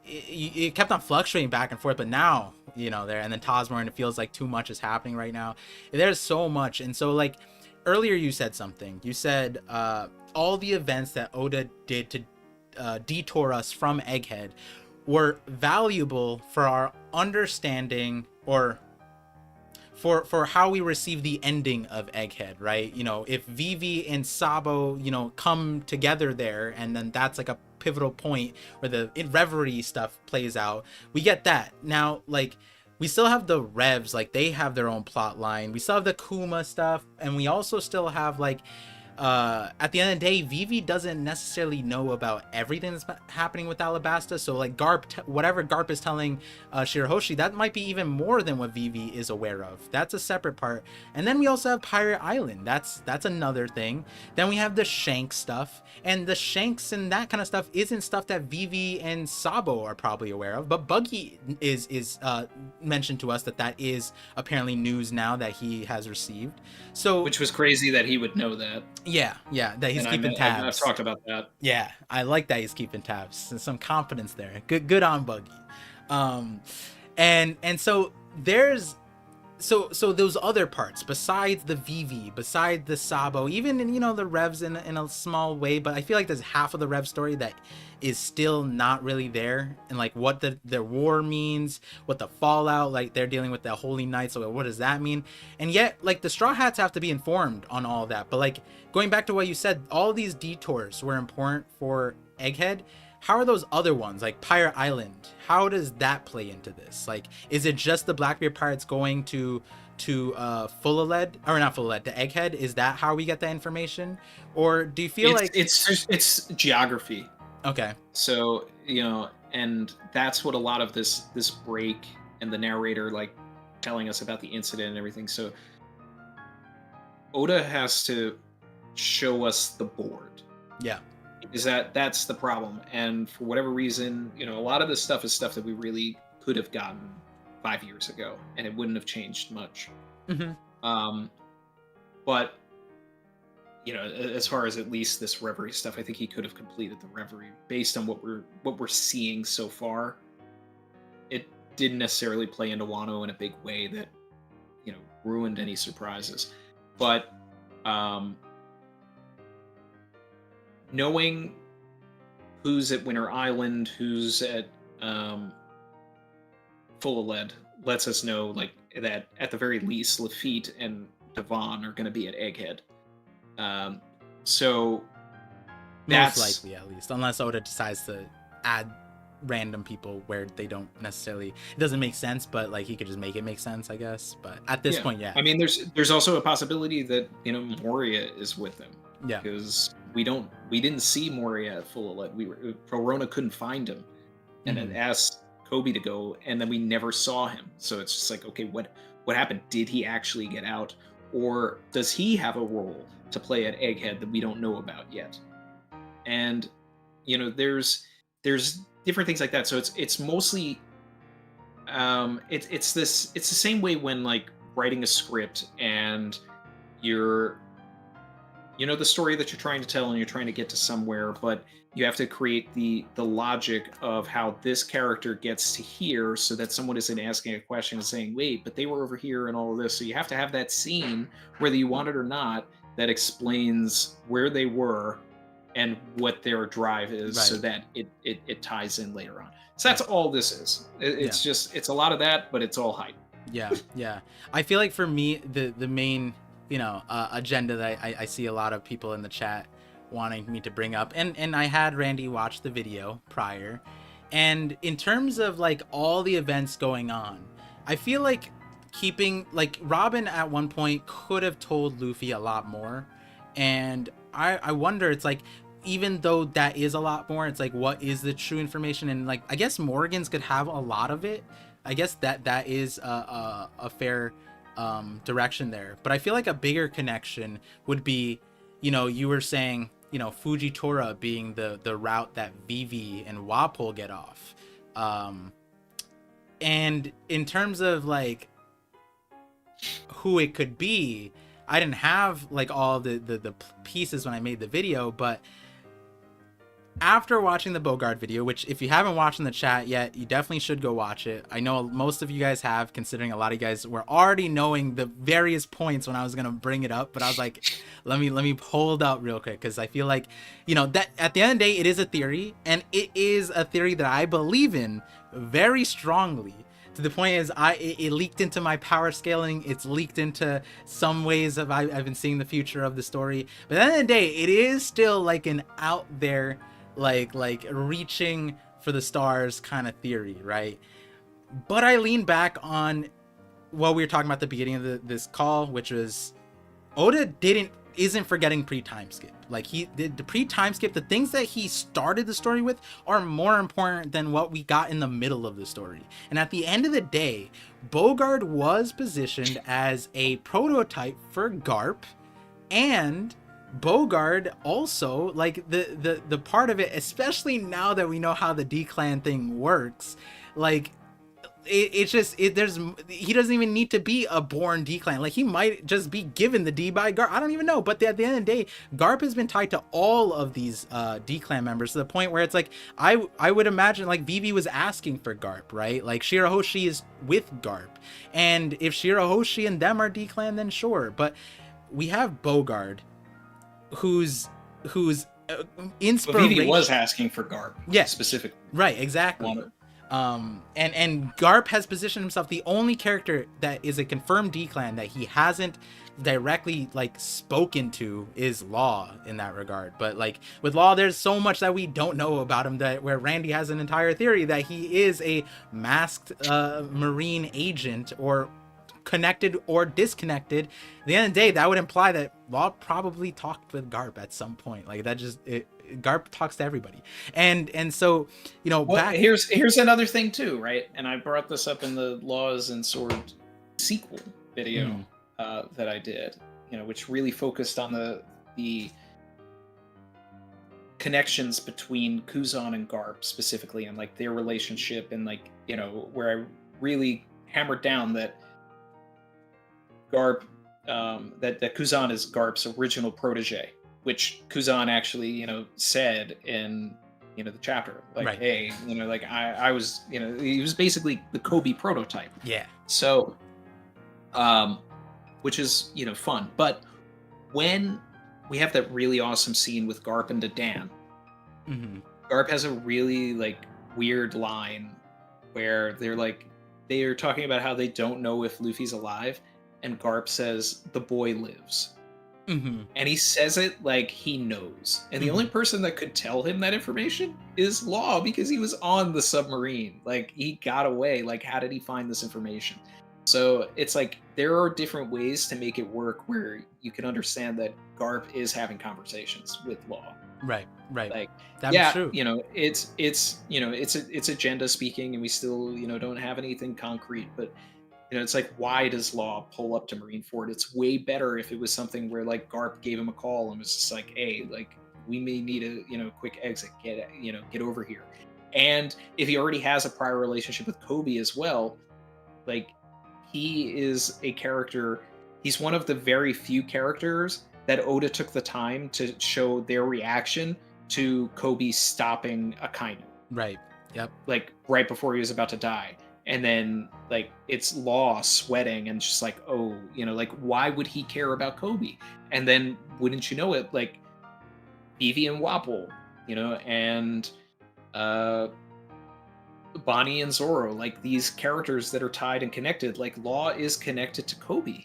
it kept on fluctuating back and forth. But now there, and then Tosmor, and it feels like too much is happening right now. There's so much, and so like earlier you said something. You said all the events that Oda did to detour us from Egghead were valuable for our understanding, or for how we receive the ending of Egghead, right? If Vivi and Sabo come together there, and then that's like a pivotal point where the Reverie stuff plays out, we get that. Now, like, we still have the Revs, like they have their own plot line. We still have the Kuma stuff, and we also still have like at the end of the day, Vivi doesn't necessarily know about everything that's happening with Alabasta. So like whatever Garp is telling Shirahoshi, that might be even more than what Vivi is aware of. That's a separate part. And then we also have Pirate Island. That's another thing. Then we have the Shank stuff, and the Shanks and that kind of stuff isn't stuff that Vivi and Sabo are probably aware of. But Buggy is mentioned to us that is apparently news now that he has received. So, which was crazy that he would know that. Yeah, that he's keeping tabs. I've talked about that. Yeah, I like that he's keeping tabs. There's some confidence there. Good on Buggy. And so there's so those other parts besides the Vivi, besides the Sabo, even in the Revs in a small way, but I feel like there's half of the Rev story that is still not really there, and like what their war means, what the fallout, like they're dealing with the Holy Knight, so what does that mean? And yet like the Straw Hats have to be informed on all of that. But like going back to what you said, all these detours were important for Egghead. How are those other ones, like Pirate Island, how does that play into this? Like, is it just the Blackbeard pirates going to Fullaled, or not Fullaled, to Egghead? Is that how we get that information? Or do you feel like it's geography? Okay. So, and that's what a lot of this break and the narrator like telling us about the incident and everything. So Oda has to show us the board. Yeah. Is that's the problem. And for whatever reason, a lot of this stuff is stuff that we really could have gotten 5 years ago, and it wouldn't have changed much. Mm-hmm. But as far as at least this Reverie stuff, I think he could have completed the Reverie based on what we're seeing so far. It didn't necessarily play into Wano in a big way that ruined any surprises. But knowing who's at Winter Island, who's at Fullaled, lets us know like that at the very least Lafitte and Devon are going to be at Egghead. So most likely, at least, unless Oda decides to add random people where they don't necessarily, it doesn't make sense, but like he could just make it make sense, I guess. But at this point, yeah. I mean, there's also a possibility that Moria is with them. Yeah. Because we didn't see Moria at full alert. Corona couldn't find him, and it asked Kobe to go, and then we never saw him. So it's just like, okay, what happened? Did he actually get out, or does he have a role to play at Egghead that we don't know about yet? And there's different things like that. So it's mostly it's the same way when like writing a script and you're the story that you're trying to tell and you're trying to get to somewhere, but you have to create the logic of how this character gets to here so that someone isn't asking a question and saying, wait, but they were over here and all of this. So you have to have that scene, whether you want it or not, that explains where they were and what their drive is, so that it ties in later on. So that's all this is. It's just, it's a lot of that, but it's all hype. Yeah. I feel like for me, the main agenda that I see a lot of people in the chat wanting me to bring up, and I had Randy watch the video prior, and in terms of like all the events going on, I feel like keeping, like, Robin at one point could have told Luffy a lot more, and I wonder, it's like, even though that is a lot more, it's like, what is the true information? And like, I guess Morgan's could have a lot of it. I guess that is a fair direction there, but I feel like a bigger connection would be, you were saying, Fujitora being the route that Vivi and Wapol get off, and in terms of like who it could be, I didn't have like all the pieces when I made the video, but after watching the Bogard video, which if you haven't watched in the chat yet, you definitely should go watch it. I know most of you guys have, considering a lot of you guys were already knowing the various points when I was going to bring it up, but I was like, let me hold up real quick, because I feel like, that at the end of the day, it is a theory, and it is a theory that I believe in very strongly. To the point is, it leaked into my power scaling. It's leaked into some ways of I've been seeing the future of the story. But at the end of the day, it is still like an out there, like reaching for the stars kind of theory, right? But I lean back on what we were talking about at the beginning of this call, which was Oda isn't forgetting pre-time skip. Like, he did the pre-time skip, the things that he started the story with are more important than what we got in the middle of the story. And at the end of the day, Bogard was positioned as a prototype for Garp, and Bogard also, like, the part of it, especially now that we know how the D-Clan thing works, like, he doesn't even need to be a born D-Clan. Like, he might just be given the D by Garp. I don't even know. But at the end of the day, Garp has been tied to all of these D-Clan members, to the point where it's like, I would imagine, like, Vivi was asking for Garp, right? Like, Shirahoshi is with Garp, and if Shirahoshi and them are D-Clan, then sure. But we have Bogard, whose inspiration. Vivi was asking for Garp, specifically. Right, exactly. And Garp has positioned himself, the only character that is a confirmed D-Clan that he hasn't directly like spoken to is Law in that regard. But like with Law, there's so much that we don't know about him, that where Randy has an entire theory that he is a masked Marine agent, or connected or disconnected. At the end of the day, that would imply that Law probably talked with Garp at some point. Like, that just Garp talks to everybody, and so here's another thing too, right? And I brought this up in the Laws and Sword sequel video that I did, which really focused on the connections between Kuzan and Garp specifically, and like their relationship, and like where I really hammered down that Garp, that Kuzan is Garp's original protege, which Kuzan actually, said in, the chapter, like, right. Hey, like I was, he was basically the Kobe prototype. Yeah. So, which is, fun. But when we have that really awesome scene with Garp and Dan, Garp has a really like weird line where they're talking about how they don't know if Luffy's alive, and Garp says, "The boy lives." And he says it like he knows. And the only person that could tell him that information is Law, because he was on the submarine. Like, he got away. Like, how did he find this information? So it's like there are different ways to make it work where you can understand that Garp is having conversations with Law. Right, right. Like, That's yeah, true. it's agenda speaking, and we still don't have anything concrete, but it's like, why does Law pull up to Marineford? It's way better if it was something where like Garp gave him a call and was just like, hey, like we may need a quick exit, get over here. And if he already has a prior relationship with Kobe as well, like he is a character. He's one of the very few characters that Oda took the time to show their reaction to Kobe stopping Akainu, Right. Yep. like right before he was about to die. And then like it's Law sweating and just like, oh, like why would he care about Kobe? And then wouldn't you know it, like Vivi and Wapple, and Bonnie and Zoro, like these characters that are tied and connected, like Law is connected to Kobe.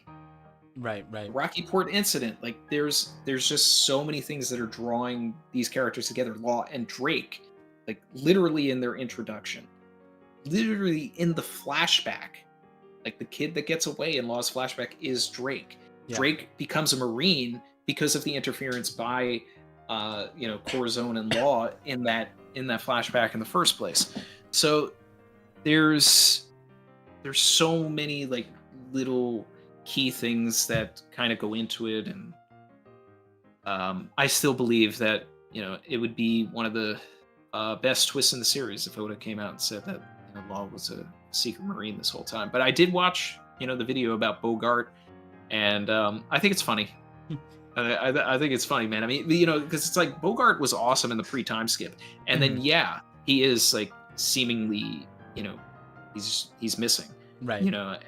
Right, right. Rocky Port incident, like there's just so many things that are drawing these characters together. Law and Drake, like literally in their introduction, literally in the flashback, like the kid that gets away in Law's flashback is Drake. Yeah. Drake becomes a Marine because of the interference by Corazon and Law in that flashback in the first place. So there's so many like little key things that kind of go into it, and I still believe that it would be one of the best twists in the series if Oda came out and said that Law was a secret Marine this whole time. But I did watch the video about Bogart, and I think it's funny. I think it's funny, man. I mean, because it's like Bogart was awesome in the pre-time skip, and then he is like seemingly he's missing, right,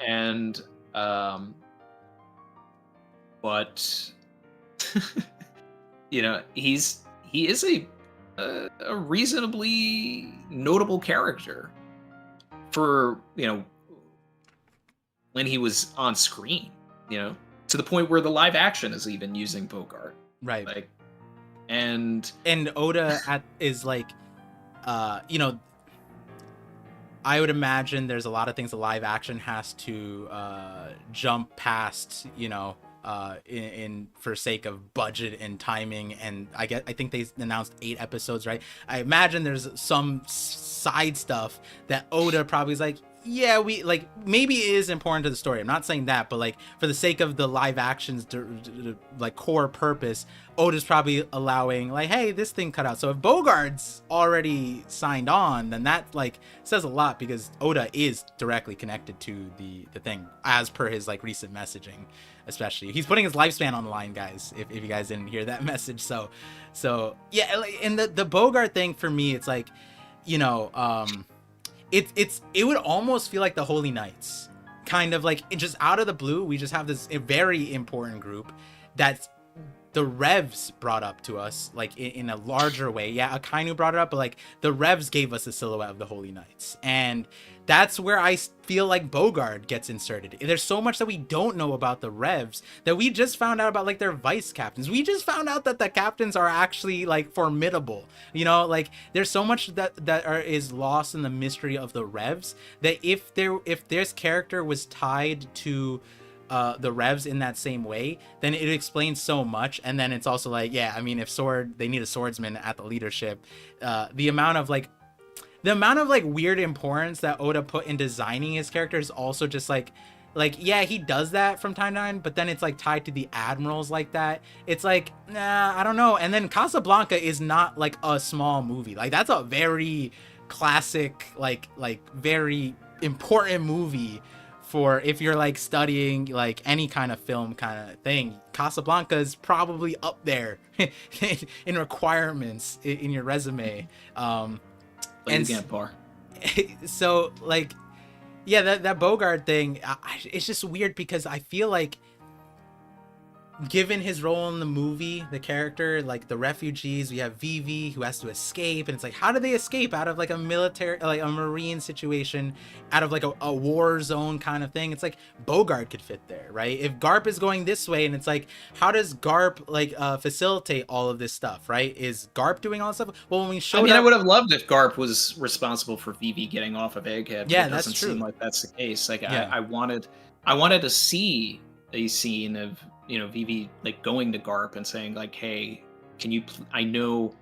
and but he is a reasonably notable character for when he was on screen, to the point where the live action is even using Bogart, right, like, and Oda is like I would imagine there's a lot of things the live action has to jump past, in for sake of budget and timing. And I think they announced 8 episodes, right? I imagine there's some side stuff that Oda probably is like, yeah, we like, maybe it is important to the story. I'm not saying that, but like for the sake of the live action's like core purpose, Oda's probably allowing like, hey, this thing cut out. So if Bogart's already signed on, then that like says a lot, because Oda is directly connected to the thing as per his like recent messaging. Especially he's putting his lifespan on the line, guys, if you guys didn't hear that message. So yeah, and the Bogart thing for me, it's like, it would almost feel like the Holy Knights, kind of like, it just out of the blue, we just have this a very important group that's the Revs brought up to us, like in a larger way. Yeah, Akainu brought it up, but like the Revs gave us a silhouette of the Holy Knights, and that's where I feel like Bogart gets inserted. There's so much that we don't know about the Revs that we just found out about, like their vice captains. We just found out that the captains are actually like formidable. Like there's so much that is lost in the mystery of the Revs, that if this character was tied to the Revs in that same way, then it explains so much. And then it's also like, yeah, I mean, if they need a swordsman at the leadership, the amount of weird importance that Oda put in designing his character is also just like yeah, he does that from time to time, but then it's like tied to the admirals like that. It's like, nah, I don't know. And then Casablanca is not like a small movie. Like that's a very classic, like very important movie for if you're like studying like any kind of film kind of thing. Casablanca is probably up there in requirements in your resume. And again, Par. So like, yeah, that Bogart thing, it's just weird because I feel like given his role in the movie, the character, like the refugees, we have Vivi who has to escape, and it's like, how do they escape out of like a military, like a marine situation, out of like a war zone kind of thing? It's like Bogart could fit there, right? If Garp is going this way, and it's like, how does Garp like facilitate all of this stuff, right? Is Garp doing all this stuff? Well, when we I showed mean, I up, would have loved if Garp was responsible for Vivi getting off of Egghead, but yeah, it that's doesn't seem true. like that's the case. Like Yeah, I wanted to see a scene of, you know, Vivi like going to Garp and saying like, "Hey, can you? I know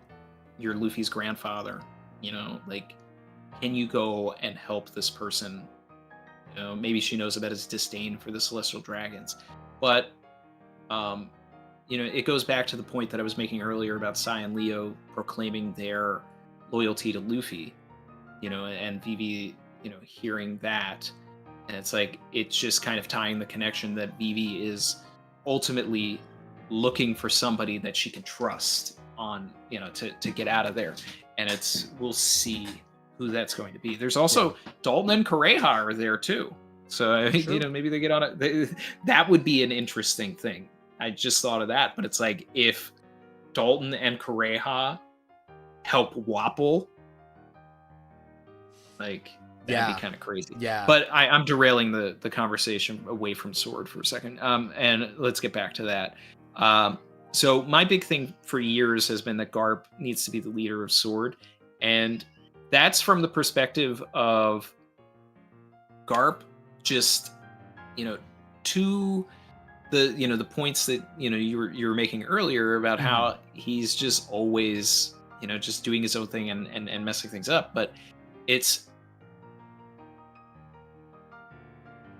you're Luffy's grandfather. You know, like, can you go and help this person? You know, maybe she knows about his disdain for the Celestial Dragons, but um, you know, it goes back to the point that I was making earlier about Sai and Leo proclaiming their loyalty to Luffy, you know, and Vivi, you know, hearing that. And it's like, it's just kind of tying the connection that Vivi is ultimately looking for somebody that she can trust on, you know, to get out of there. And it's, we'll see who that's going to be. There's yeah, also Dalton and Kureha are there too. So, I mean, you true. know, maybe they get on it. That would be an interesting thing. I just thought of that. But it's like, if Dalton and Kureha help Wapple, like that'd be Yeah, kind of crazy. yeah. But I'm derailing the conversation away from Sword for a second. And let's get back to that. So my big thing for years has been that Garp needs to be the leader of Sword, and that's from the perspective of Garp just, you know, to the, you know, the points that, you know, you were making earlier about Hmm. how he's just always, you know, just doing his own thing and messing things up. But it's,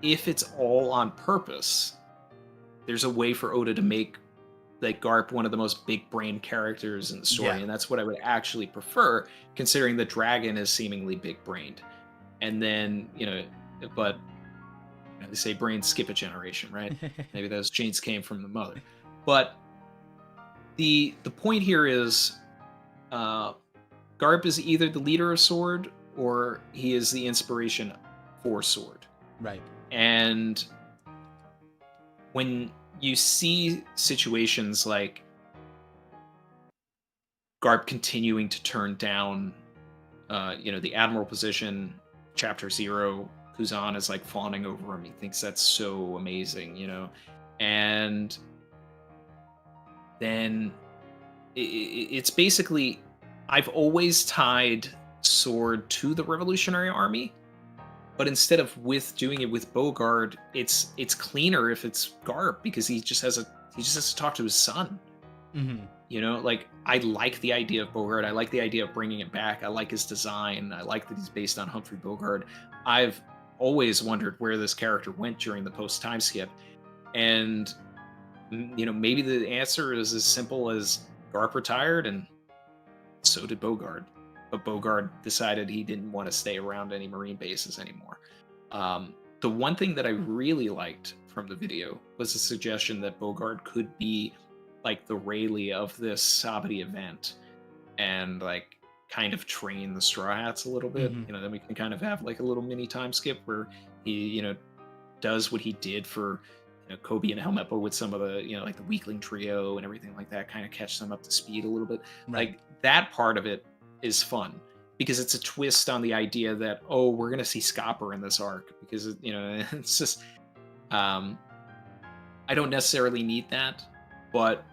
if it's all on purpose, there's a way for Oda to make like Garp one of the most big brain characters in the story, Yeah. and that's what I would actually prefer, considering the dragon is seemingly big brained. And then, you know, but you know, they say brains skip a generation, right? Maybe those genes came from the mother. But the point here is, uh, Garp is either the leader of Sword or he is the inspiration for Sword. Right. And when you see situations like Garp continuing to turn down, you know, the admiral position, chapter 0, Kuzan is like fawning over him. He thinks that's so amazing, you know, and then it's basically, I've always tied Sword to the Revolutionary Army, but instead of with doing it with Bogard, it's cleaner if it's Garp, because he just has to talk to his son. Hmm. You know, like, I like the idea of Bogart. I like the idea of bringing it back. I like his design. I like that he's based on Humphrey Bogart. I've always wondered where this character went during the post time skip, and you know, maybe the answer is as simple as Garp retired, and so did Bogart. But Bogart decided he didn't want to stay around any Marine bases anymore. The one thing that I really liked from the video was the suggestion that Bogart could be like the Rayleigh of this Sabati event, and like kind of train the Straw Hats a little bit. Hmm. You know, then we can kind of have like a little mini time skip where he, you know, does what he did for, you know, Kobe and Helmeppo with some of the, you know, like the Weakling trio and everything like that, kind of catch them up to speed a little bit. Right. Like, that part of it is fun because it's a twist on the idea that, oh, we're gonna see Scopper in this arc, because you know, it's just, um I don't necessarily need that, but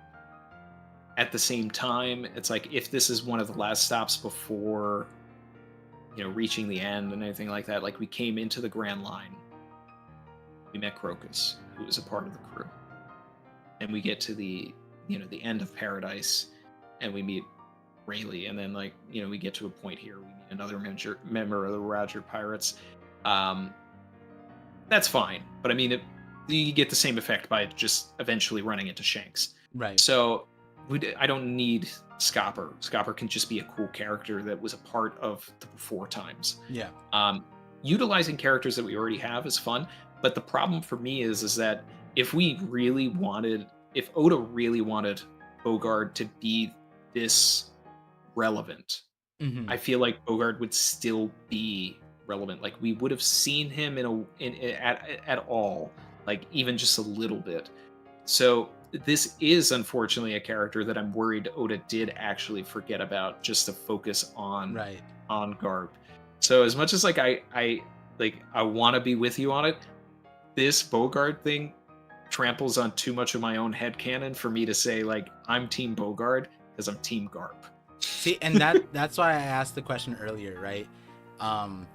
at the same time, it's like, if this is one of the last stops before, you know, reaching the end and anything like that, like, we came into the Grand Line, we met Crocus, who was a part of the crew, and we get to the, you know, the end of Paradise, and we meet Rayleigh, and then, like, you know, we get to a point here, we meet another member of the Roger Pirates. Um, that's fine, but I mean, you get the same effect by just eventually running into Shanks. Right. So I don't need Scopper. Scopper can just be a cool character that was a part of the before times. Yeah. Utilizing characters that we already have is fun, but the problem for me is that if we really wanted, if Oda really wanted Bogard to be this relevant, Hmm. I feel like Bogard would still be relevant. Like, we would have seen him at all, like even just a little bit. So this is unfortunately a character that I'm worried Oda did actually forget about just to focus Right. on Garp. So as much as like I want to be with you on it, this Bogard thing tramples on too much of my own headcanon for me to say like I'm Team Bogard because I'm Team Garp. See, and that's why I asked the question earlier, right? Um,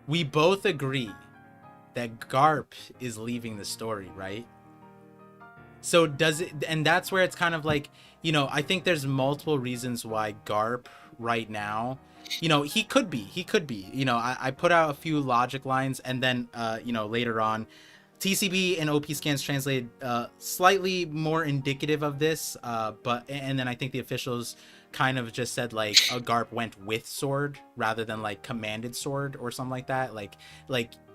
we both agree that Garp is leaving the story, right? So does it, and that's where it's kind of like, I think there's multiple reasons why Garp right now, he could be, I put out a few logic lines, and then, later on, TCB and OP scans translated slightly more indicative of this, and then I think the officials kind of just said like a Garp went with sword rather than like commanded sword or something like that. Like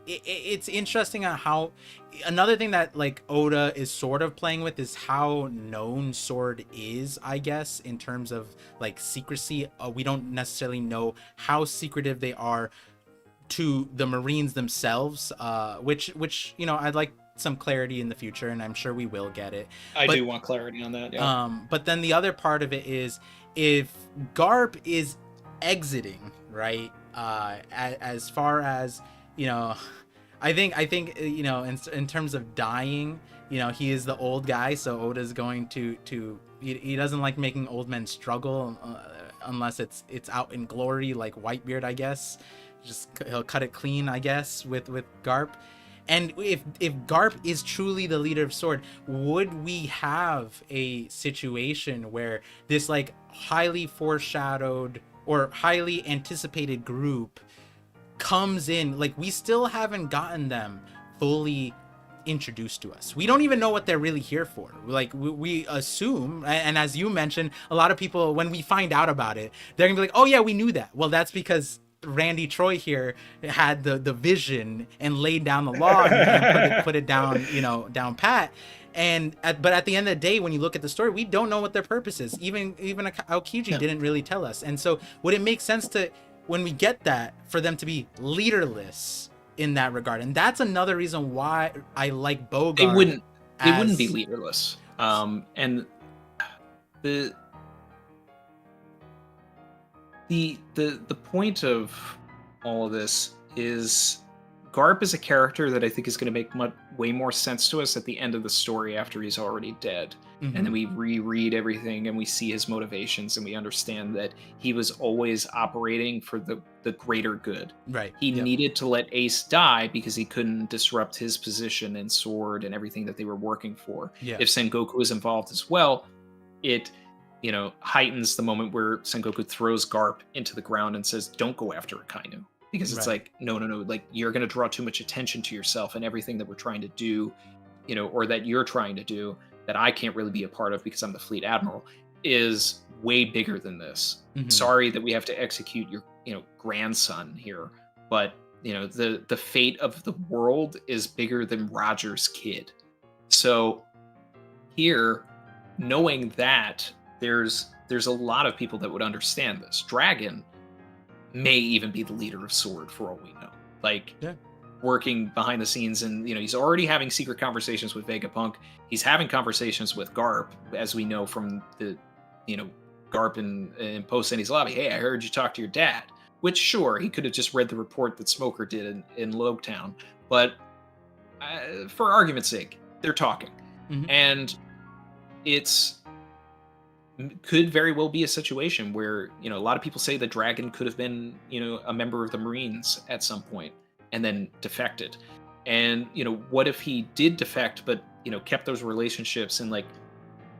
it's interesting on how another thing that like Oda is sort of playing with is how known sword is, I guess, in terms of like secrecy. We don't necessarily know how secretive they are to the Marines themselves, which I'd like some clarity in the future, and I'm sure we will get it. I But do want clarity on that. Yeah. but then the other part of it is if Garp is exiting, right? As far as you know, I think in terms of dying, he is the old guy, so Oda's going to he doesn't like making old men struggle unless it's out in glory, like Whitebeard, I guess. Just he'll cut it clean, I guess, with Garp. And if Garp is truly the leader of Sword, would we have a situation where this like highly foreshadowed or highly anticipated group comes in? Like, we still haven't gotten them fully introduced to us. We don't even know what they're really here for. Like, we assume, and as you mentioned, a lot of people, when we find out about it, they're gonna be like, oh yeah, we knew that. Well, that's because Randy Troy here had the vision and laid down the law, and put it down, down pat. But at the end of the day, when you look at the story, we don't know what their purpose is. Even Aokiji didn't really tell us. And so would it make sense to, when we get that, for them to be leaderless in that regard? And that's another reason why I like Bogart. They wouldn't be leaderless. And the point of all of this is Garp is a character that I think is going to make way more sense to us at the end of the story after he's already dead. Mm-hmm. And then we reread everything and we see his motivations and we understand that he was always operating for the greater good. Right. He needed to let Ace die because he couldn't disrupt his position in Sword and everything that they were working for. Yeah. If Sengoku is involved as well, it heightens the moment where Sengoku throws Garp into the ground and says, don't go after Akainu. Because it's like, no, like you're going to draw too much attention to yourself and everything that we're trying to do, or that you're trying to do that I can't really be a part of because I'm the fleet admiral, is way bigger than this. Mm-hmm. Sorry that we have to execute your, grandson here, but the fate of the world is bigger than Roger's kid. So here, knowing that, there's a lot of people that would understand this. Dragon may even be the leader of Sword for all we know. Like, working behind the scenes, and he's already having secret conversations with Vegapunk. He's having conversations with Garp, as we know from the Garp in Post Sandy's lobby. Hey, I heard you talk to your dad. Which, sure, he could have just read the report that Smoker did in Logetown, but for argument's sake, they're talking. Mm-hmm. And could very well be a situation where a lot of people say that Dragon could have been a member of the Marines at some point and then defected. And what if he did defect but kept those relationships and like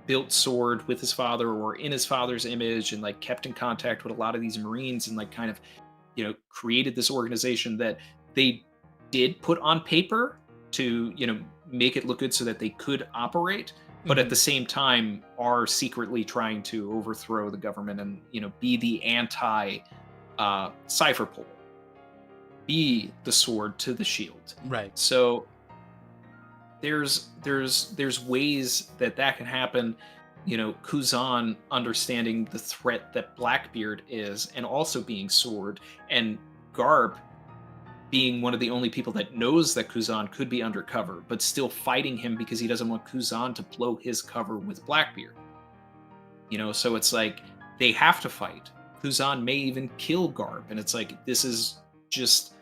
built Sword with his father or in his father's image and like kept in contact with a lot of these Marines and like kind of created this organization that they did put on paper to make it look good so that they could operate, but at the same time are secretly trying to overthrow the government and be the anti cipher pole, be the sword to the shield. Right. So there's ways that can happen. Kuzan understanding the threat that Blackbeard is and also being Sword, and Garp being one of the only people that knows that Kuzan could be undercover, but still fighting him because he doesn't want Kuzan to blow his cover with Blackbeard. You know, so it's like they have to fight. Kuzan may even kill Garp, and it's like this is just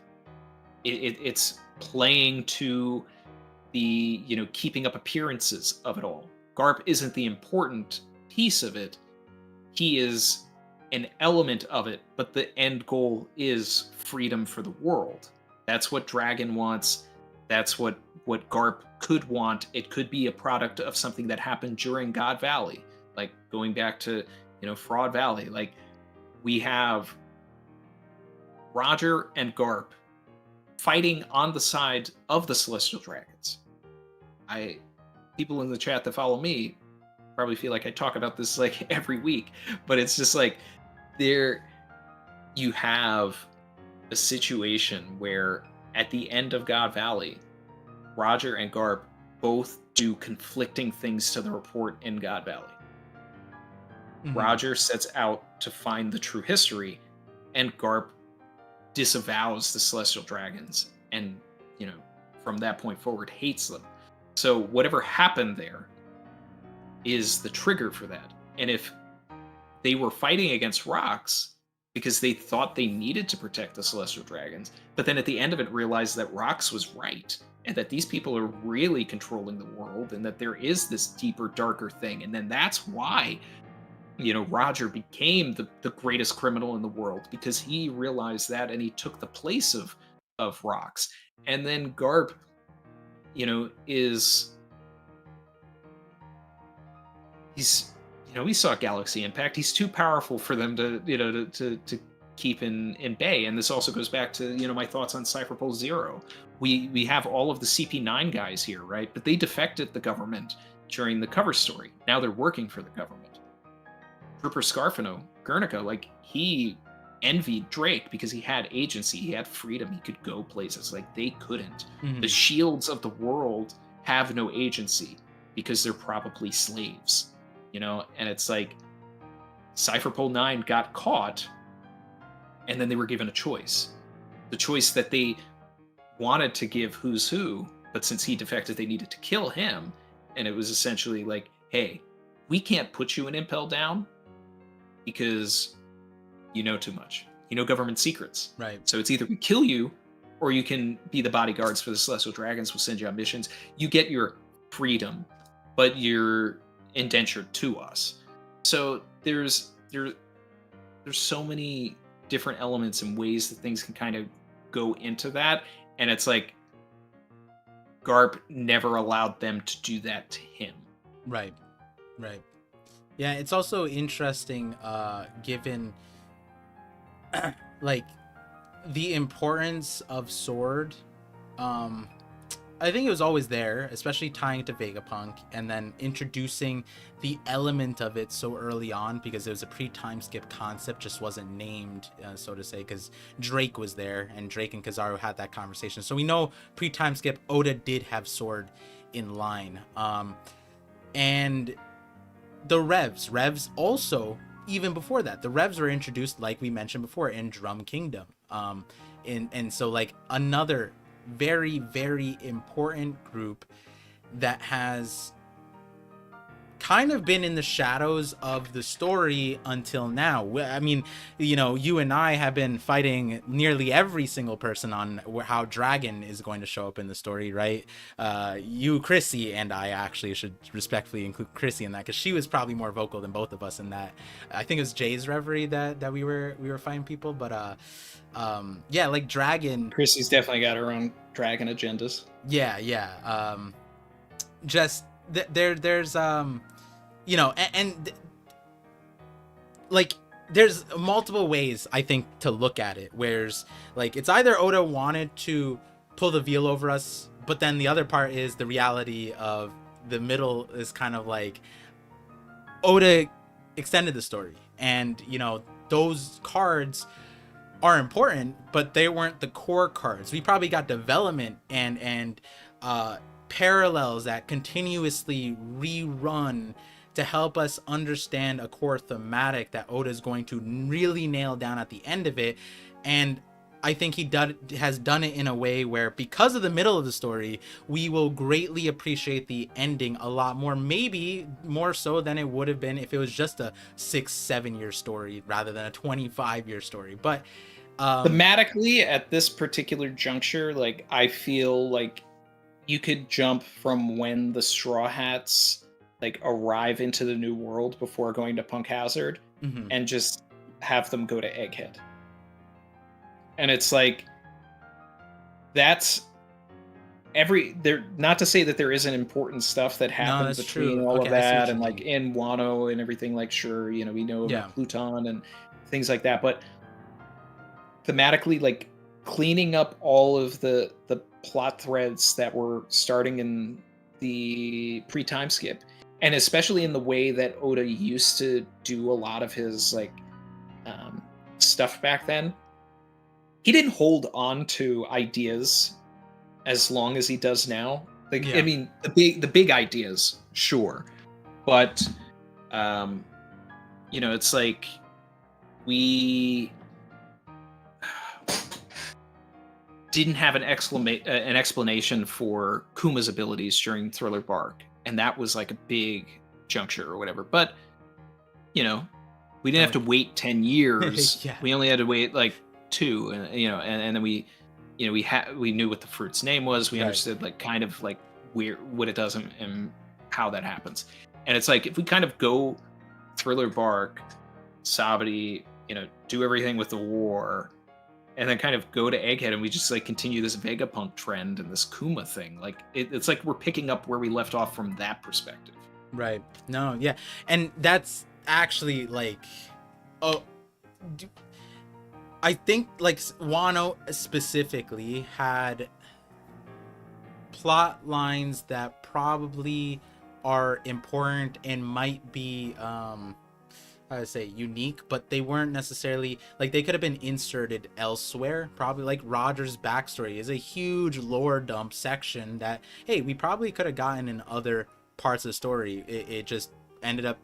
it's playing to the, you know, keeping up appearances of it all. Garp isn't the important piece of it. He is an element of it, but the end goal is freedom for the world. That's what Dragon wants. That's what Garp could want. It could be a product of something that happened during God Valley, like going back to, you know, Fraud Valley. Like we have Roger and Garp fighting on the side of the Celestial Dragons. People in the chat that follow me probably feel like I talk about this like every week, but it's just like there you have a situation where at the end of God Valley, Roger and Garp both do conflicting things to the report in God Valley. Mm-hmm. Roger sets out to find the true history, and Garp disavows the Celestial Dragons and, you know, from that point forward hates them. So whatever happened there is the trigger for that. And if they were fighting against rocks because they thought they needed to protect the Celestial Dragons, but then at the end of it realized that Rox was right, and that these people are really controlling the world, and that there is this deeper, darker thing. And then that's why, you know, Roger became the greatest criminal in the world, because he realized that and he took the place of Rox. And then Garp, you know, he saw Galaxy Impact. He's too powerful for them to, you know, to keep in bay. And this also goes back to, you know, my thoughts on Cypherpole Zero. We have all of the CP9 guys here, right? But they defected the government during the cover story. Now they're working for the government. Trooper Scarfino, Guernica, like, he envied Drake because he had agency, he had freedom, he could go places like they couldn't. Mm-hmm. The shields of the world have no agency because they're probably slaves, you know. And it's like Cypherpole 9 got caught, and then they were given a choice, the choice that they wanted to give Who's Who, but since he defected they needed to kill him. And it was essentially like, hey, we can't put you in Impel Down because you know too much. You know government secrets. Right. So it's either we kill you, or you can be the bodyguards for the Celestial Dragons. We'll send you on missions. You get your freedom, but you're indentured to us. So there's so many different elements and ways that things can kind of go into that. And it's like Garp never allowed them to do that to him. Right. Right. Yeah, it's also interesting, given like the importance of Sword. I think it was always there, especially tying it to Vegapunk, and then introducing the element of it so early on, because it was a pre-time skip concept, just wasn't named, so to say, because Drake was there, and Drake and Kizaru had that conversation. So we know pre-time skip, Oda did have Sword in line. And the Revs also, even before that, the Revs were introduced, like we mentioned before, in Drum Kingdom. And so, like, another very, very important group that has kind of been in the shadows of the story until now. I mean, you know, you and I have been fighting nearly every single person on how Dragon is going to show up in the story, right? You, Chrissy, and I actually should respectfully include Chrissy in that, because she was probably more vocal than both of us in that. I think it was Jay's Reverie that we were fighting people, but yeah, like Dragon. Chrissy's definitely got her own Dragon agendas. Yeah. Just there's you know, and like there's multiple ways I think to look at it, where's like it's either Oda wanted to pull the veil over us, but then the other part is the reality of the middle is kind of like Oda extended the story, and you know, those cards are important, but they weren't the core cards. We probably got development and parallels that continuously rerun to help us understand a core thematic that Oda is going to really nail down at the end of it. And I think he has done it in a way where, because of the middle of the story, we will greatly appreciate the ending a lot more, maybe more so than it would have been if it was just a 6-7 year story rather than a 25-year story. But thematically, at this particular juncture, like, I feel like you could jump from when the Straw Hats like arrive into the new world before going to Punk Hazard, mhm. and just have them go to Egghead. And it's like, that's there, not to say that there isn't important stuff that No, happened that's between true. all Okay, of I see what that, you and like mean. in Wano and everything, like, sure, you know, we know Yeah. about Pluton and things like that, but thematically, like, cleaning up all of the plot threads that were starting in the pre-time skip, and especially in the way that Oda used to do a lot of his like um, stuff back then. He didn't hold on to ideas as long as he does now. Like, I Yeah. mean, the big ideas, sure, but um, you know, it's like we didn't have an explanation for Kuma's abilities during Thriller Bark, and that was like a big juncture or whatever. But you know, we didn't have to wait 10 years. Yeah. We only had to wait like two, and you know, and then we knew what the fruit's name was. We Right. understood like kind of like where what it does and how that happens. And it's like, if we kind of go Thriller Bark, Sabati, you know, do everything with the war, and then kind of go to Egghead, and we just like continue this Vegapunk trend and this Kuma thing. Like, it's like we're picking up where we left off from that perspective. Right. No, yeah. And that's actually like, oh, I think like Wano specifically had plot lines that probably are important and might be I would say unique, but they weren't necessarily like, they could have been inserted elsewhere. Probably like Roger's backstory is a huge lore dump section that, hey, we probably could have gotten in other parts of the story. It just ended up,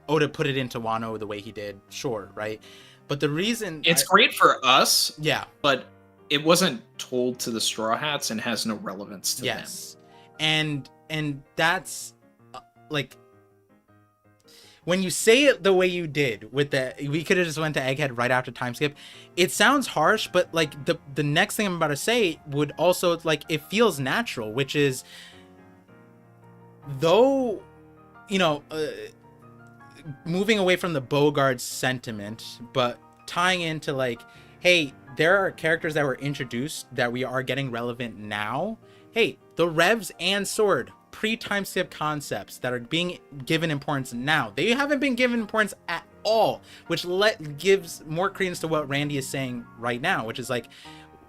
Oda put it into Wano the way he did, sure, right? But the reason It's great for us, yeah, but it wasn't told to the Straw Hats and has no relevance to them. yes, and that's like, when you say it the way you did with the, we could have just went to Egghead right after time skip, it sounds harsh, but like the next thing I'm about to say would also, like, it feels natural, which is, though, you know, moving away from the Bogard sentiment, but tying into like, hey, there are characters that were introduced that we are getting relevant now. Hey, the Revs and Sword, pre-time skip concepts that are being given importance now. They haven't been given importance at all, which gives more credence to what Randy is saying right now, which is like,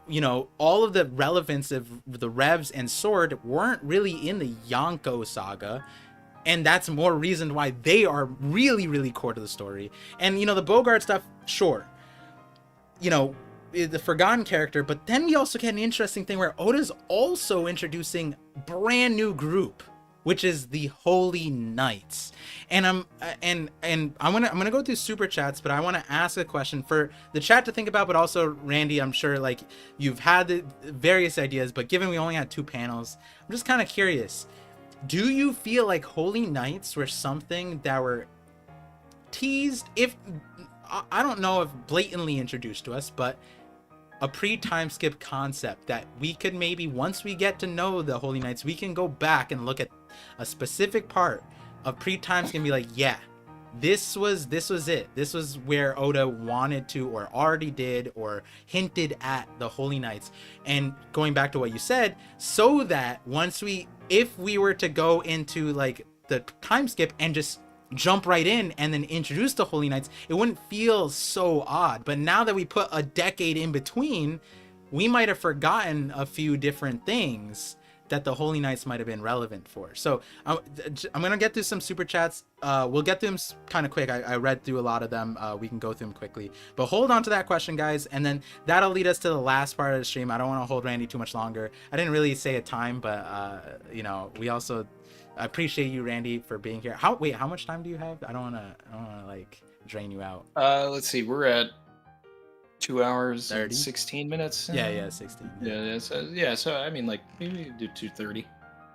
you know, all of the relevance of the Revs and Sword weren't really in the Yonko saga, and that's more reason why they are really, really core to the story. And, you know, the Bogart stuff, sure, you know, the forgotten character, but then we also get an interesting thing where Oda's also introducing brand new group, which is the Holy Knights. And I'm gonna go through super chats, but I want to ask a question for the chat to think about, but also Randy, I'm sure like you've had the various ideas, but given we only had 2 panels, I'm just kind of curious. Do you feel like Holy Knights were something that were teased, if I don't know if blatantly introduced to us, but a pre-time skip concept that we could maybe, once we get to know the Holy Knights, we can go back and look at a specific part of pre-time skip and be like, yeah, this was it. This was where Oda wanted to, or already did, or hinted at the Holy Knights. And going back to what you said, so that once if we were to go into like the time skip and just jump right in and then introduce the Holy Knights, it wouldn't feel so odd. But now that we put a decade in between, we might have forgotten a few different things that the Holy Knights might have been relevant for. So I'm gonna get through some super chats. We'll get through them kind of quick. I read through a lot of them. We can go through them quickly, but hold on to that question, guys, and then that'll lead us to the last part of the stream. I don't want to hold Randy too much longer. I didn't really say a time, but you know, we also appreciate you, Randy, for being here. How much time do you have? I don't want to like drain you out. Let's see, we're at 2 hours and 30. 16 minutes. Yeah, 16. So I mean, like maybe do 2:30.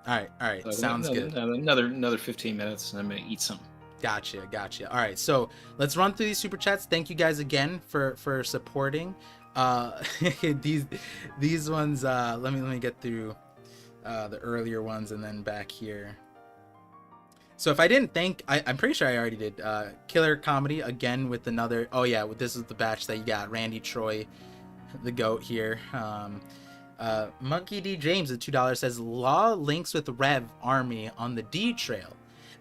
All right, So sounds good. another 15 minutes, and I'm gonna eat some. Gotcha. All right, so let's run through these super chats. Thank you guys again for supporting. These ones. Let me get through the earlier ones and then back here. So if I didn't thank, I'm pretty sure I already did. Killer Comedy again with another. Oh yeah, this is the batch that you got. Randy Troy, the goat here. Monkey D James at $2 says Law links with Rev Army on the D trail.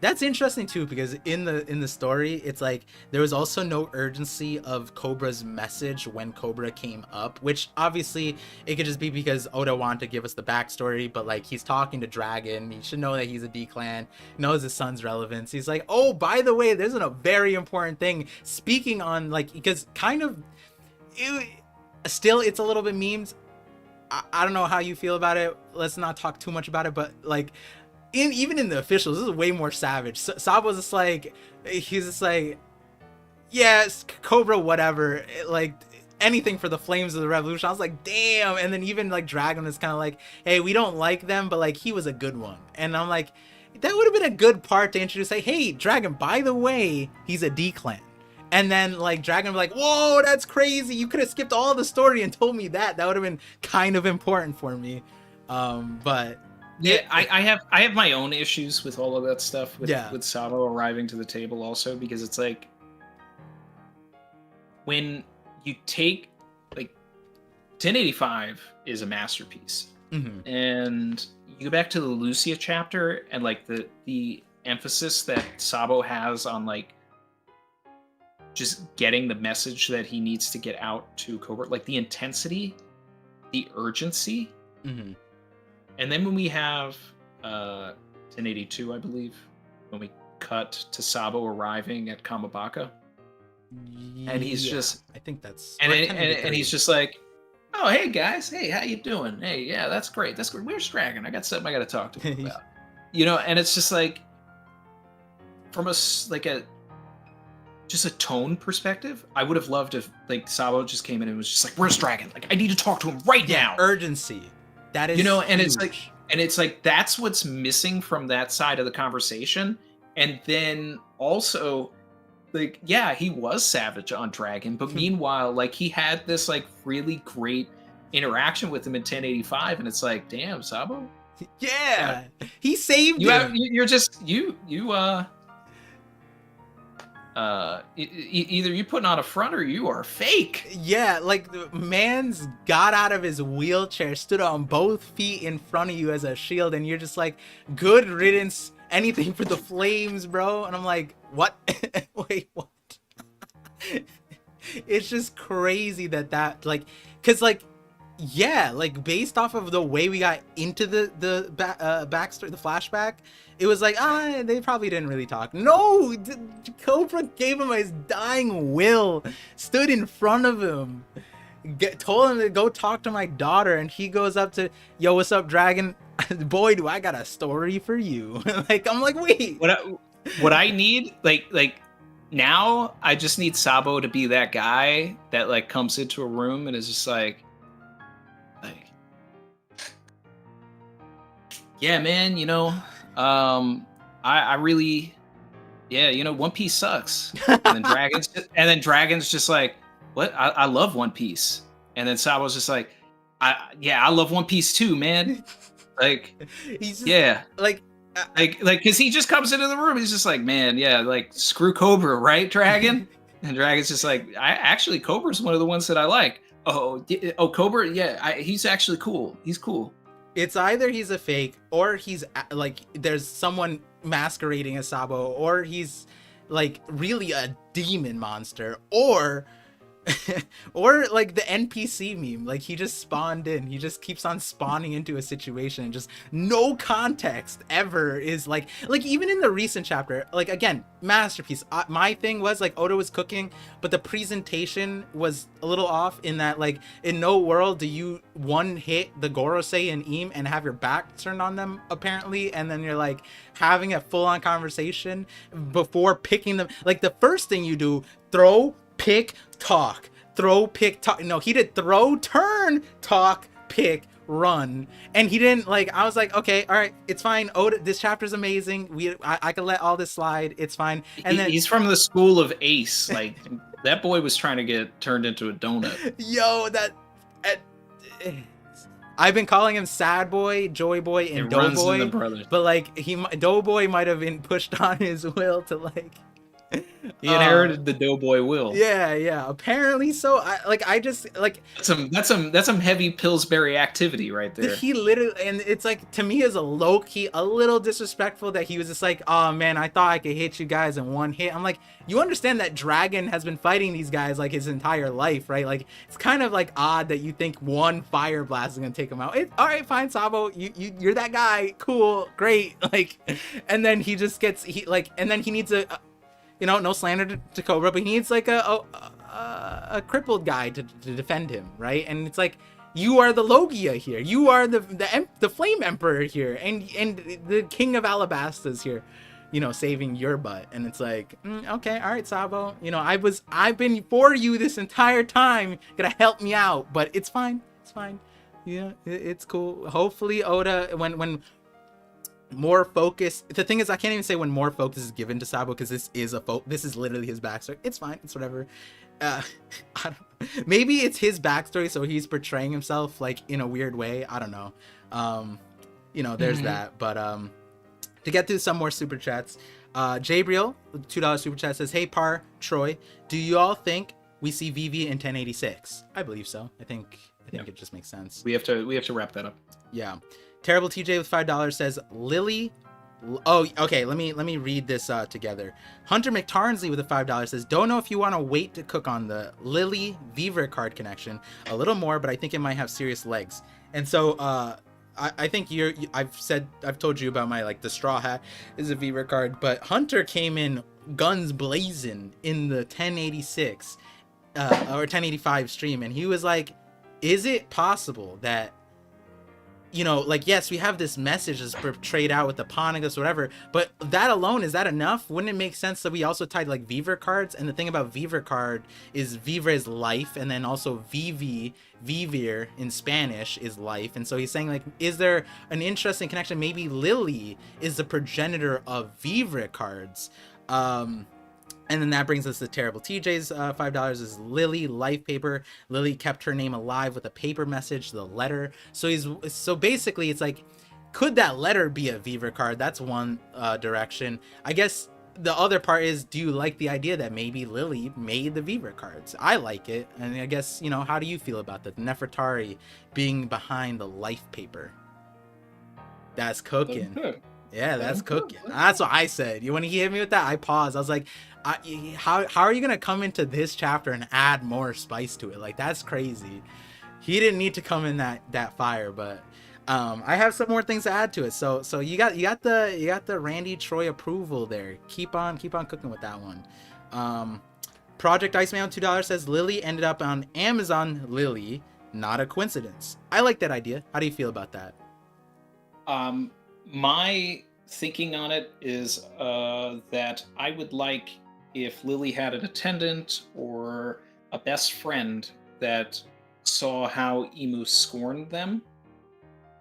That's interesting too, because in the story, it's like there was also no urgency of Cobra's message when Cobra came up, which obviously it could just be because Oda wanted to give us the backstory, but like he's talking to Dragon, he should know that he's a D-clan, knows his son's relevance. He's like, oh, by the way, there's a very important thing. Speaking on like, because kind of, still it's a little bit memes. I don't know how you feel about it. Let's not talk too much about it, but like, even in the officials, this is way more savage. Sabo's just like, he's just like, yes, Cobra, whatever, like anything for the flames of the revolution. I was like, damn. And then even like Dragon is kind of like, hey, we don't like them, but like he was a good one. And I'm like, that would have been a good part to introduce, like, hey, Dragon, by the way, he's a D-clan. And then like Dragon would be like, whoa, that's crazy, you could have skipped all the story and told me that would have been kind of important for me. But yeah, I have my own issues with all of that stuff with Sabo arriving to the table also, because it's like when you take like 1085 is a masterpiece, and you go back to the Lucia chapter and like the emphasis that Sabo has on like just getting the message that he needs to get out to Cobra, like the intensity, the urgency. And then when we have 1082, I believe, when we cut to Sabo arriving at Kamabaka, and he's just, I think that's, and he's just like, oh, hey guys, hey, how you doing? Hey, yeah, that's great. Where's Dragon? I got something I got to talk to him about. And it's just like, from just a tone perspective, I would have loved if like Sabo just came in and was just like, where's Dragon? Like, I need to talk to him right now. Urgency. That is, and huge. it's like that's what's missing from that side of the conversation. And then also, like, yeah, he was savage on Dragon, but meanwhile, like, he had this like really great interaction with him in 1085, and it's like, damn, Sabo, yeah, he saved him. You're just either you putting on a front or you are fake. Yeah, like the man's got out of his wheelchair, stood on both feet in front of you as a shield, and you're just like, good riddance, anything for the flames, bro. And I'm like, what? Wait, what? It's just crazy that like, because like, yeah, like based off of the way we got into the backstory, the flashback, it was like, they probably didn't really talk. No, Cobra gave him his dying will, stood in front of him, told him to go talk to my daughter, and he goes up to, yo, what's up, Dragon? Boy, do I got a story for you. Like, I'm like, wait. What I need, like now, I just need Sabo to be that guy that like comes into a room and is just like, yeah, man, I really, yeah, One Piece sucks. And then Dragon's just like, what? I love One Piece. And then Sabo's just like, I love One Piece too, man. Like, he's just, yeah, like, because he just comes into the room, he's just like, man, yeah, like, screw Cobra, right, Dragon? And Dragon's just like, actually, Cobra's one of the ones that I like. Oh, Cobra, yeah, he's actually cool. He's cool. It's either he's a fake, or he's like, there's someone masquerading as Sabo, or he's like really a demon monster, or or like the NPC meme, like he just spawned in, he just keeps on spawning into a situation and just no context ever is like even in the recent chapter, like, again, masterpiece. My thing was like, Oda was cooking, but the presentation was a little off in that, like, in no world do you one hit the Gorosei and Im and have your back turned on them, apparently, and then you're like having a full-on conversation before picking them. Like, the first thing you do, throw, pick, talk. throw, pick, talk. No, he did throw, turn, talk, pick, run, and he didn't like. I was like, okay, all right, it's fine. Oda, this chapter's amazing. I can let all this slide. It's fine. And then He's from the school of Ace. Like that boy was trying to get turned into a donut. yo, that. Uh, I've been calling him Sad Boy, Joy Boy, and Doughboy, but like Doughboy might have been pushed on his will to like. He inherited the Doughboy will. Yeah. Apparently so. I just like that's some heavy Pillsbury activity right there. he literally, and it's like to me is a low key, a little disrespectful that he was just like, oh man, I thought I could hit you guys in one hit. I'm like, you understand that Dragon has been fighting these guys like his entire life, right? Like it's kind of like odd that you think one fire blast is gonna take him out. All right, fine, Sabo, you're that guy, cool, great, like, and then he just gets and then he needs a. No slander to Cobra, but he needs like a crippled guy to defend him, right? And it's like, you are the Logia here, you are the Flame Emperor here, and the King of Alabasta's here, saving your butt. And it's like, okay, all right, Sabo, I've been for you this entire time, gonna help me out, but it's fine, it's cool. Hopefully Oda, when more focus, the thing is, I can't even say when more focus is given to Sabo, because this is literally his backstory. It's fine, it's whatever. I don't know. Maybe it's his backstory, so he's portraying himself like in a weird way, I don't know. There's that. But to get through some more super chats, Jabriel, $2 super chat, says, hey Par, Troy, do you all think we see Vivi in 1086? I believe so. I think it just makes sense. We have to wrap that up. Yeah. Terrible TJ with $5 says, Lily. Oh, okay. Let me read this together. Hunter McTarnsley with a $5 says, don't know if you want to wait to cook on the Lily Vivre card connection a little more, but I think it might have serious legs. And so I think I've told you about my the straw hat is a Vivre card, but Hunter came in guns blazing in the 1086 or 1085 stream, and he was like, is it possible that yes, we have this message that's portrayed out with the Ponigus, whatever, but that alone, is that enough? Wouldn't it make sense that we also tied Vivre cards? And the thing about Vivre card is Vivre is life, and then also Vivir in Spanish is life. And so he's saying is there an interesting connection? Maybe Lily is the progenitor of Vivre cards. And then that brings us to Terrible TJ's $5 is Lily life paper. Lily kept her name alive with a paper message, the letter. So basically it's like, could that letter be a Vivre card? That's one direction. I guess the other part is, do you like the idea that maybe Lily made the Vivre cards? I like it. And I guess, how do you feel about that? Nefertari being behind the life paper. That's cooking. Yeah, that's cooking. That's what I said. When he hit me with that, I paused. I was like, how are you gonna come into this chapter and add more spice to it? That's crazy. He didn't need to come in that fire, but I have some more things to add to it. So you got the Randy Troy approval there. Keep on cooking with that one. Project Iceman $2 says Lily ended up on Amazon Lily, not a coincidence. I like that idea. How do you feel about that? My thinking on it is that I would like if Lily had an attendant or a best friend that saw how Emu scorned them,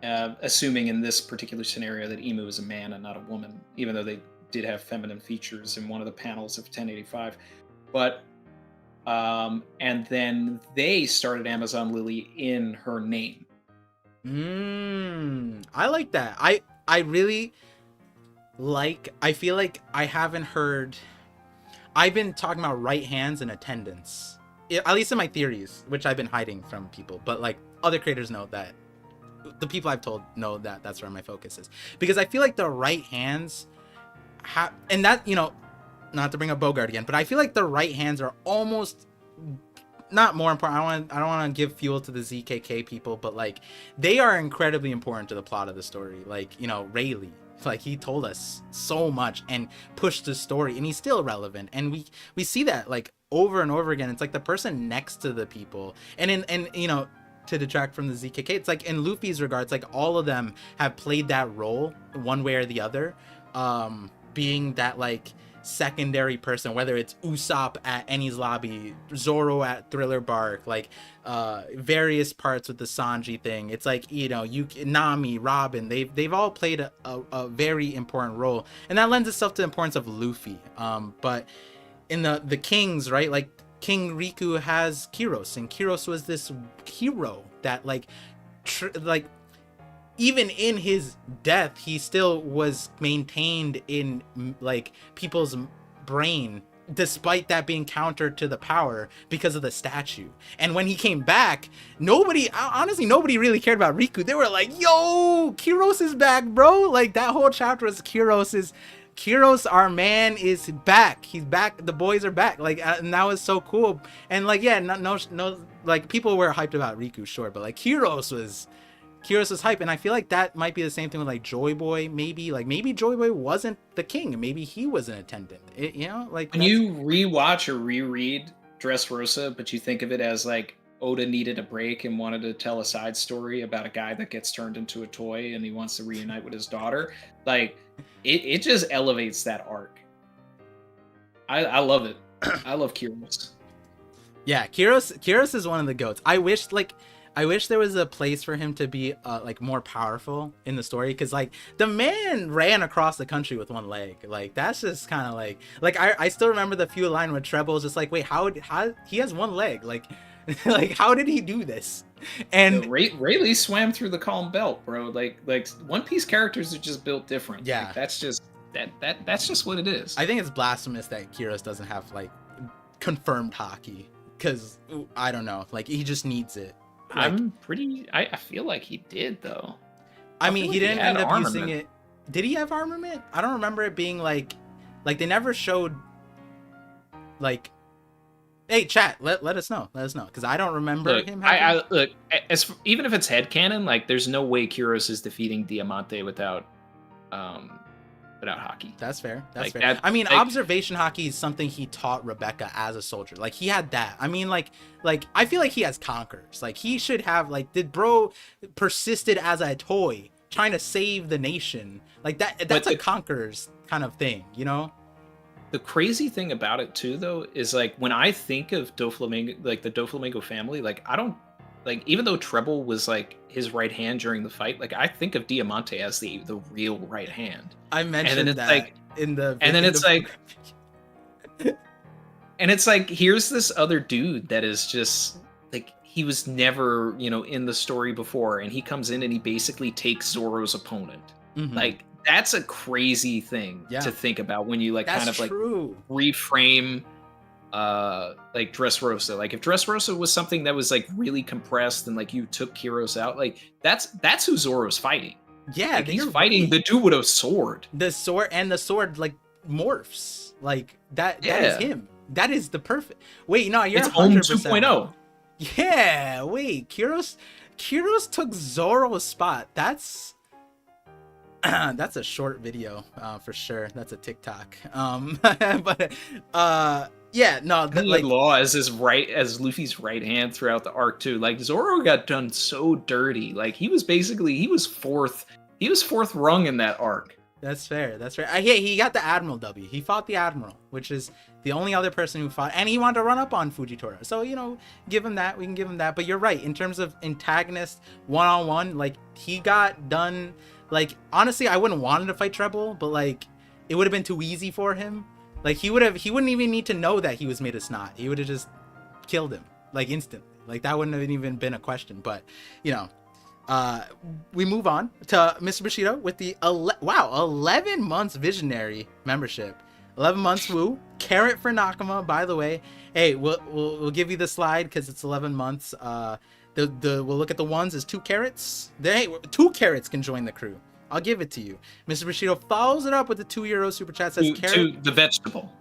assuming in this particular scenario that Emu is a man and not a woman, even though they did have feminine features in one of the panels of 1085. But and then they started Amazon Lily in her name. I like that. I really I feel like I haven't heard. I've been talking about right hands and attendance, at least in my theories, which I've been hiding from people, but other creators know that. The people I've told know that that's where my focus is, because I feel like the right hands have, and that, not to bring up Bogart again, but I feel like the right hands are almost not more important. I don't want to give fuel to the ZKK people, but they are incredibly important to the plot of the story. Rayleigh, he told us so much and pushed the story, and he's still relevant, and we see that over and over again. It's the person next to the people, and to detract from the ZKK, it's in Luffy's regards, all of them have played that role one way or the other, being that secondary person, whether it's Usopp at Enies Lobby, Zoro at Thriller Bark, like various parts with the Sanji thing. It's like, you know, Nami, Robin, they've all played a very important role, and that lends itself to the importance of Luffy. But in the Kings, right, like King Riku has Kyros, and Kyros was this hero that like even in his death, he still was maintained in like people's brain, despite that being counter to the power because of the statue. And when he came back, honestly, nobody really cared about Riku. They were like, yo, Kyros is back, bro. Like that whole chapter was Kyros, our man, is back. He's back. The boys are back. Like, and that was so cool. And like, yeah, no, like people were hyped about Riku, sure, but like Kyros was hype, and I feel like that might be the same thing with like Joy Boy. Maybe Joy Boy wasn't the king, maybe he was an attendant. You know, like when you rewatch or reread Dressrosa, but you think of it as like Oda needed a break and wanted to tell a side story about a guy that gets turned into a toy and he wants to reunite with his daughter, like it just elevates that arc. I love it. I love Kyros. Yeah, Kyros is one of the goats. I wish there was a place for him to be like more powerful in the story, because like the man ran across the country with one leg. Like that's just kind of like I still remember the few line where Treble was just like, wait, how he has one leg, like like how did he do this? And Rayleigh swam through the Calm Belt, bro. Like One Piece characters are just built different. Yeah, like, that's just what it is. I think it's blasphemous that Kyros doesn't have like confirmed hockey, because I don't know, like he just needs it. Like, I feel like he did though. I mean, he didn't end up using it. Did he have armament? I don't remember it being like they never showed like, hey chat, let us know, because I don't remember him having... look, even if it's headcanon, like there's no way Kyros is defeating Diamante without hockey. That's fair. That's like, fair. I mean, like, observation hockey is something he taught Rebecca as a soldier. Like he had that. I mean, like I feel like he has conquerors. Like he should have, like, did bro persisted as a toy trying to save the nation. Like that's a conqueror's kind of thing, you know? The crazy thing about it too, though, is like when I think of Doflamingo, like the Doflamingo family, like I don't like, even though Treble was like his right hand during the fight, like I think of Diamante as the real right hand. I mentioned that like in the, and then it's like, and it's like, here's this other dude that is just like, he was never, you know, in the story before, and he comes in and he basically takes Zoro's opponent. Mm-hmm. Like that's a crazy thing to think about when you like kind of like reframe like Dressrosa. Like if Dressrosa was something that was like really compressed and like you took Kyros out, like that's who Zoro's fighting. Yeah, like, he's fighting the dude with a sword. The sword like morphs. Like that is him. That is the perfect... Wait, no, you're 100%. 2.0. Yeah, wait, Kyros took Zoro's spot. That's that's a short video for sure. That's a TikTok. But yeah, no, like Law as Luffy's right hand throughout the arc too. Like Zoro got done so dirty. Like he was fourth rung in that arc. That's fair. Yeah, he got the Admiral W. He fought the Admiral, which is the only other person who fought, and he wanted to run up on Fujitora. So, you know, give him that. We can give him that. But you're right, in terms of antagonist one-on-one, like he got done. Like honestly, I wouldn't want him to fight Treble, but like it would have been too easy for him. Like he wouldn't even need to know that he was made of snot. He would have just killed him like instantly. Like that wouldn't have even been a question. But you know, we move on to Mr. Bushido with the 11 months visionary membership. 11 months woo. Carrot for Nakama, by the way. Hey, we'll give you the slide because it's 11 months. We'll look at the ones as 2 carrots. 2 carrots can join the crew. I'll give it to you. Mr. Bushido follows it up with the €2 super chat. Says Carrot, the vegetable.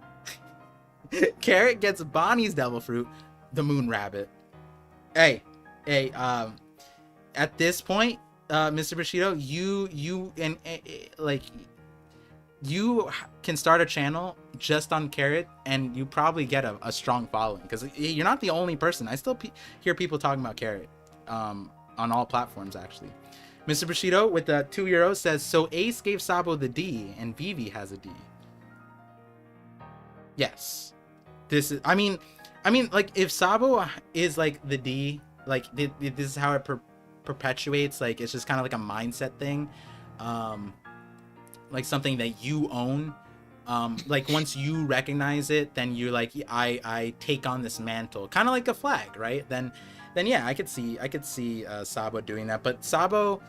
Carrot gets Bonnie's devil fruit, the moon rabbit. Hey, at this point, Mr. Bushido, you can start a channel just on Carrot, and you probably get a strong following, because you're not the only person. I still hear people talking about Carrot on all platforms, actually. Mr. Bushido with the €2 says, so Ace gave Sabo the D and Vivi has a D. Yes. This is. I mean, like if Sabo is like the D, like this is how it perpetuates. Like it's just kind of like a mindset thing, um, like something that you own. Like once you recognize it, then you're like, I take on this mantle, kind of like a flag, right? Then yeah, I could see Sabo doing that. But Sabo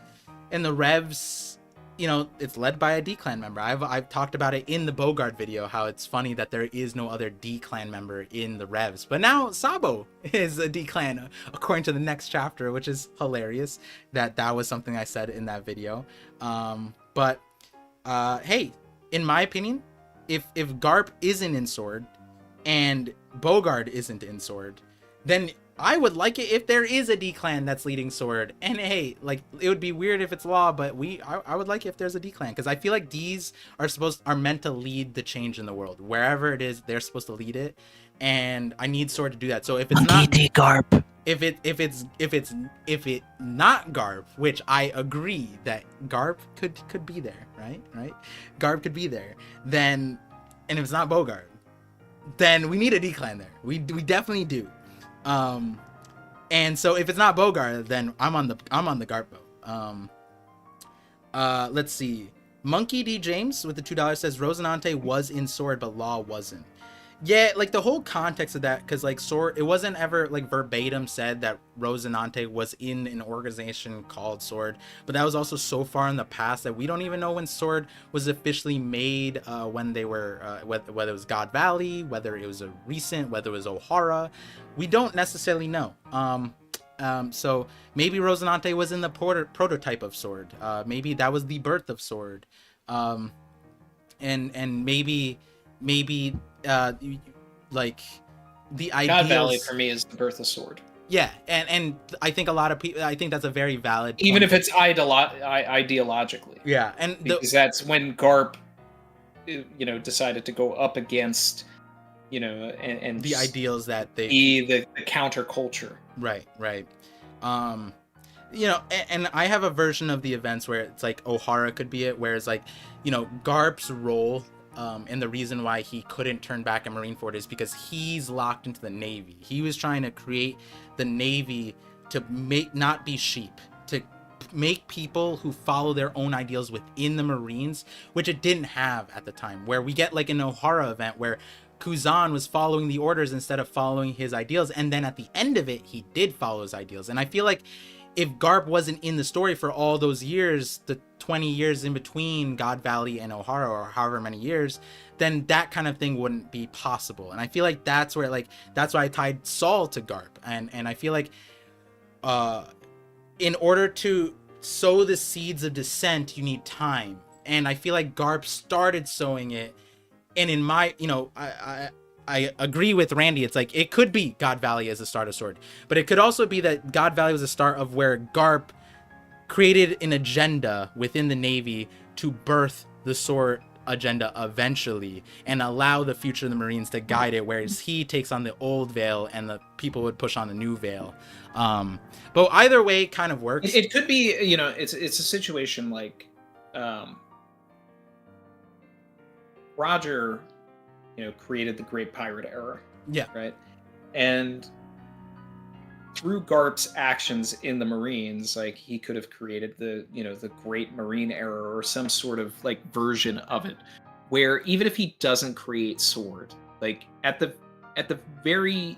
and the Revs, it's led by a D clan member. I've talked about it in the Bogard video, how it's funny that there is no other D clan member in the Revs, but now Sabo is a D clan according to the next chapter, which is hilarious. That was something I said in that video. But hey, in my opinion, if Garp isn't in Sword and Bogard isn't in Sword, then I would like it if there is a D clan that's leading Sword. And hey, like it would be weird if it's Law, but I would like it if there's a D clan, because I feel like D's are meant to lead the change in the world. Wherever it is, they're supposed to lead it. And I need Sword to do that. So if it's not D Garp. if it not Garp, which I agree that Garp could be there, right? Garp could be there. Then, and if it's not Bogard, then we need a D clan there. We definitely do. And so if it's not Bogard, then I'm on the Garp boat. Let's see. Monkey D James with the $2 says Rosinante was in Sword, but Law wasn't. Yeah, like the whole context of that, because like Sword, it wasn't ever like verbatim said that Rosinante was in an organization called Sword, but that was also so far in the past that we don't even know when Sword was officially made, when they were, whether it was God Valley, whether it was a recent, whether it was O'Hara, we don't necessarily know. So maybe Rosinante was in the prototype of Sword. Maybe that was the birth of Sword. And maybe like the ideals. God Valley for me is the birth of Sword. Yeah, and I think a lot of people, I think that's a very valid even point. if it's ideologically. Yeah, and because that's when Garp, decided to go up against, and the ideals that they be the counterculture. Right. And I have a version of the events where it's like O'Hara could be it, where it's like, Garp's role, and the reason why he couldn't turn back a Marineford is because he's locked into the Navy. He was trying to create the Navy to not be sheep, to make people who follow their own ideals within the Marines, which it didn't have at the time, where we get like an O'Hara event where Kuzan was following the orders instead of following his ideals, and then at the end of it he did follow his ideals. And I feel like if Garp wasn't in the story for all those years, the 20 years in between God Valley and O'Hara, or however many years, then that kind of thing wouldn't be possible. And I feel like that's why I tied Saul to Garp. And I feel like in order to sow the seeds of dissent, you need time. And I feel like Garp started sowing it. And in my, I agree with Randy. It's like, it could be God Valley as the start of Sword, but it could also be that God Valley was the start of where Garp created an agenda within the Navy to birth the Sword agenda eventually, and allow the future of the Marines to guide it, whereas he takes on the old veil and the people would push on the new veil. But either way kind of works. It could be, it's a situation like Roger, created the Great Pirate Era. Yeah. Right. And through Garp's actions in the Marines, like he could have created the Great Marine Era, or some sort of like version of it, where even if he doesn't create Sword, like at the very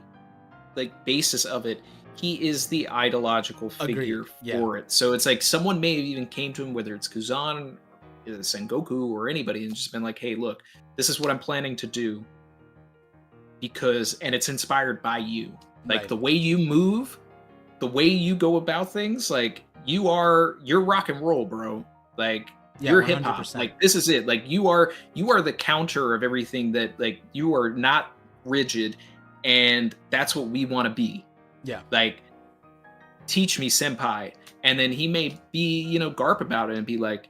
like basis of it, he is the ideological figure for it. So it's like someone may have even came to him, whether it's Kuzan, Sengoku, or anybody, and just been like, hey, look, this is what I'm planning to do, and it's inspired by you. Like the way you move, the way you go about things, like you're rock and roll, bro. Like you're hip hop. Like this is it. Like you are the counter of everything that, like, you are not rigid, and that's what we want to be. Yeah. Like, teach me, senpai. And then he may be, Garp about it and be like,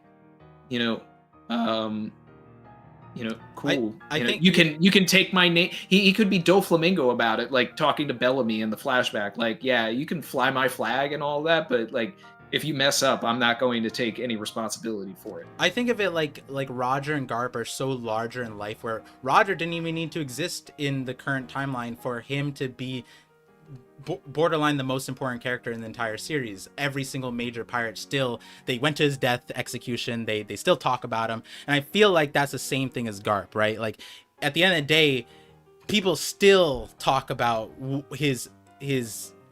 cool. I think you can take my name. He could be Doflamingo about it, like talking to Bellamy in the flashback. Like, yeah, you can fly my flag and all that, but like, if you mess up, I'm not going to take any responsibility for it. I think of it like Roger and Garp are so larger in life, where Roger didn't even need to exist in the current timeline for him to be borderline the most important character in the entire series. Every single major pirate still, they went to his death execution, they still talk about him, and I feel like that's the same thing as Garp, right? Like at the end of the day, people still talk about his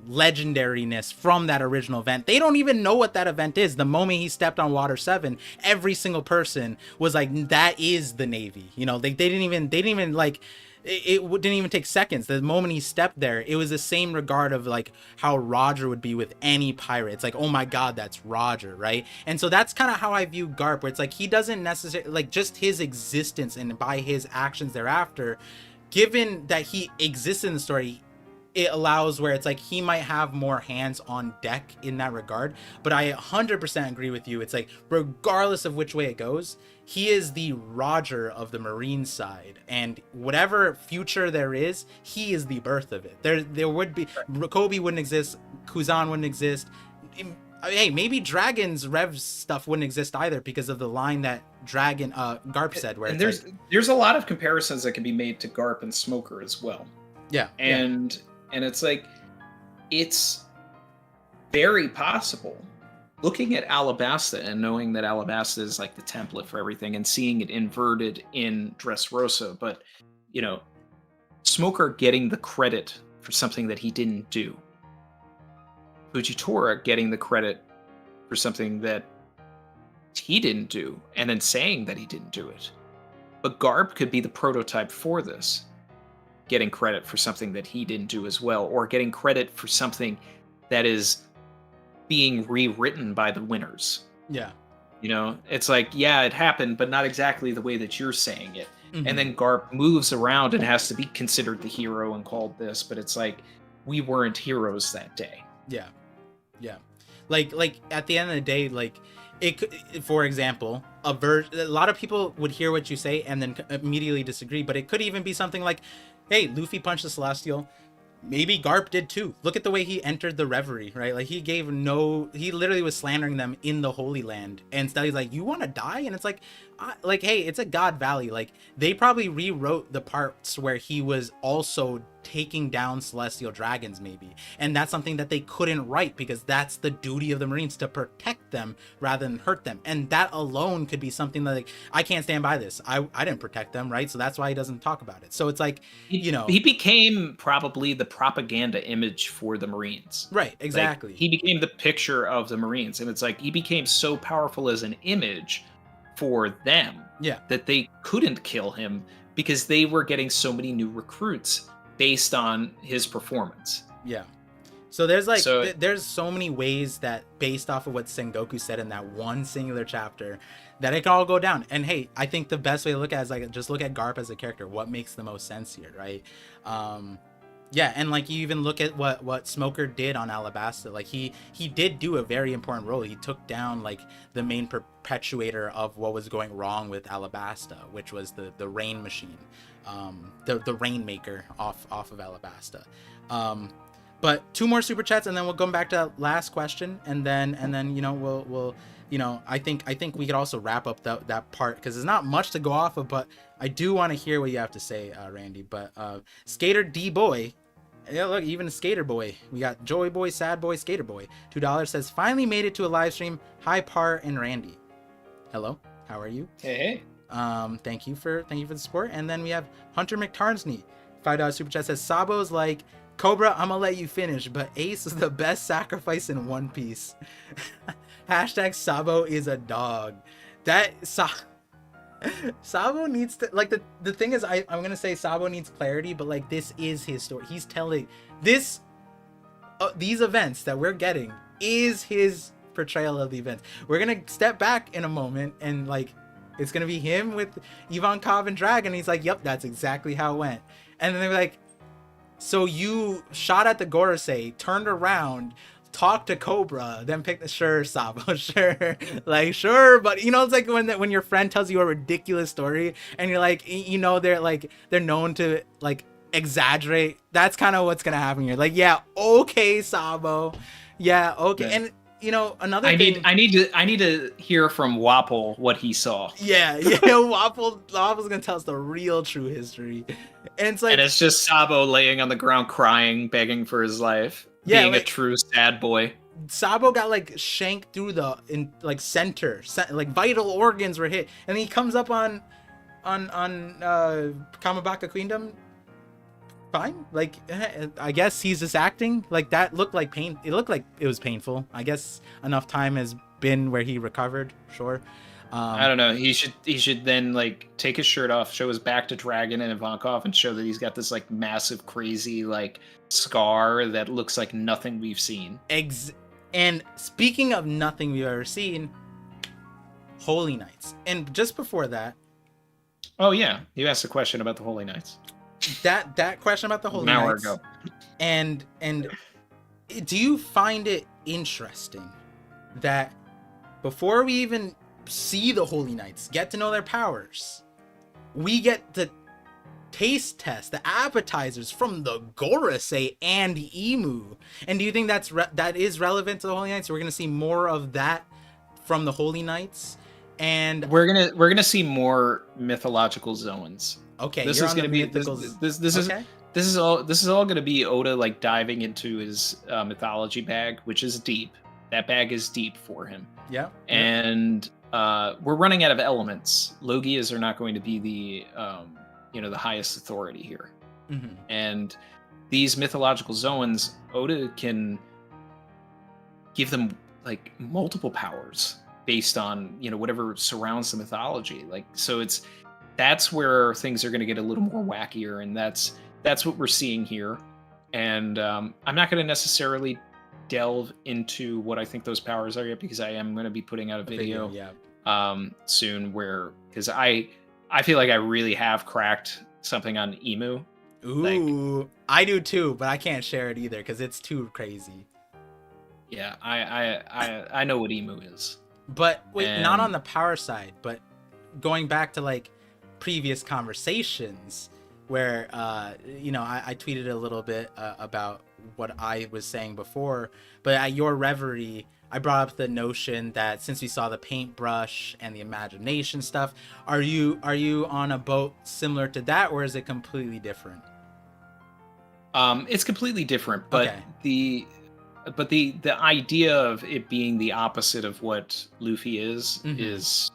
legendariness from that original event. They don't even know what that event is. The moment he stepped on Water 7, every single person was like, that is the Navy. You know, they didn't even like, it didn't even take seconds. The moment he stepped there, it was the same regard of like how Roger would be with any pirate. It's like, oh my god, that's Roger, right? And so that's kind of how I view Garp, where it's like he doesn't necessarily, like, just his existence and by his actions thereafter, given that he exists in the story, it allows where it's like he might have more hands on deck in that regard. But I 100% agree with you. It's like, regardless of which way it goes, he is the Roger of the Marine side, and whatever future there is, he is the birth of it. There would be, Kobe wouldn't exist, Kuzan wouldn't exist. Hey, maybe Dragon's Rev stuff wouldn't exist either, because of the line that Garp said, where and it's there's a lot of comparisons that can be made to Garp and Smoker as well. Yeah. And it's like, it's very possible, looking at Alabasta and knowing that Alabasta is like the template for everything and seeing it inverted in Dressrosa, but, you know, Smoker getting the credit for something that he didn't do. Fujitora getting the credit for something that he didn't do and then saying that he didn't do it. But Garp could be the prototype for this, getting credit for something that he didn't do as well, or getting credit for something that is being rewritten by the winners. Yeah. You know, it's like, yeah, it happened, but not exactly the way that you're saying it. Mm-hmm. And then Garp moves around and has to be considered the hero and called this, but it's like, we weren't heroes that day. Yeah. Yeah. Like at the end of the day, like, it could, for example, a lot of people would hear what you say and then immediately disagree, but it could even be something like, hey, Luffy punched the Celestial. Maybe Garp did too. Look at the way he entered the Reverie, right? Like, he literally was slandering them in the Holy Land. And Stelly's like, you want to die? And it's like, hey, it's a God Valley. Like, they probably rewrote the parts where he was also taking down celestial dragons, maybe. And that's something that they couldn't write, because that's the duty of the Marines, to protect them rather than hurt them. And that alone could be something that, like, I can't stand by this. I didn't protect them, right? So that's why he doesn't talk about it. So it's like, you know, he became probably the propaganda image for the Marines. Right, exactly. Like, he became the picture of the Marines, and it's like, he became so powerful as an image for them, yeah, that they couldn't kill him because they were getting so many new recruits based on his performance. Yeah. So there's like, there's so many ways that, based off of what Sengoku said in that one singular chapter, that it can all go down. And hey, I think the best way to look at it is like, just look at Garp as a character. What makes the most sense here, right? Yeah, and like, you even look at what Smoker did on Alabasta. Like, he did do a very important role. He took down like the main perpetuator of what was going wrong with Alabasta, which was the rain machine, the rainmaker off of Alabasta. But 2 more super chats, and then we'll go back to that last question, and then you know, we'll you know, I think we could also wrap up that part, because there's not much to go off of, but I do want to hear what you have to say, Randy. But Skater D Boy, yeah, look, even a Skater Boy, we got Joy Boy, Sad Boy, Skater Boy, $2 says, finally made it to a live stream. Hi, Par and Randy. Hello, how are you? Hey. Thank you for the support. And then we have Hunter McTarnsney, $5 super chat, says, Sabo's like, Cobra, I'm gonna let you finish, but Ace is the best sacrifice in One Piece. Hashtag Sabo is a dog. Sabo needs to, like, the thing is, I'm gonna say Sabo needs clarity, but like, this is his story. He's telling this, these events that we're getting is his portrayal of the events. We're gonna step back in a moment, and like, it's gonna be him with Ivankov and Dragon. He's like, yep, that's exactly how it went. And then they're like, so you shot at the Gorosei, turned around, talked to Cobra, then picked the, sure, Sabo, sure, like, sure, but you know, it's like when your friend tells you a ridiculous story, and you're like, you know, they're known to like exaggerate. That's kind of what's gonna happen here. Like, yeah, okay, Sabo, yeah, okay, and another I need thing. I need to hear from Wapple what he saw. Yeah, Waffle's gonna tell us the real true history, and it's And like, it's just Sabo laying on the ground crying, begging for his life, yeah, being a like true sad boy. Sabo got like shanked through the in like like vital organs were hit, and he comes up on Kamabaka Queendom. Fine, like I guess he's just acting. Like that looked like pain. It looked like it was painful. I guess enough time has been where he recovered. Sure. I don't know. He should then like take his shirt off, show his back to Dragon and Ivankov, and show that he's got this like massive, crazy like scar that looks like nothing we've seen. And speaking of nothing we've ever seen, Holy Knights. And just before that, Oh yeah, you asked a question about the Holy Knights that question about the Holy an hour Knights. ago. And do you find it interesting that before we even see the Holy Knights, get to know their powers, we get the taste test, the appetizers from the Gorosei and Emu? And do you think that is relevant to the Holy Knights? We're gonna see more of that from the Holy Knights, and We're gonna see more mythological zones. okay, This you're is on the gonna be mythicals. this Okay. is all gonna be Oda like diving into his mythology bag, which is deep. That bag is deep for him. Yeah. And we're running out of elements. Logias are not going to be the the highest authority here. Mm-hmm. And these mythological zones, Oda can give them like multiple powers based on whatever surrounds the mythology. Like so, that's where things are going to get a little more wackier, and that's what we're seeing here. And I'm not going to necessarily delve into what I think those powers are yet, because I am going to be putting out a video soon because I feel like I really have cracked something on Emu. Ooh, I do too, but I can't share it either because it's too crazy. Yeah, I know what Emu is. But wait, not on the power side, but going back to like previous conversations where I tweeted a little bit about what I was saying before, but at your reverie I brought up the notion that since we saw the paintbrush and the imagination stuff, are you on a boat similar to that, or is it completely different? It's completely different, but okay. the idea of it being the opposite of what Luffy is is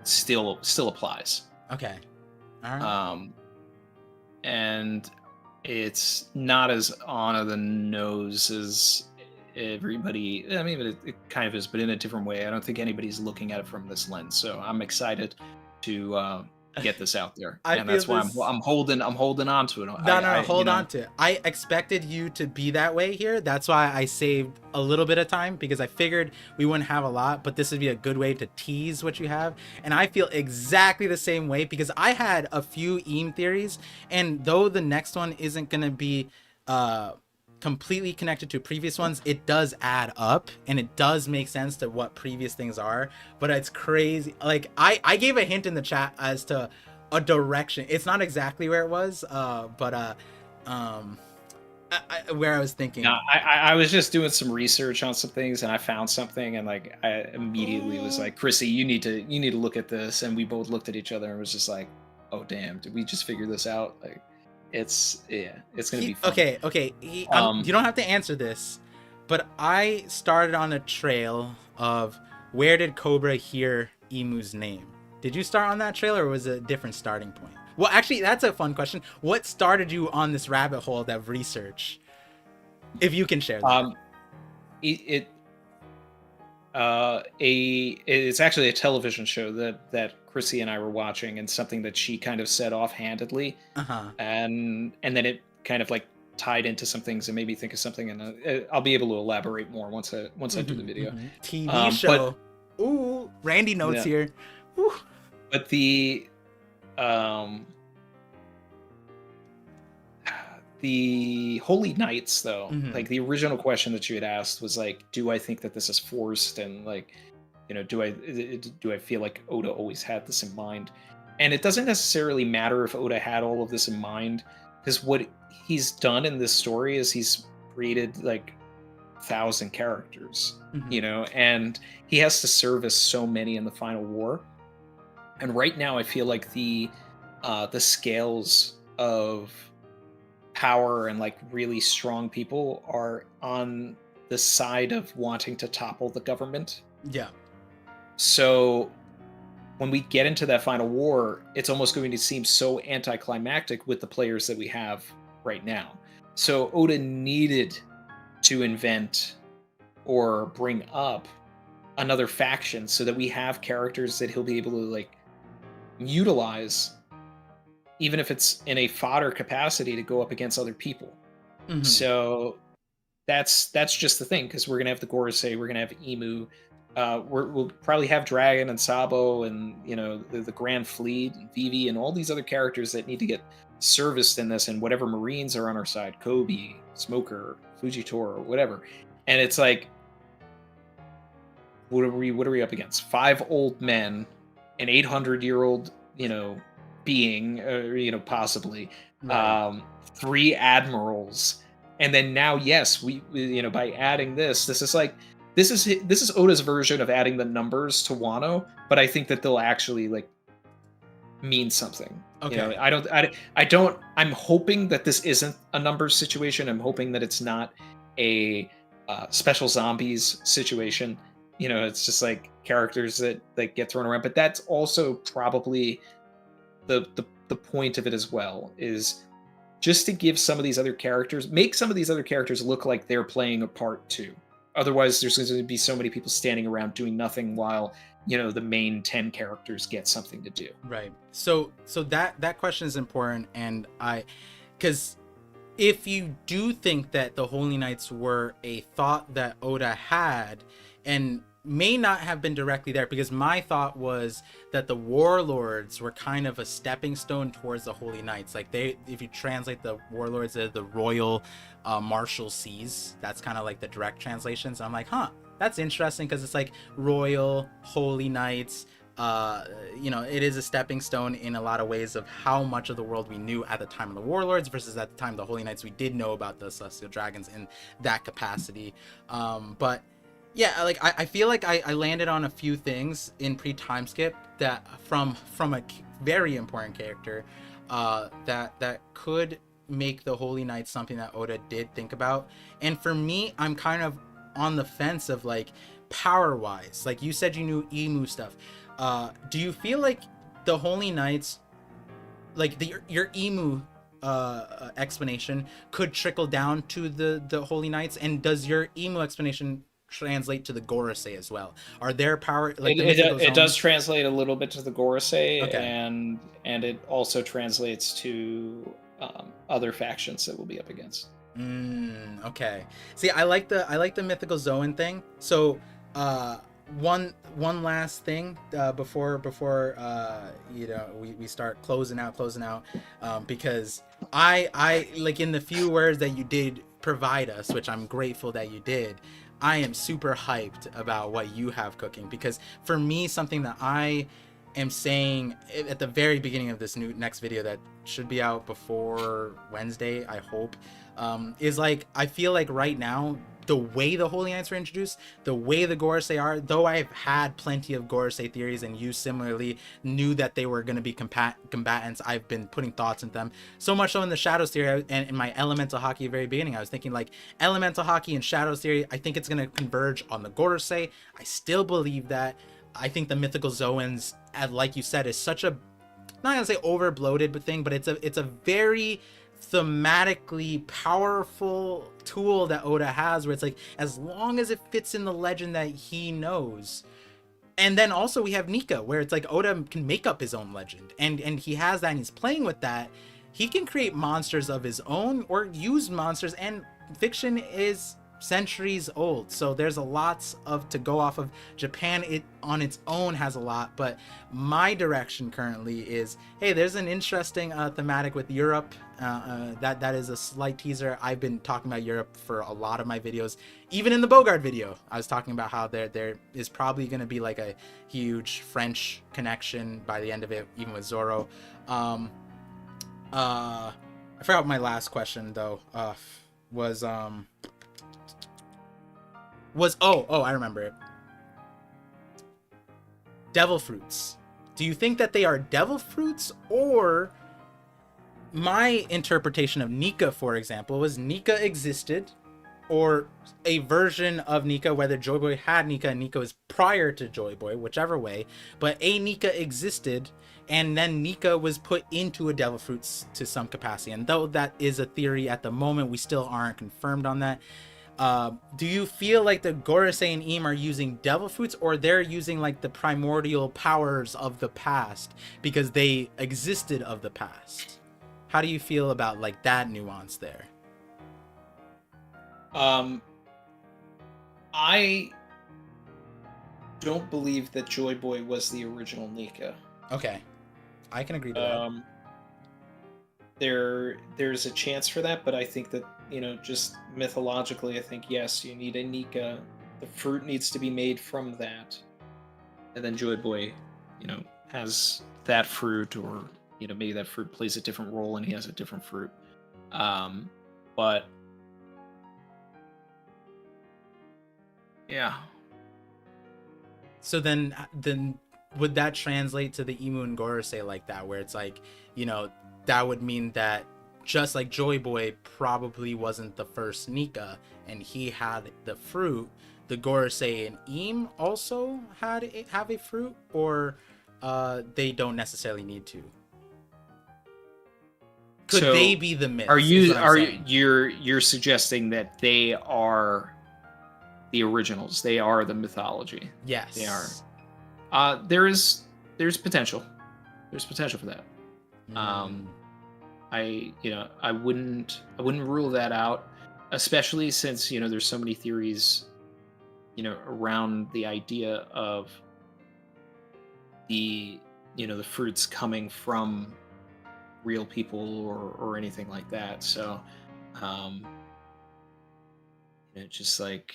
still applies. Okay. All right. And it's not as on the nose as everybody. I mean, it kind of is, but in a different way. I don't think anybody's looking at it from this lens. So I'm excited to get this out there, and that's why I'm holding on to it. No, hold on to it. I expected you to be that way here. That's why I saved a little bit of time, because I figured we wouldn't have a lot, but this would be a good way to tease what you have. And I feel exactly the same way, because I had a few Eam theories, and though the next one isn't gonna be completely connected to previous ones, it does add up and it does make sense to what previous things are. But it's crazy, like I gave a hint in the chat as to a direction. It's not exactly where it was, but where I was thinking. No, I was just doing some research on some things, and I found something, and like I immediately was like, Chrissy, you need to look at this. And we both looked at each other and was just like, oh damn, did we just figure this out? Like it's gonna be fun. Okay. You don't have to answer this, but I started on a trail of where did Cobra hear Emu's name? Did you start on that trail, or was it a different starting point? Well, actually, that's a fun question. What started you on this rabbit hole of research? If you can share that. It's actually a television show that Chrissy and I were watching, and something that she kind of said offhandedly, and then it kind of like tied into some things and made me think of something, and I'll be able to elaborate more once I do the video. TV show. Ooh, Randy notes here. Ooh. But the Holy Knights, though, like the original question that you had asked was like, do I think that this is forced, and like, do I feel like Oda always had this in mind? And it doesn't necessarily matter if Oda had all of this in mind, because what he's done in this story is he's created like 1,000 characters, Mhm. and he has to service so many in the final war. And right now, I feel like the scales of power and like really strong people are on the side of wanting to topple the government. Yeah. So when we get into that final war, it's almost going to seem so anticlimactic with the players that we have right now. So Oda needed to invent or bring up another faction so that we have characters that he'll be able to like utilize, even if it's in a fodder capacity, to go up against other people. Mhm. So that's just the thing, because we're gonna have the Gorosei, we're gonna have Emu, we'll probably have Dragon and Sabo, and the Grand Fleet and Vivi and all these other characters that need to get serviced in this, and whatever Marines are on our side, Kobe, Smoker, Fujitora, whatever. And it's like, what are we up against? Five old men, an 800-year-old, being, possibly, Right. um, three admirals, and then now, yes, by adding this is like this is Oda's version of adding the numbers to Wano, but I think that they'll actually like mean something. Okay. I don't. I'm hoping that this isn't a numbers situation. I'm hoping that it's not a special zombies situation. It's just like characters that get thrown around. But that's also probably the point of it as well, is just to give some of these other characters, make some of these other characters look like they're playing a part too. Otherwise, there's going to be so many people standing around doing nothing while the main 10 characters get something to do. Right. So that question is important, and because if you do think that the Holy Knights were a thought that Oda had, and may not have been directly there, because my thought was that the warlords were kind of a stepping stone towards the Holy Knights. Like, if you translate the warlords as the royal martial seas, that's kind of like the direct translations. I'm like, huh, that's interesting, because it's like royal, Holy Knights. It is a stepping stone in a lot of ways of how much of the world we knew at the time of the warlords versus at the time of the Holy Knights. We did know about the celestial dragons in that capacity. But yeah, like I feel like I landed on a few things in pre-time skip that from a very important character that could make the Holy Knights something that Oda did think about. And for me, I'm kind of on the fence of like power wise. Like you said, you knew Emu stuff. Do you feel like the Holy Knights, like your Emu explanation, could trickle down to the Holy Knights? And does your Emu explanation translate to the Gorosei as well? Are their power like It, the it, mythical it does zones? translate a little bit to the Gorosei, Okay. and it also translates to other factions that we'll be up against. Okay. See, I like the mythical Zoan thing. So, uh, one last thing before we start closing out, because I like, in the few words that you did provide us, which I'm grateful that you did. I am super hyped about what you have cooking, because for me, something that I am saying at the very beginning of this next video that should be out before Wednesday, I hope, is like, I feel like right now, the way the Holy Knights were introduced, the way the Gorosei are, though I've had plenty of Gorosei theories and you similarly knew that they were going to be combatants, I've been putting thoughts into them. So much so in the Shadows theory, and in my Elemental Hockey at the very beginning, I was thinking like Elemental Hockey and Shadows theory, I think it's going to converge on the Gorosei. I still believe that. I think the mythical Zoans, like you said, is such a, not gonna say over bloated but thing, but it's a very thematically powerful tool that Oda has, where it's like, as long as it fits in the legend that he knows. And then also we have Nika, where it's like Oda can make up his own legend, and he has that and he's playing with that. He can create monsters of his own or use monsters, and fiction is centuries old, so there's a lot of to go off of. Japan, it on its own has a lot, but my direction currently is, hey, there's an interesting thematic with Europe. That is a slight teaser. I've been talking about Europe for a lot of my videos. Even in the Bogart video, I was talking about how there is probably going to be like a huge French connection by the end of it, even with Zorro. I forgot what my last question though was. was, oh, I remember it. Devil fruits. Do you think that they are devil fruits, or my interpretation of Nika, for example, was Nika existed, or a version of Nika, whether Joy Boy had Nika and Nika was prior to Joy Boy, whichever way, but a Nika existed, and then Nika was put into a devil fruits to some capacity. And though that is a theory at the moment, we still aren't confirmed on that. Do you feel like the Gorosei and Eam are using devil fruits, or they're using like the primordial powers of the past because they existed of the past? How do you feel about like that nuance there? I don't believe that Joy Boy was the original Nika. Okay, I can agree to that. There's a chance for that, but I think that, just mythologically, I think yes, you need a Nika. The fruit needs to be made from that, and then Joy Boy, has that fruit, or maybe that fruit plays a different role and he has a different fruit. But yeah. So then would that translate to the Imu and Gorosei like that, where it's like, that would mean that just like Joy Boy probably wasn't the first Nika and he had the fruit, the Gorosei and Eam also have a fruit, or they don't necessarily need to? Could they be the myths? You're suggesting that they are the originals? They are the mythology? Yes, they are. There's potential. There's potential for that. I wouldn't rule that out, especially since there's so many theories around the idea of the the fruits coming from real people or anything like that. So just like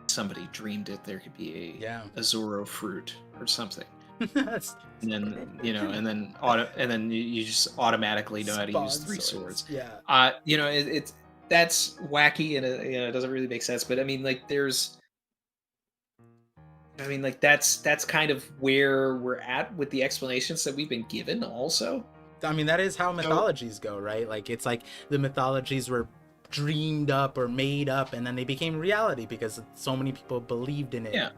somebody dreamed it, there could be a Zoro fruit or something. And then and then you just automatically know how to use three swords. It's that's wacky, and it doesn't really make sense, but I mean, like, that's kind of where we're at with the explanations that we've been given also. I mean, that is how mythologies go, right? Like, it's like the mythologies were dreamed up or made up, and then they became reality because so many people believed in it.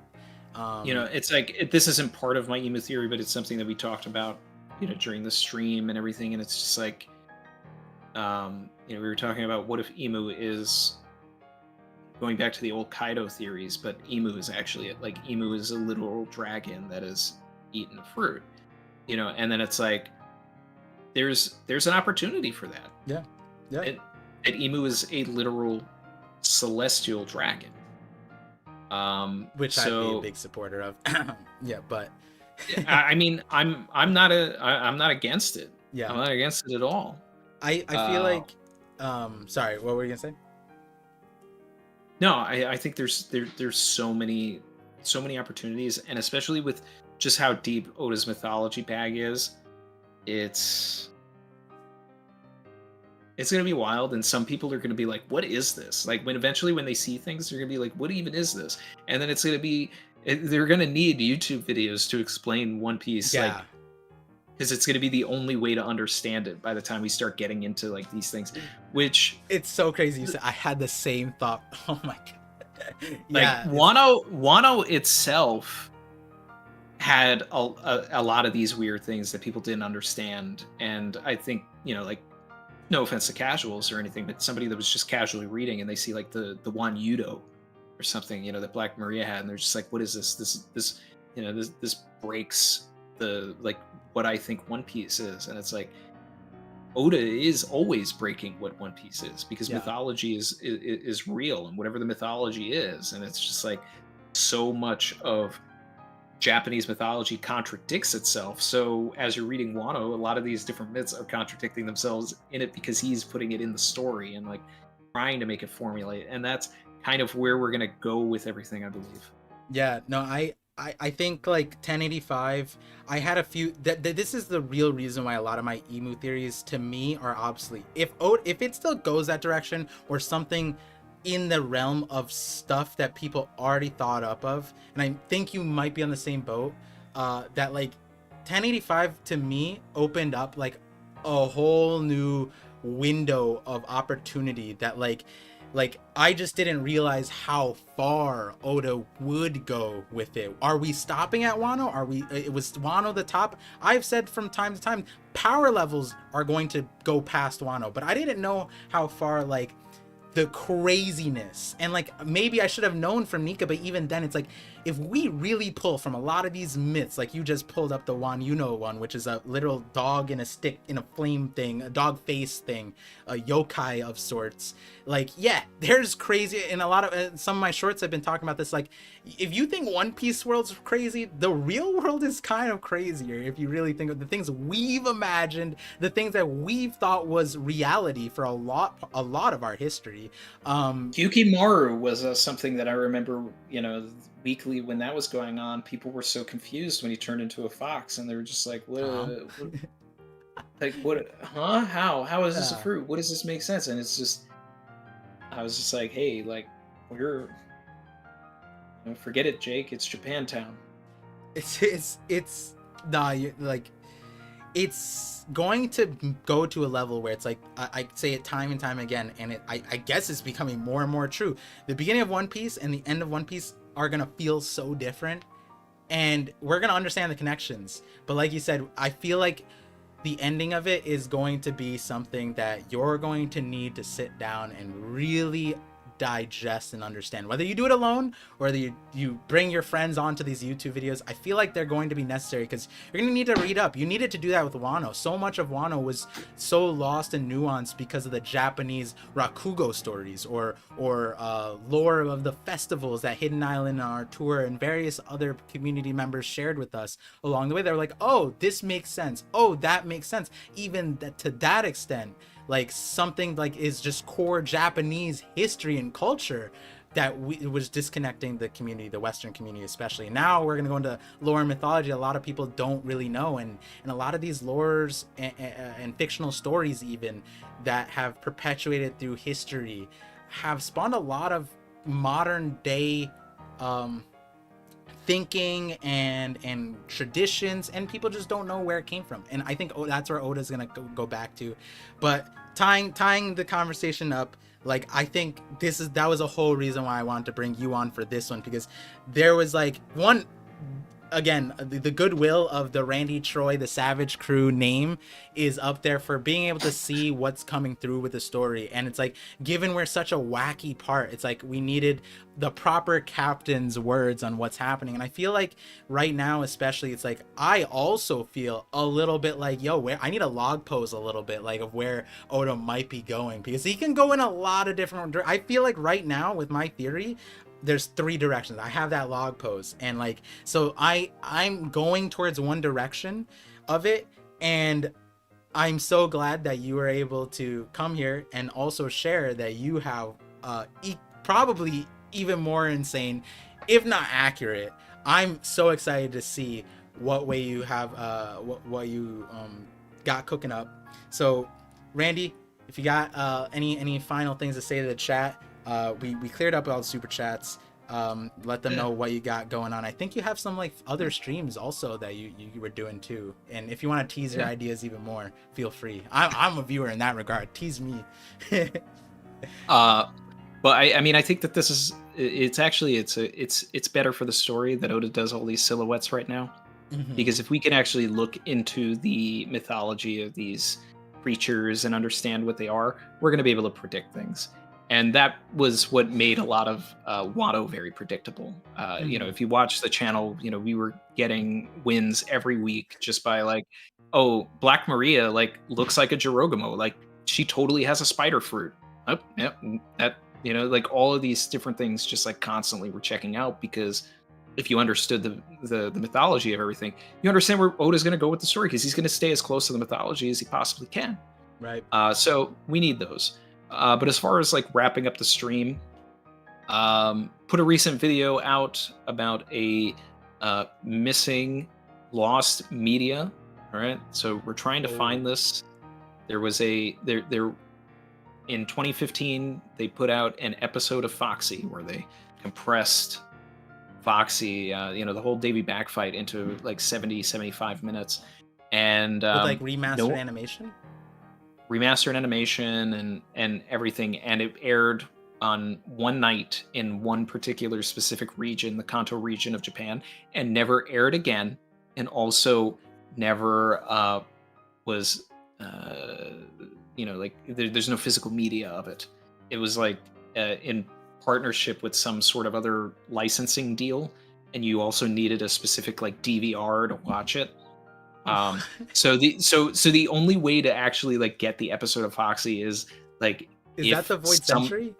It's like, this isn't part of my emu theory, but it's something that we talked about during the stream and everything, and it's just like we were talking about, what if emu is going back to the old Kaido theories, but emu is actually emu is a literal dragon that has eaten fruit, and then it's like there's an opportunity for that. And emu is a literal celestial dragon, which I'd be a big supporter of. But I mean, I'm not against it. I'm not against it at all. I feel like sorry, what were you gonna say? No, I think there's so many opportunities, and especially with just how deep Oda's mythology bag is, it's gonna be wild, and some people are gonna be like, what is this? Like, when they see things, they're gonna be like, what even is this? And then they're gonna need YouTube videos to explain One Piece, because it's gonna be the only way to understand it by the time we start getting into like these things, which it's so crazy. You said, I had the same thought. Oh my god. Wano itself had a lot of these weird things that people didn't understand, and I think no offense to casuals or anything, but somebody that was just casually reading and they see like the Wan Yudo or something, that Black Maria had, and they're just like, what is this? This breaks the what I think One Piece is. And it's like, Oda is always breaking what One Piece is, because mythology is real, and whatever the mythology is, and it's just like, so much of Japanese mythology contradicts itself. So as you're reading Wano, a lot of these different myths are contradicting themselves in it, because he's putting it in the story and like trying to make it formulate. And that's kind of where we're gonna go with everything, I believe. I think like 1085, I had a few this is the real reason why a lot of my emu theories to me are obsolete. If it still goes that direction, or something in the realm of stuff that people already thought up of, and I think you might be on the same boat. That like 1085 to me opened up like a whole new window of opportunity that like I just didn't realize how far Oda would go with it. Are we stopping at Wano? Are we? It was Wano the top? I've said from time to time, power levels are going to go past Wano, but I didn't know how far like the craziness and like maybe I should have known from Nika, but even then it's like if we really pull from a lot of these myths, like you just pulled up the one one, which is a literal dog in a stick in a flame thing, a dog face thing, a yokai of sorts. Like yeah, there's crazy in a lot of some of my shorts I've been talking about this. Like if you think One Piece world's crazy, the real world is kind of crazier if you really think of the things we've imagined, the things that we've thought was reality for a lot of our history. Yukimaru was something that I remember, weekly when that was going on. People were so confused when he turned into a fox, and they were just like, Tom. what like, what, huh? How is this a Yeah. fruit? What does this make sense? And it's just, I was just like, hey, like, we're, forget it, Jake. It's Japantown. It's nah, like it's going to go to a level where it's like I say it time and time again, and I guess it's becoming more and more true. The beginning of One Piece and the end of One Piece are gonna feel so different, and we're gonna understand the connections. But like you said, I feel like the ending of it is going to be something that you're going to need to sit down and really digest and understand, whether you do it alone or whether you bring your friends onto these YouTube videos. I feel like they're going to be necessary because you're going to need to read up. You needed to do that with Wano. So much of Wano was so lost and nuanced because of the Japanese rakugo stories or lore of the festivals that Hidden Island on our tour and various other community members shared with us along the way. They're like, oh, this makes sense, oh, that makes sense. Even to that extent, like something like is just core Japanese history and culture that it was disconnecting the community, the Western community especially. Now we're gonna go into lore and mythology a lot of people don't really know, and a lot of these lores and fictional stories even that have perpetuated through history have spawned a lot of modern day thinking and traditions, and people just don't know where it came from. And I think that's where Oda's gonna go back to. But tying the conversation up, like I think that was a whole reason why I wanted to bring you on for this one, because there was like one, again, the goodwill of the Randy Troy, the Savage Crew name is up there for being able to see what's coming through with the story. And it's like, given we're such a wacky part, it's like we needed the proper captain's words on what's happening. And I feel like right now, especially, it's like I also feel a little bit like, yo, where I need a log pose a little bit like of where Oda might be going, because he can go in a lot of different. I feel like right now with my theory, there's 3 directions. I have that log pose, and like so I'm going towards one direction of it, and I'm so glad that you were able to come here and also share that you have probably even more insane, if not accurate. I'm so excited to see what way you have what you got cooking up. So Randy, if you got any final things to say to the chat, we cleared up all the super chats. Let them know what you got going on. I think you have some like other streams also that you were doing too. And if you want to tease your ideas even more, feel free. I'm a viewer in that regard. Tease me. But I mean, I think that this is, it's actually, it's better for the story that Oda does all these silhouettes right now. Mhm. Because if we can actually look into the mythology of these creatures and understand what they are, we're going to be able to predict things. And that was what made a lot of Watto very predictable. If you watch the channel, we were getting wins every week just by like, oh, Black Maria like looks like a Jirogamo, like she totally has a spider fruit. Oh, yeah, that like all of these different things just like constantly were checking out, because if you understood the mythology of everything, you understand where Oda's going to go with the story, because he's going to stay as close to the mythology as he possibly can. Right. So we need those. But as far as like wrapping up the stream, put a recent video out about a missing, lost media. All right, so we're trying to find this. There was in 2015 they put out an episode of Foxy where they compressed Foxy, the whole Davy Back fight into like 75 minutes, and With like remastered no animation. remastered animation and everything, and it aired on one night in one particular specific region, the Kanto region of Japan, and never aired again, and also never was there's no physical media of it. It was like in partnership with some sort of other licensing deal, and you also needed a specific like DVR to watch it. So the only way to actually like get the episode of Foxy is like Is that the Void Century?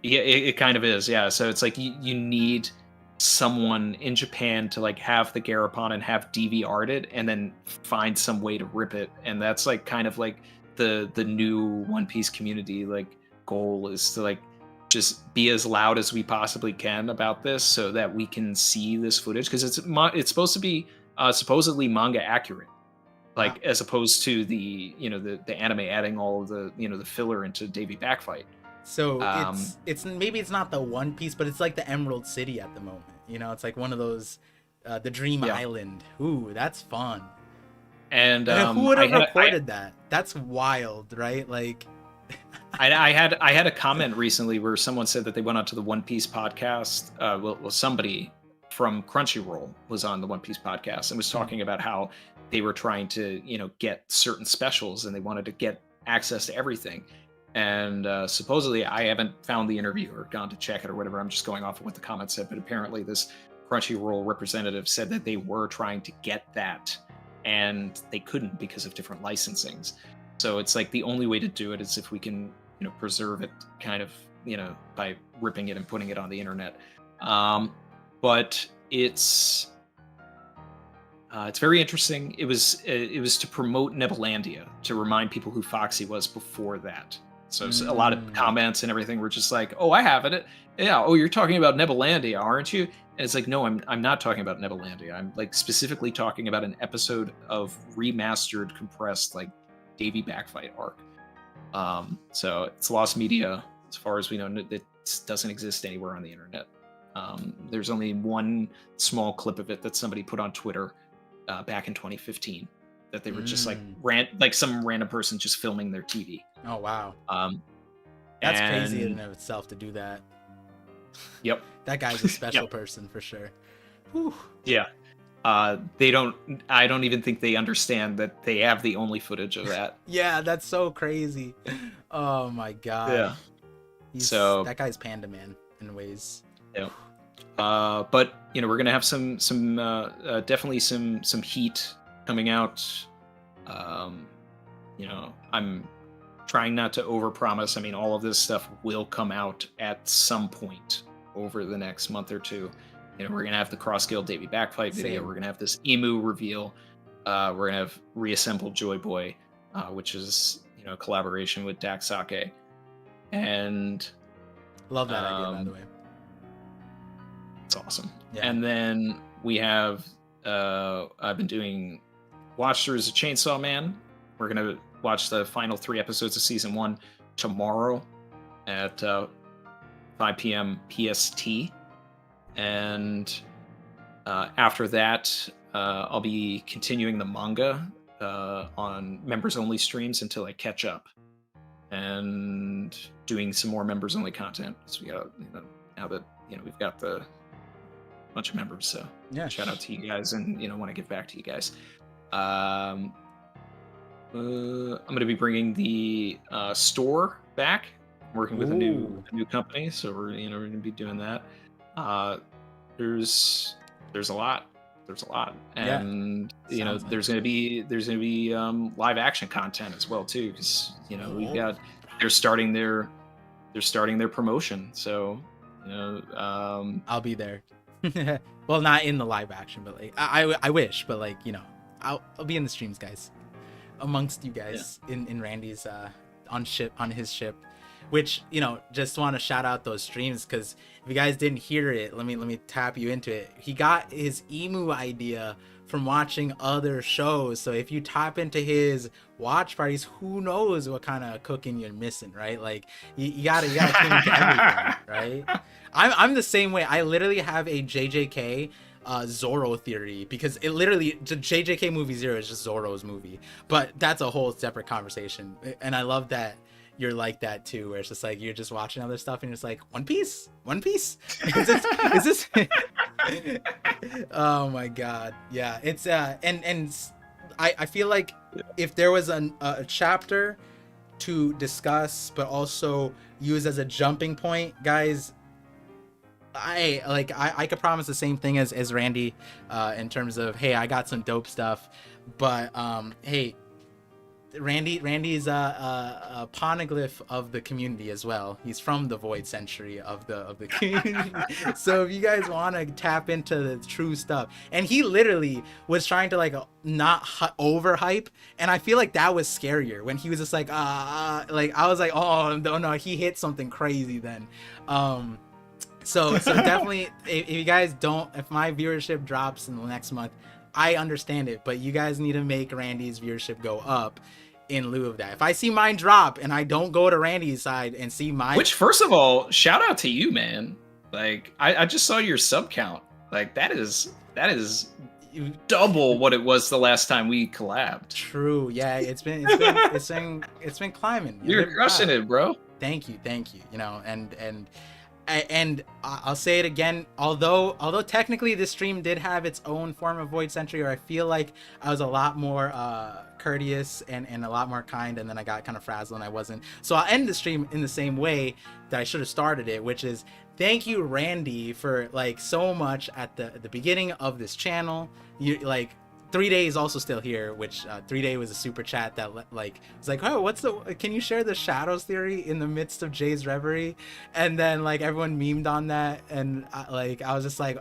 Yeah, it kind of is. Yeah, so it's like you need someone in Japan to like have the Garapon and have DVR'd it, and then find some way to rip it, and that's like kind of like the new One Piece community like goal is to like just be as loud as we possibly can about this so that we can see this footage, because it's supposed to be supposedly manga accurate, like as opposed to the the anime adding all of the the filler into Davy Back fight. So it's maybe it's not the One Piece, but it's like the Emerald City at the moment. It's like one of those the Dream Island. Ooh, that's fun. And who would have recorded that? That's wild, right? Like I had a comment recently where someone said that they went onto the One Piece podcast. Well, somebody from Crunchyroll was on the One Piece podcast and was talking about how they were trying to get certain specials and they wanted to get access to everything. And supposedly, I haven't found the interview or gone to check it or whatever. I'm just going off of what the comments said. But apparently, this Crunchyroll representative said that they were trying to get that, and they couldn't because of different licensings. So it's like the only way to do it is if we can, preserve it, kind of, by ripping it and putting it on the internet. But it's very interesting. It was to promote Nebulandia, to remind people who Foxy was before that. So a lot of comments and everything were just like, "Oh, I have it. Yeah. Oh, you're talking about Nebulandia, aren't you?" And it's like, no, I'm not talking about Nebulandia. I'm like specifically talking about an episode of remastered, compressed, like Davy Back fight arc. So it's lost media as far as we know. It doesn't exist anywhere on the internet. There's only one small clip of it that somebody put on Twitter back in 2015. That they were just like some random person just filming their TV. Oh wow. That's crazy in and of itself to do that. Yep. That guy's a special person for sure. Whew. Yeah. I don't even think they understand that they have the only footage of that. Yeah, that's so crazy. Oh my god. Yeah. So that guy's Panda Man in ways. Yeah. But we're gonna have some definitely some heat coming out. I'm trying not to overpromise. I mean, all of this stuff will come out at some point over the next month or two. We're gonna have the Cross Guild Davy Back fight video. Same. We're gonna have this Emu reveal. We're gonna have Reassembled Joy Boy, which is a collaboration with Dak Sake. And love that idea, by the way. It's awesome. Yeah. And then we have I've been doing watch throughs of Chainsaw Man. We're gonna watch the final 3 episodes of season 1 tomorrow at 5 p.m. PST, and after that I'll be continuing the manga on members only streams until I catch up, and doing some more members only content. So we got now that we've got the bunch of members, so yeah, shout out to you guys, and want to give back to you guys. I'm going to be bringing the store back. I'm working with a new company, so we're going to be doing that. There's a lot, and there's going to be live action content as well too, because we've got they're starting their promotion, so I'll be there. Well, not in the live action, but like I wish, but like I'll be in the streams, guys, amongst you guys in Randy's on his ship, which just want to shout out those streams, because if you guys didn't hear it, let me tap you into it. He got his emu idea from watching other shows. So if you tap into his watch parties, who knows what kind of cooking you're missing, right? Like you gotta tune into everything, right? I'm the same way. I literally have a JJK Zorro theory, because it literally, the JJK movie Zero is just Zorro's movie, but that's a whole separate conversation. And I love that you're like that too, where it's just like you're just watching other stuff and you're just like, One Piece is this oh my god, yeah. It's and I feel like if there was a chapter to discuss but also use as a jumping point, guys, I could promise the same thing as Randy, in terms of, hey, I got some dope stuff, but hey, Randy's a poneglyph of the community as well. He's from the Void Century of the community. So if you guys want to tap into the true stuff, and he literally was trying to like not overhype, and I feel like that was scarier when he was just like I was like, oh no, he hit something crazy then. So definitely, if you guys don't, if my viewership drops in the next month, I understand it, but you guys need to make Randy's viewership go up in lieu of that. If I see mine drop and I don't go to Randy's side and see mine, which, first of all, shout out to you, man. Like I just saw your sub count. Like that is double what it was the last time we collabed. True. Yeah, it's been climbing. You're crushing it, bro. Thank you. You know, and I'll say it again, although technically this stream did have its own form of Void Century, or I feel like I was a lot more courteous and a lot more kind, and then I got kind of frazzled and I wasn't. So I'll end the stream in the same way that I should have started it, which is thank you, Randy, for like so much at the beginning of this channel. You like 3-Day is also still here, which 3-Day was a super chat that like was like, oh, can you share the shadows theory in the midst of Jay's reverie? And then like everyone memed on that, and I was like,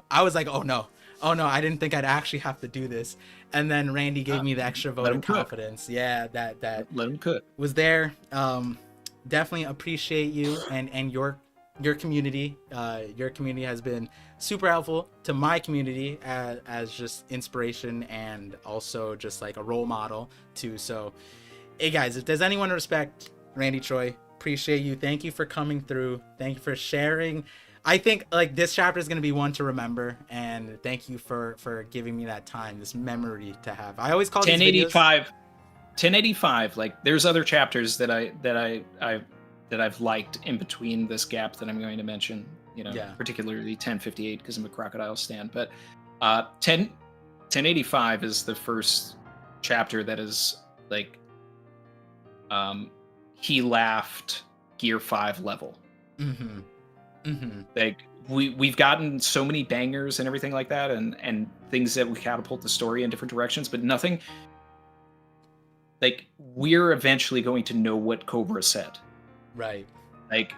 oh no, I didn't think I'd actually have to do this. And then Randy gave me the extra vote of confidence. Yeah, that let him cook was there. Definitely appreciate you and your community. Your community has been super helpful to my community as just inspiration and also just like a role model too. So hey guys, if there's anyone to respect, Randy Troy, appreciate you. Thank you for coming through. Thank you for sharing. I think like this chapter is going to be one to remember, and thank you for giving me that time, this memory to have. I always call 1085. Like there's other chapters that I've liked in between this gap that I'm going to mention, you know, particularly 1058 because I'm a Crocodile stan. But 1085 is the first chapter that is like he laughed Gear 5 level. Like we've gotten so many bangers and everything like that, and things that we catapult the story in different directions, but nothing like we're eventually going to know what Cobra said. Right.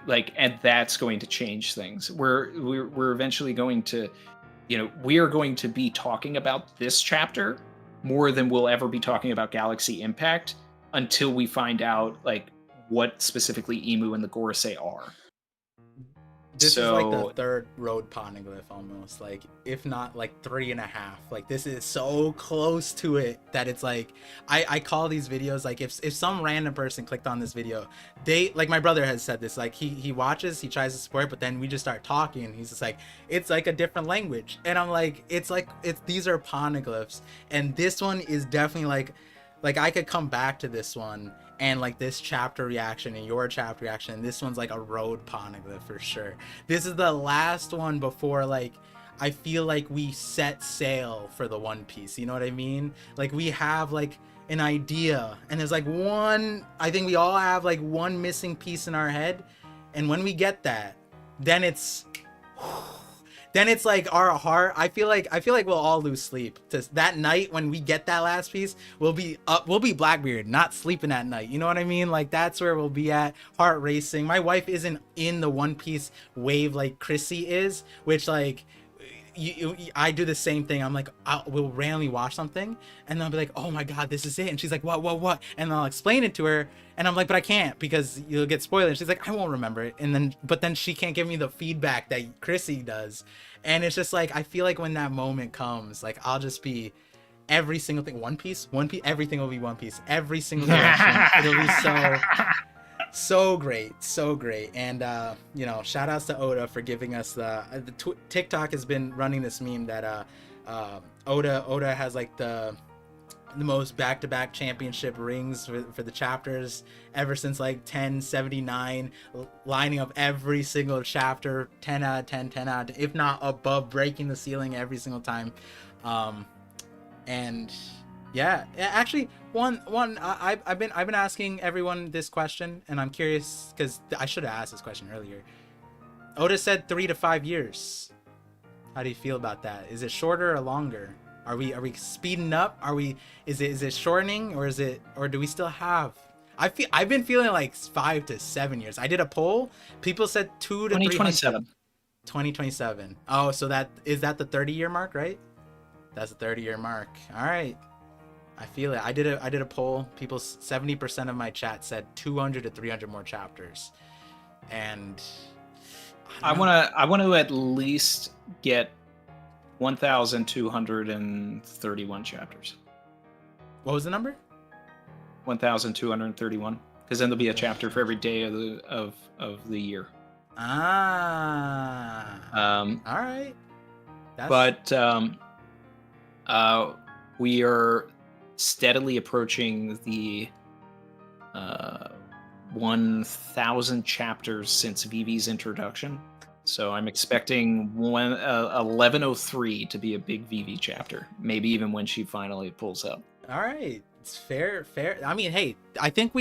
Like, and that's going to change things. We're eventually going to, you know, we are going to be talking about this chapter more than we'll ever be talking about Galaxy Impact until we find out like what specifically Emu and the Gorosei are. This is like the third road poneglyph almost, like if not like 3.5. Like this is so close to it that it's like I call these videos like if some random person clicked on this video, they like, my brother has said this, like he watches, he tries to support, but then we just start talking and he's just like, it's like a different language, and I'm like, it's these are poneglyphs, and this one is definitely like I could come back to this one and like this chapter reaction and your chapter reaction, and this one's like a road poneglyph for sure. This is the last one before like I feel like we set sail for the One Piece, you know what I mean? Like we have like an idea, and there's like one, I think we all have like one missing piece in our head, and when we get that, then it's like our heart, I feel like we'll all lose sleep that night when we get that last piece. We'll be Blackbeard, not sleeping at night, you know what I mean? Like that's where we'll be at, heart racing. My wife isn't in the One Piece wave like Chrissy is, which like I do the same thing. I'm like, we'll randomly watch something and I'll be like, oh my god, this is it, and she's like, what, and I'll explain it to her, and I'm like, but I can't because you'll get spoiled, and she's like, I won't remember it, and then she can't give me the feedback that Chrissy does, and it's just like I feel like when that moment comes, like I'll just be every single thing. One Piece, everything will be One Piece. Every single direction. It'll be so great, so great. And you know, shout outs to Oda for giving us the TikTok has been running this meme that Oda has like the most back-to-back championship rings for the chapters ever since like 1079, lining up every single chapter 10 out of 10, 10 out of 10, if not above, breaking the ceiling every single time. And yeah, actually I've been asking everyone this question, and I'm curious because I should have asked this question earlier. Oda said 3 to 5 years. How do you feel about that? Is it shorter or longer? Are we speeding up? Is it shortening, or do we still have? I've been feeling like 5 to 7 years. I did a poll. People said 2 to 2027. 2027. Oh, so that is that the 30-year mark, right? That's the 30-year mark. All right. I feel it. I did a poll. People, 70% of my chat said 200 to 300 more chapters. And I want to at least get 1,231 chapters. What was the number? 1,231, because then there'll be a chapter for every day of the year. All right. We are steadily approaching the 1,000 chapters since Vivi's introduction. So I'm expecting 1103 to be a big Vivi chapter, maybe even when she finally pulls up. All right, it's fair. I mean, hey, I think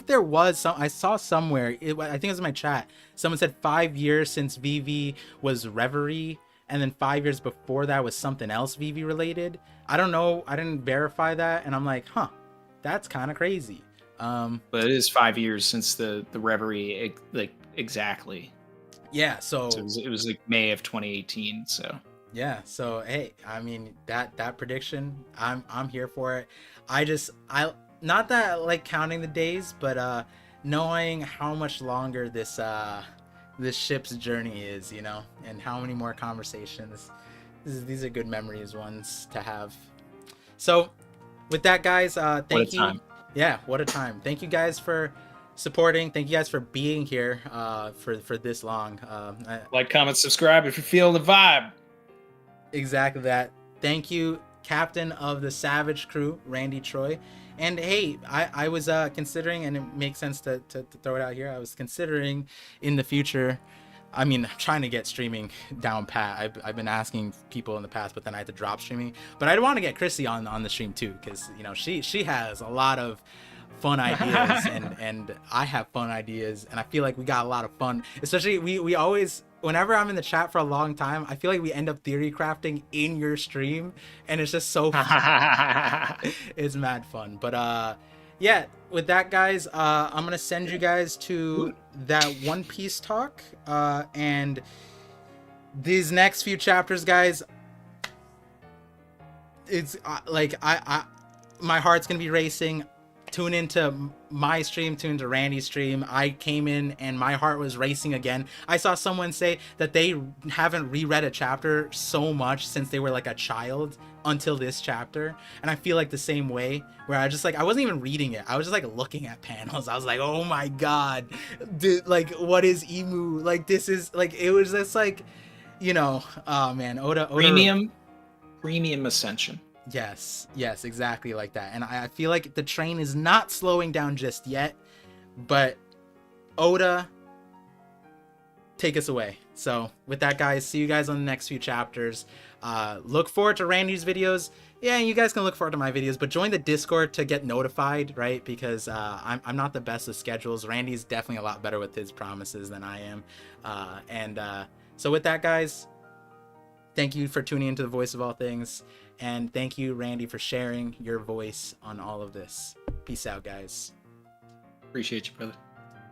there was some. I saw somewhere. I think it was in my chat. Someone said 5 years since Vivi was Reverie, and then 5 years before that was something else Vivi related. I don't know. I didn't verify that, and I'm like, huh, that's kind of crazy. But it is 5 years since the Reverie, like exactly. Yeah, so it was like May of 2018. So yeah, so hey, I mean that prediction, I'm here for it. I not that I like counting the days, but knowing how much longer this ship's journey is, you know, and how many more conversations. These are good memories ones to have. So with that, guys, thank you. Time. Yeah, what a time. Thank you guys for supporting. Thank you guys for being here for this long. Like, comment, subscribe if you feel the vibe. Exactly that. Thank you, Captain of the Savage Crew, Randy Troy. And hey, I was considering, and it makes sense to throw it out here, I was considering in the future, I mean, I'm trying to get streaming down pat. I've been asking people in the past, but then I had to drop streaming. But I'd want to get Chrissy on the stream too, because you know she has a lot of fun ideas and I have fun ideas, and I feel like we got a lot of fun. Especially we always, whenever I'm in the chat for a long time, I feel like we end up theory crafting in your stream, and it's just so fun. It's mad fun. But yeah, with that, guys, I'm gonna send you guys to that One Piece talk, and these next few chapters, guys, it's like my heart's gonna be racing. Tune into my stream, tune into Randy's stream. I came in and my heart was racing again. I saw someone say that they haven't reread a chapter so much since they were like a child until this chapter. And I feel like the same way, where I just like, I wasn't even reading it. I was just like looking at panels. I was like, oh my God, dude, like what is Emu? Like this is like, it was just like, you know, oh man, Oda. Premium Ascension. Yes, exactly like that. And I feel like the train is not slowing down just yet, but Oda, take us away. So with that, guys, see you guys on the next few chapters. Look forward to Randy's videos. Yeah, you guys can look forward to my videos, but join the Discord to get notified, right? Because I'm not the best with schedules. Randy's definitely a lot better with his promises than I am. So with that, guys, thank you for tuning into the Voice of All Things. And thank you, Randy, for sharing your voice on all of this. Peace out, guys. Appreciate you, brother.